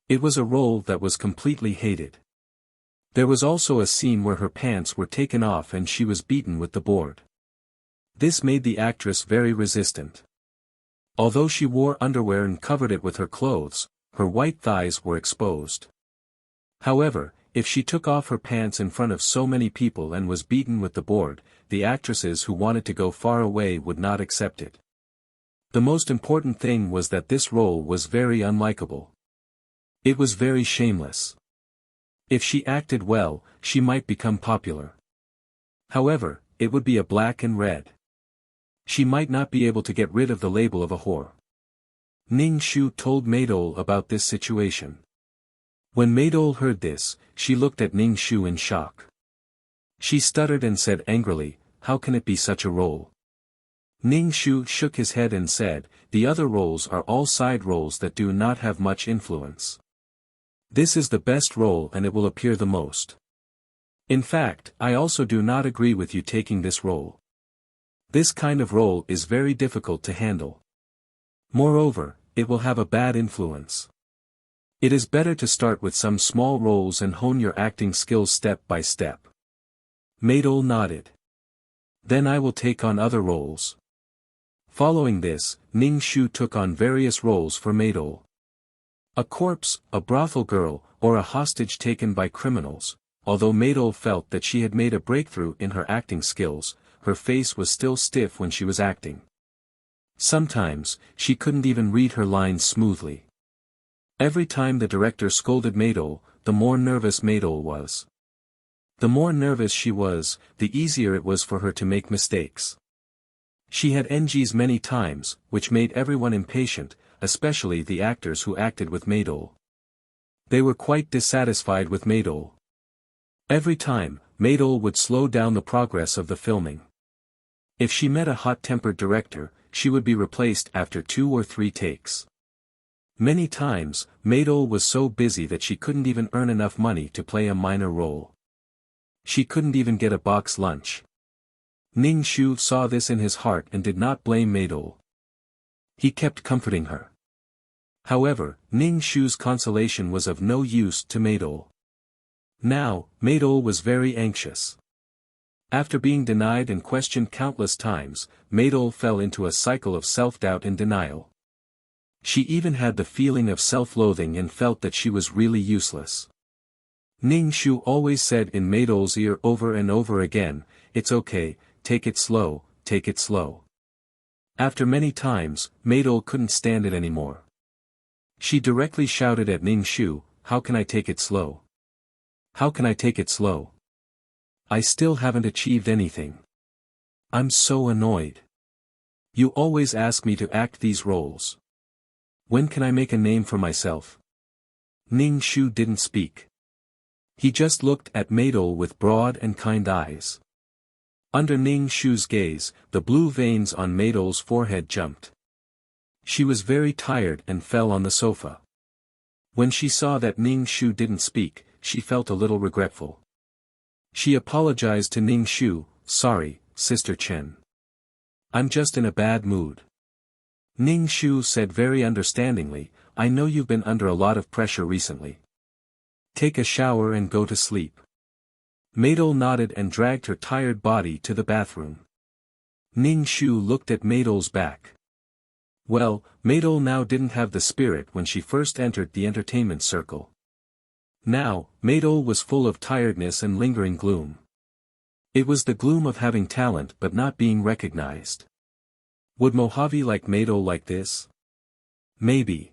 It was a role that was completely hated. There was also a scene where her pants were taken off and she was beaten with the board. This made the actress very resistant. Although she wore underwear and covered it with her clothes, her white thighs were exposed. However, if she took off her pants in front of so many people and was beaten with the board, the actresses who wanted to go far away would not accept it. The most important thing was that this role was very unlikable. It was very shameless. If she acted well, she might become popular. However, it would be a black and red. She might not be able to get rid of the label of a whore. Ning Shu told Mado about this situation. When Mado heard this, she looked at Ning Shu in shock. She stuttered and said angrily, "How can it be such a role?" Ning Shu shook his head and said, "The other roles are all side roles that do not have much influence. This is the best role and it will appear the most. In fact, I also do not agree with you taking this role. This kind of role is very difficult to handle. Moreover, it will have a bad influence. It is better to start with some small roles and hone your acting skills step by step." Mado nodded. "Then I will take on other roles." Following this, Ning Shu took on various roles for Mado. A corpse, a brothel girl, or a hostage taken by criminals. Although Mado felt that she had made a breakthrough in her acting skills, her face was still stiff when she was acting. Sometimes, she couldn't even read her lines smoothly. Every time the director scolded Mado, the more nervous Mado was. The more nervous she was, the easier it was for her to make mistakes. She had NGs many times, which made everyone impatient, especially the actors who acted with Mado. They were quite dissatisfied with Mado. Every time, Maydol would slow down the progress of the filming. If she met a hot-tempered director, she would be replaced after 2 or 3 takes. Many times, Maydol was so busy that she couldn't even earn enough money to play a minor role. She couldn't even get a box lunch. Ning Shu saw this in his heart and did not blame Maydol. He kept comforting her. However, Ning Shu's consolation was of no use to Maydol. Now, Maydol was very anxious. After being denied and questioned countless times, Maydol fell into a cycle of self-doubt and denial. She even had the feeling of self-loathing and felt that she was really useless. Ning Shu always said in Maydol's ear over and over again, "It's okay, take it slow, take it slow." After many times, Maydol couldn't stand it anymore. She directly shouted at Ning Shu, "How can I take it slow? How can I take it slow? I still haven't achieved anything. I'm so annoyed. You always ask me to act these roles. When can I make a name for myself?" Ning Shu didn't speak. He just looked at Maydol with broad and kind eyes. Under Ning Shu's gaze, the blue veins on Maydol's forehead jumped. She was very tired and fell on the sofa. When she saw that Ning Shu didn't speak, she felt a little regretful. She apologized to Ning Shu, "Sorry, Sister Chen. I'm just in a bad mood." Ning Shu said very understandingly, "I know you've been under a lot of pressure recently. Take a shower and go to sleep." Maydol nodded and dragged her tired body to the bathroom. Ning Shu looked at Maydol's back. Well, Maydol now didn't have the spirit when she first entered the entertainment circle. Now, Maydol was full of tiredness and lingering gloom. It was the gloom of having talent but not being recognized. Would Mojave like Maydol like this? Maybe.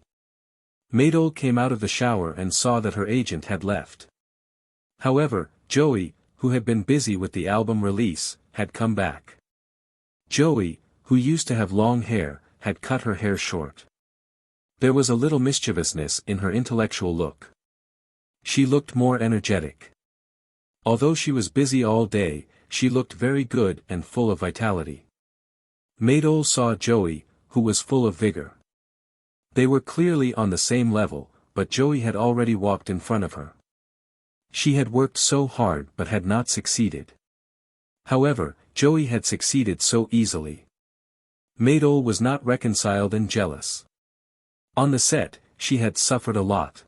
Maydol came out of the shower and saw that her agent had left. However, Joey, who had been busy with the album release, had come back. Joey, who used to have long hair, had cut her hair short. There was a little mischievousness in her intellectual look. She looked more energetic. Although she was busy all day, she looked very good and full of vitality. Maydol saw Joey, who was full of vigor. They were clearly on the same level, but Joey had already walked in front of her. She had worked so hard but had not succeeded. However, Joey had succeeded so easily. Maydol was not reconciled and jealous. On the set, she had suffered a lot.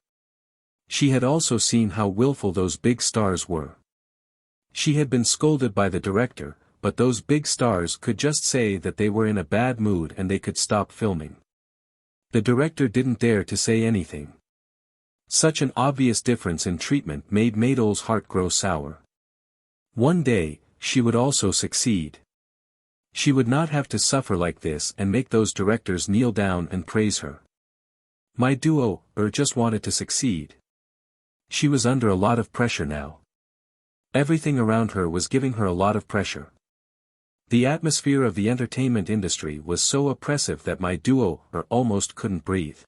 She had also seen how willful those big stars were. She had been scolded by the director, but those big stars could just say that they were in a bad mood and they could stop filming. The director didn't dare to say anything. Such an obvious difference in treatment made Maydol's heart grow sour. One day, she would also succeed. She would not have to suffer like this and make those directors kneel down and praise her. My duo, just wanted to succeed. She was under a lot of pressure now. Everything around her was giving her a lot of pressure. The atmosphere of the entertainment industry was so oppressive that my duo almost couldn't breathe.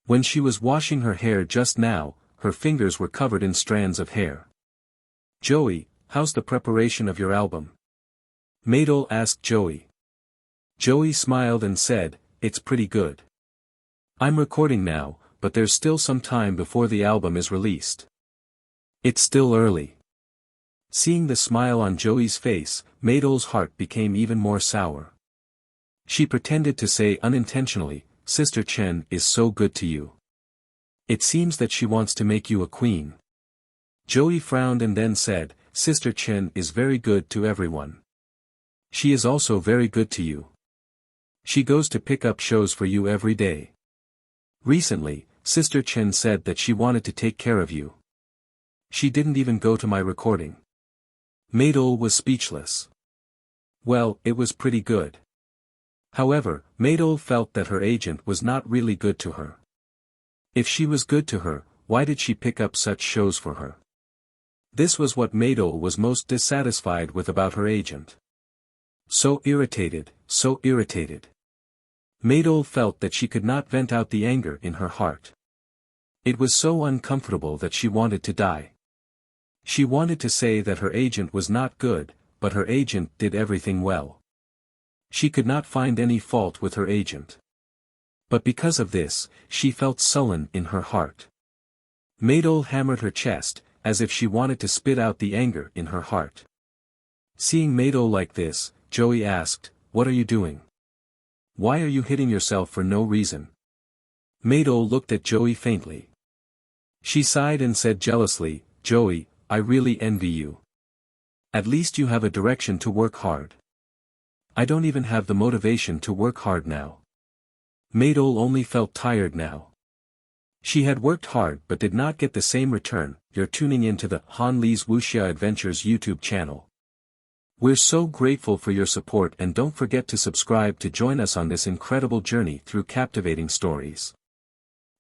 When she was washing her hair just now, her fingers were covered in strands of hair. "Joey, how's the preparation of your album?" Maydol asked Joey. Joey smiled and said, "It's pretty good. I'm recording now, but there's still some time before the album is released. It's still early." Seeing the smile on Joey's face, Maydol's heart became even more sour. She pretended to say unintentionally, "Sister Chen is so good to you. It seems that she wants to make you a queen." Joey frowned and then said, "Sister Chen is very good to everyone. She is also very good to you. She goes to pick up shows for you every day. Recently, Sister Chen said that she wanted to take care of you. She didn't even go to my recording." Maydol was speechless. Well, it was pretty good. However, Maydol felt that her agent was not really good to her. If she was good to her, why did she pick up such shows for her? This was what Maydol was most dissatisfied with about her agent. So irritated, so irritated. Maydol felt that she could not vent out the anger in her heart. It was so uncomfortable that she wanted to die. She wanted to say that her agent was not good, but her agent did everything well. She could not find any fault with her agent. But because of this, she felt sullen in her heart. Madol hammered her chest, as if she wanted to spit out the anger in her heart. Seeing Madol like this, Joey asked, "What are you doing? Why are you hitting yourself for no reason?" Madol looked at Joey faintly. She sighed and said jealously, "Joey, I really envy you. At least you have a direction to work hard. I don't even have the motivation to work hard now." Madol only felt tired now. She had worked hard but did not get the same return. You're tuning into the Han Lee's Wuxia Adventures YouTube channel. We're so grateful for your support, and don't forget to subscribe to join us on this incredible journey through captivating stories.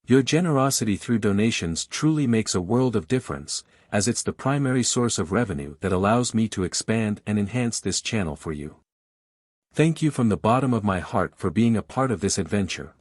Your generosity through donations truly makes a world of difference, as it's the primary source of revenue that allows me to expand and enhance this channel for you. Thank you from the bottom of my heart for being a part of this adventure.